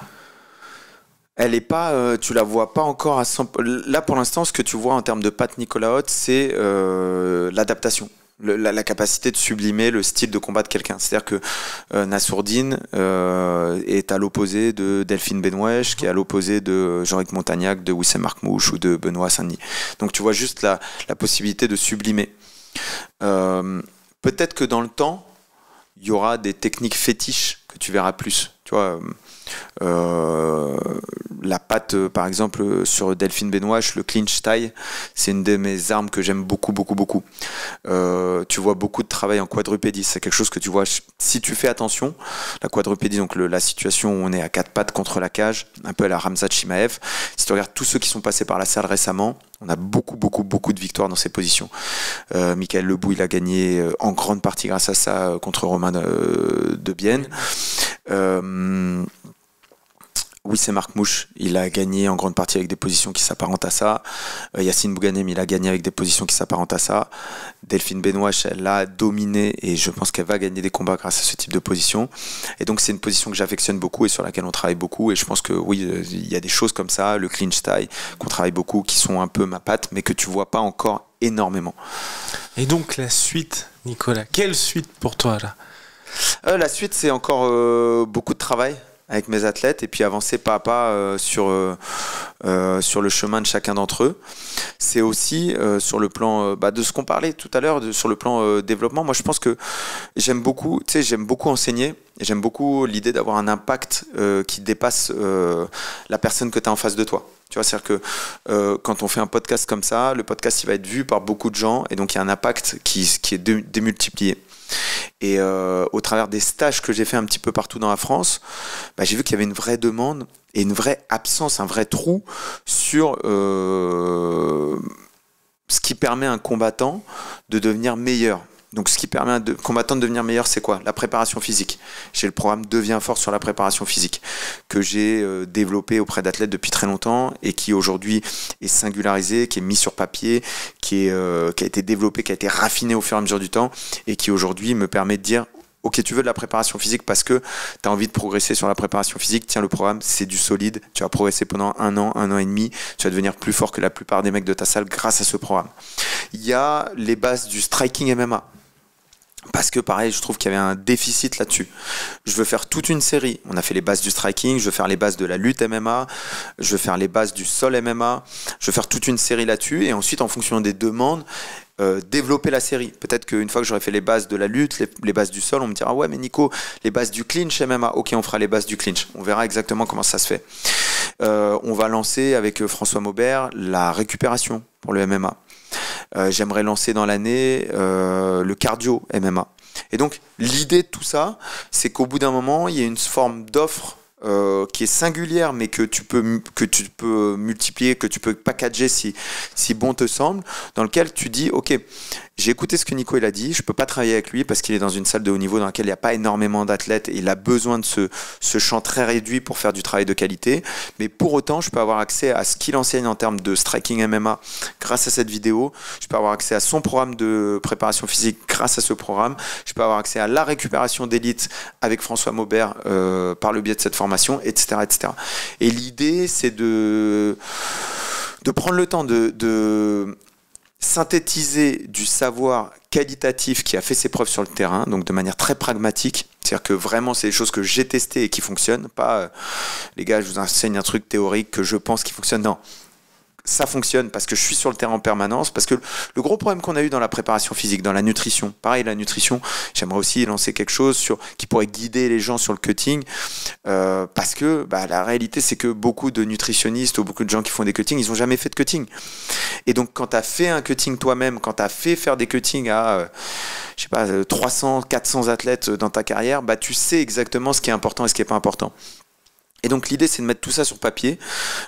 Elle est pas, tu la vois pas encore à 100. Là pour l'instant, ce que tu vois en termes de patte Nicolas Haute, c'est l'adaptation. La capacité de sublimer le style de combat de quelqu'un. C'est-à-dire que Nassourdine est à l'opposé de Delphine Benouesh, qui est à l'opposé de Jean-Luc Montagnac, de Wissem Markmouche ou de Benoît Saint-Denis. Donc tu vois juste la possibilité de sublimer. Peut-être que dans le temps, il y aura des techniques fétiches que tu verras plus. Tu vois, la patte, par exemple, sur Delphine Benouache, le clinch tie, c'est une de mes armes que j'aime beaucoup. Tu vois beaucoup de travail en quadrupédie. C'est quelque chose que tu vois, si tu fais attention, la quadrupédie, donc la situation où on est à 4 pattes contre la cage, un peu à la Khamzat Chimaev. Si tu regardes tous ceux qui sont passés par la salle récemment, on a beaucoup de victoires dans ces positions. Michael Lebou, il a gagné en grande partie grâce à ça contre Romain de Bienne. Oui, c'est Markmouche, il a gagné en grande partie avec des positions qui s'apparentent à ça. Yacine Bouganem, il a gagné avec des positions qui s'apparentent à ça. Delphine Benouache, elle a dominé et je pense qu'elle va gagner des combats grâce à ce type de position. Et donc c'est une position que j'affectionne beaucoup et sur laquelle on travaille beaucoup. Et je pense que oui, il y a des choses comme ça, le clinch tie, qu'on travaille beaucoup, qui sont un peu ma patte, mais que tu vois pas encore énormément. Et donc la suite, Nicolas, quelle suite pour toi là? La suite, c'est encore beaucoup de travail avec mes athlètes et puis avancer pas à pas sur le chemin de chacun d'entre eux. C'est aussi sur le plan de ce qu'on parlait tout à l'heure, sur le plan développement. Moi, je pense que j'aime beaucoup enseigner et j'aime beaucoup l'idée d'avoir un impact qui dépasse la personne que tu as en face de toi. Tu vois, c'est-à-dire que quand on fait un podcast comme ça, le podcast il va être vu par beaucoup de gens et donc il y a un impact qui est démultiplié. Et au travers des stages que j'ai fait un petit peu partout dans la France, bah, j'ai vu qu'il y avait une vraie demande et une vraie absence, un vrai trou sur ce qui permet à un combattant de devenir meilleur. Donc ce qui permet à un combattant de devenir meilleur, c'est quoi? La préparation physique. J'ai le programme Deviens fort sur la préparation physique que j'ai développé auprès d'athlètes depuis très longtemps et qui aujourd'hui est singularisé, qui est mis sur papier, qui a été développé, qui a été raffiné au fur et à mesure du temps et qui aujourd'hui me permet de dire ok, tu veux de la préparation physique parce que tu as envie de progresser sur la préparation physique, tiens, le programme, c'est du solide, tu vas progresser pendant un an et demi, tu vas devenir plus fort que la plupart des mecs de ta salle grâce à ce programme. Il y a les bases du striking MMA. Parce que pareil, je trouve qu'il y avait un déficit là-dessus. Je veux faire toute une série. On a fait les bases du striking, je veux faire les bases de la lutte MMA, je veux faire les bases du sol MMA, je veux faire toute une série là-dessus et ensuite en fonction des demandes, développer la série. Peut-être qu'une fois que j'aurai fait les bases de la lutte, les bases du sol, on me dira ouais mais Nico, les bases du clinch MMA, ok on fera les bases du clinch. On verra exactement comment ça se fait. On va lancer avec François Maubert la récupération pour le MMA. J'aimerais lancer dans l'année le cardio MMA. Et donc l'idée de tout ça, c'est qu'au bout d'un moment, il y a une forme d'offre qui est singulière, mais que tu peux multiplier, que tu peux packager si bon te semble, dans lequel tu dis ok, j'ai écouté ce que Nico il a dit, je peux pas travailler avec lui parce qu'il est dans une salle de haut niveau dans laquelle il n'y a pas énormément d'athlètes et il a besoin de ce champ très réduit pour faire du travail de qualité, mais pour autant je peux avoir accès à ce qu'il enseigne en termes de striking MMA grâce à cette vidéo, je peux avoir accès à son programme de préparation physique grâce à ce programme, je peux avoir accès à la récupération d'élite avec François Maubert par le biais de cette formation, etc. etc. Et l'idée c'est de prendre le temps de synthétiser du savoir qualitatif qui a fait ses preuves sur le terrain, donc de manière très pragmatique, c'est-à-dire que vraiment c'est des choses que j'ai testées et qui fonctionnent, pas les gars je vous enseigne un truc théorique que je pense qui fonctionne, non. Ça fonctionne parce que je suis sur le terrain en permanence, parce que le gros problème qu'on a eu dans la préparation physique, dans la nutrition, pareil la nutrition, j'aimerais aussi lancer quelque chose qui pourrait guider les gens sur le cutting, parce que la réalité c'est que beaucoup de nutritionnistes ou beaucoup de gens qui font des cuttings, ils n'ont jamais fait de cutting. Et donc quand tu as fait un cutting toi-même, quand tu as fait faire des cuttings à 300, 400 athlètes dans ta carrière, tu sais exactement ce qui est important et ce qui n'est pas important. Et donc l'idée c'est de mettre tout ça sur papier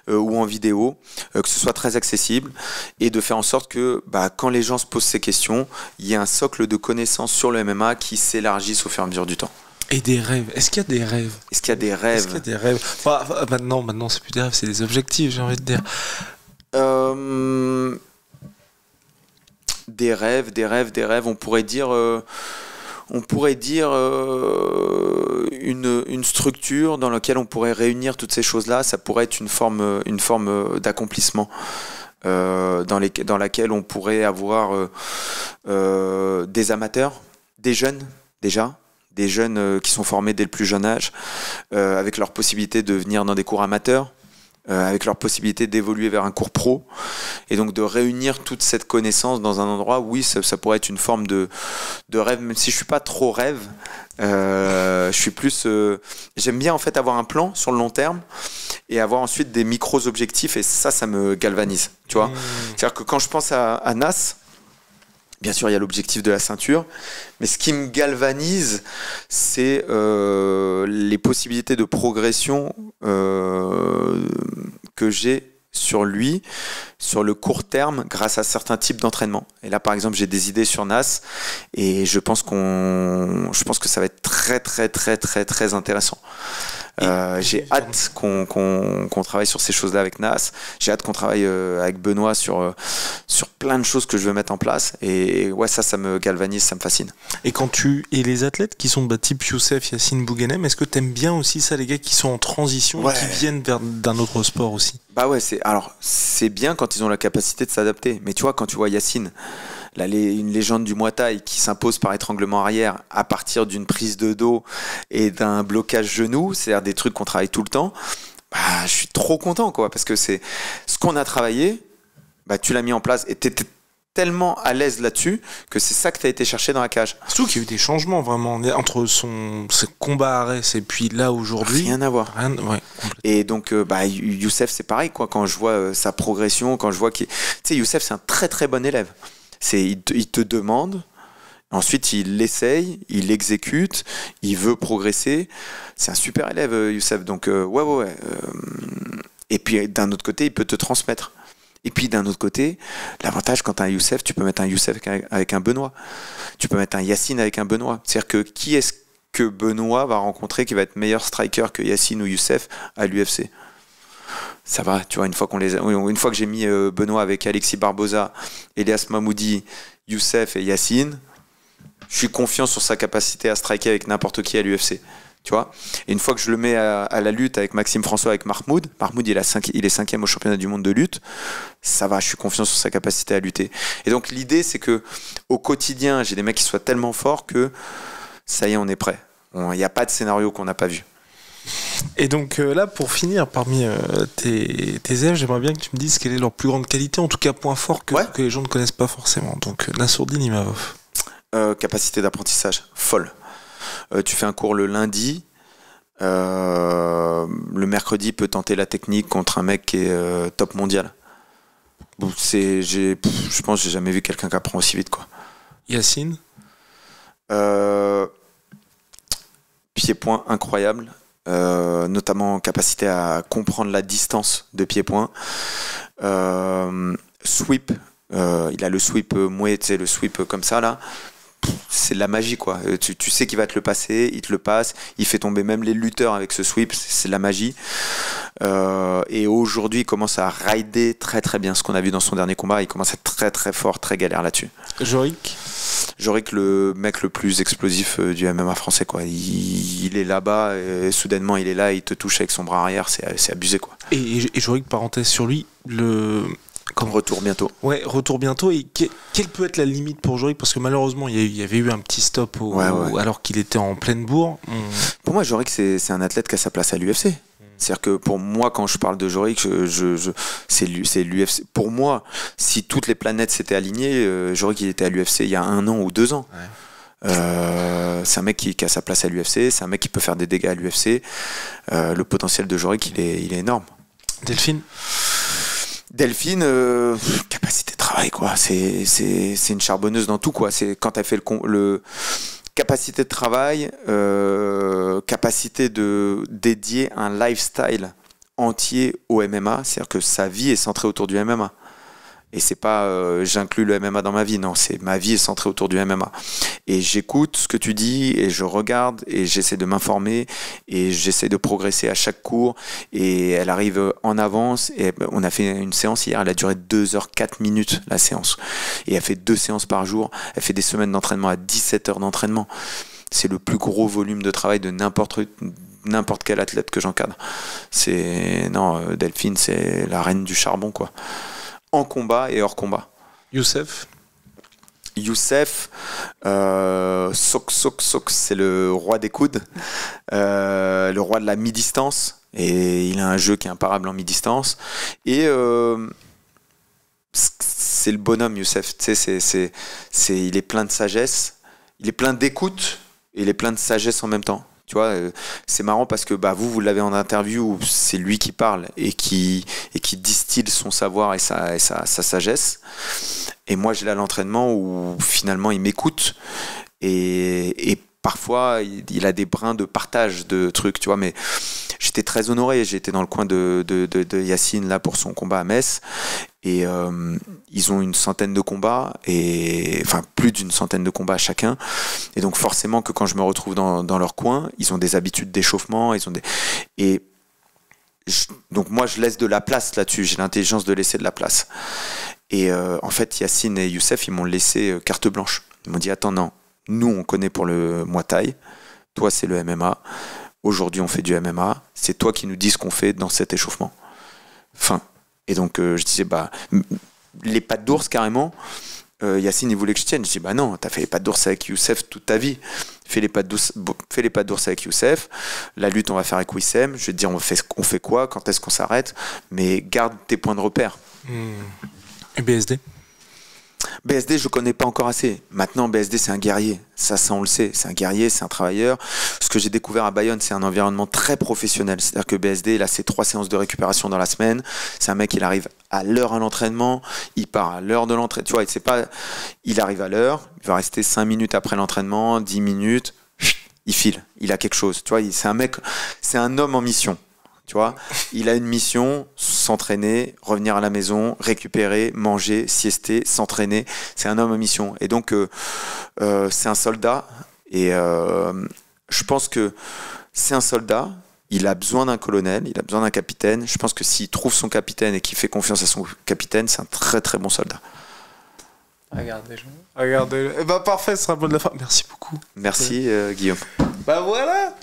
ou en vidéo, que ce soit très accessible et de faire en sorte que quand les gens se posent ces questions, il y ait un socle de connaissances sur le MMA qui s'élargisse au fur et à mesure du temps. Et des rêves. Est-ce qu'il y a des rêves? Est-ce qu'il y a des rêves? Est-ce qu'il y a des rêves? Maintenant c'est plus des rêves, c'est des objectifs, j'ai envie de dire. Des rêves, on pourrait dire une structure dans laquelle on pourrait réunir toutes ces choses-là, ça pourrait être une forme d'accomplissement dans laquelle on pourrait avoir des amateurs, des jeunes déjà, des jeunes qui sont formés dès le plus jeune âge, avec leur possibilité de venir dans des cours amateurs, avec leur possibilité d'évoluer vers un cours pro, et donc de réunir toute cette connaissance dans un endroit, oui, ça pourrait être une forme de rêve, même si je suis pas trop rêve, je suis plus, j'aime bien en fait avoir un plan sur le long terme, et avoir ensuite des micros-objectifs, et ça me galvanise, tu vois. C'est-à-dire que quand je pense à Nas, bien sûr, il y a l'objectif de la ceinture, mais ce qui me galvanise, c'est les possibilités de progression que j'ai sur lui, sur le court terme, grâce à certains types d'entraînement. Et là, par exemple, j'ai des idées sur Nas, et je pense que ça va être très, très, très, très, très intéressant. J'ai hâte qu'on travaille sur ces choses-là avec Nas. J'ai hâte qu'on travaille avec Benoît sur plein de choses que je veux mettre en place. Et ouais, ça me galvanise, ça me fascine. Et les athlètes qui sont type Youssef, Yacine Bouganem, est-ce que t'aimes bien aussi ça, les gars qui sont en transition, qui viennent d'un autre sport aussi? Ouais, c'est bien quand ils ont la capacité de s'adapter. Mais tu vois, quand tu vois Yacine, une légende du Muay Thai qui s'impose par étranglement arrière à partir d'une prise de dos et d'un blocage genou, c'est-à-dire des trucs qu'on travaille tout le temps, je suis trop content, quoi, parce que c'est ce qu'on a travaillé, tu l'as mis en place et t'étais tellement à l'aise là-dessus que c'est ça que tu as été chercher dans la cage. Surtout qu'il y a eu des changements vraiment entre ce combat à Arès et puis là aujourd'hui. Rien à voir. Et donc Youssef c'est pareil, quoi, quand je vois sa progression, quand je vois tu sais, Youssef c'est un très très bon élève. Il te demande, Ensuite, il l'essaye, il l'exécute, il veut progresser. C'est un super élève, Youssef. Donc, ouais. Et puis, d'un autre côté, il peut te transmettre. Et puis, d'un autre côté, l'avantage, quand tu as un Youssef, tu peux mettre un Youssef avec un Benoît. Tu peux mettre un Yacine avec un Benoît. C'est-à-dire que qui est-ce que Benoît va rencontrer qui va être meilleur striker que Yacine ou Youssef à l'UFC? Ça va, tu vois, une fois que j'ai mis Benoît avec Alexis Barbosa, Elias Mahmoudi, Youssef et Yacine, je suis confiant sur sa capacité à striker avec n'importe qui à l'UFC. Tu vois, et une fois que je le mets à la lutte avec Maxime François, avec Mahmoud, il est 5e au championnat du monde de lutte, ça va, je suis confiant sur sa capacité à lutter. Et donc l'idée, c'est que au quotidien, j'ai des mecs qui soient tellement forts que ça y est, on est prêt. Il n'y a pas de scénario qu'on n'a pas vu. Et donc là, pour finir, parmi tes élèves, j'aimerais bien que tu me dises quelle est leur plus grande qualité, en tout cas point fort que les gens ne connaissent pas forcément. Donc Nassourdine Imavov. Capacité d'apprentissage folle. Tu fais un cours le lundi, le mercredi peut tenter la technique contre un mec qui est top mondial. Je pense que j'ai jamais vu quelqu'un qui apprend aussi vite, quoi. Yacine. Pied-point incroyable, notamment capacité à comprendre la distance de pied-point. Sweep, il a le sweep mouet, tu sais, le sweep comme ça là. C'est de la magie, quoi. Tu sais qu'il va te le passer, il te le passe, il fait tomber même les lutteurs avec ce sweep, c'est de la magie. Et aujourd'hui, il commence à rider très très bien ce qu'on a vu dans son dernier combat. Il commence à être très très fort, très galère là-dessus. Jorik, le mec le plus explosif du MMA français, quoi. Il est là-bas et soudainement il est là, il te touche avec son bras arrière, c'est abusé, quoi. Et Jorik, parenthèse sur lui, retour bientôt. Ouais, retour bientôt. Et quelle peut être la limite pour Jorik? Parce que malheureusement, il y avait eu un petit stop alors qu'il était en pleine bourre. Pour moi, Jorik, c'est un athlète qui a sa place à l'UFC. C'est-à-dire que pour moi, quand je parle de Jorik, c'est l'UFC. Pour moi, si toutes les planètes s'étaient alignées, Jorik, il était à l'UFC il y a 1 an ou 2 ans. Ouais. C'est un mec qui a sa place à l'UFC. C'est un mec qui peut faire des dégâts à l'UFC. Le potentiel de Jorik, il est énorme. Delphine, capacité de travail, quoi. C'est une charbonneuse dans tout, quoi. C'est quand elle fait le capacité de travail, capacité de dédier un lifestyle entier au MMA, c'est-à-dire que sa vie est centrée autour du MMA. Et c'est pas j'inclus le MMA dans ma vie, non, c'est ma vie est centrée autour du MMA. Et j'écoute ce que tu dis et je regarde et j'essaie de m'informer et j'essaie de progresser à chaque cours. Et elle arrive en avance. Et on a fait une séance hier, elle a duré 2h04 la séance. Et elle fait 2 séances par jour. Elle fait des semaines d'entraînement à 17 heures d'entraînement. C'est le plus gros volume de travail de n'importe quel athlète que j'encadre. Delphine, c'est la reine du charbon, quoi. En combat et hors combat. Youssef, Sok, c'est le roi des coudes, le roi de la mi-distance, et il a un jeu qui est imparable en mi-distance. Et c'est le bonhomme, Youssef. Tu sais, il est plein de sagesse, il est plein d'écoute, et il est plein de sagesse en même temps. Tu vois, c'est marrant parce que vous l'avez en interview, c'est lui qui parle et qui distille son savoir et sa sagesse. Et moi, j'ai là l'entraînement où finalement, il m'écoute et parfois, il a des brins de partage de trucs, tu vois. Mais j'étais très honoré. J'étais dans le coin de Yacine là pour son combat à Metz. Et ils ont une centaine de combats, enfin plus d'une centaine de combats chacun. Et donc forcément que quand je me retrouve dans leur coin, ils ont des habitudes d'échauffement, donc moi je laisse de la place là-dessus, j'ai l'intelligence de laisser de la place. Et en fait Yacine et Youssef, ils m'ont laissé carte blanche. Ils m'ont dit attends, non, nous on connaît pour le Muay Thai, toi c'est le MMA, aujourd'hui on fait du MMA, c'est toi qui nous dis ce qu'on fait dans cet échauffement. Fin. Et donc je disais les pattes d'ours carrément. Yacine il voulait que je tienne. Je dis non, t'as fait les pattes d'ours avec Youssef toute ta vie. Fais les pattes d'ours avec Youssef. La lutte on va faire avec Wissem. Je vais te dire on fait quoi, quand est-ce qu'on s'arrête, mais garde tes points de repère. Et BSD, je connais pas encore assez. Maintenant, BSD, c'est un guerrier. Ça, on le sait. C'est un guerrier, c'est un travailleur. Ce que j'ai découvert à Bayonne, c'est un environnement très professionnel. C'est-à-dire que BSD, il a ses 3 séances de récupération dans la semaine. C'est un mec, il arrive à l'heure à l'entraînement, il part à l'heure de l'entraînement. Tu vois, c'est pas, il arrive à l'heure, il va rester 5 minutes après l'entraînement, 10 minutes, il file, il a quelque chose. Tu vois, c'est un mec, c'est un homme en mission. Tu vois, il a une mission, s'entraîner, revenir à la maison, récupérer, manger, siester, s'entraîner. C'est un homme en mission. Et donc, c'est un soldat. Et je pense que c'est un soldat. Il a besoin d'un colonel, il a besoin d'un capitaine. Je pense que s'il trouve son capitaine et qu'il fait confiance à son capitaine, c'est un très très bon soldat. Regardez-le. Eh ben parfait, ce sera le mot de la fin. Merci beaucoup. Merci Guillaume. Bah voilà.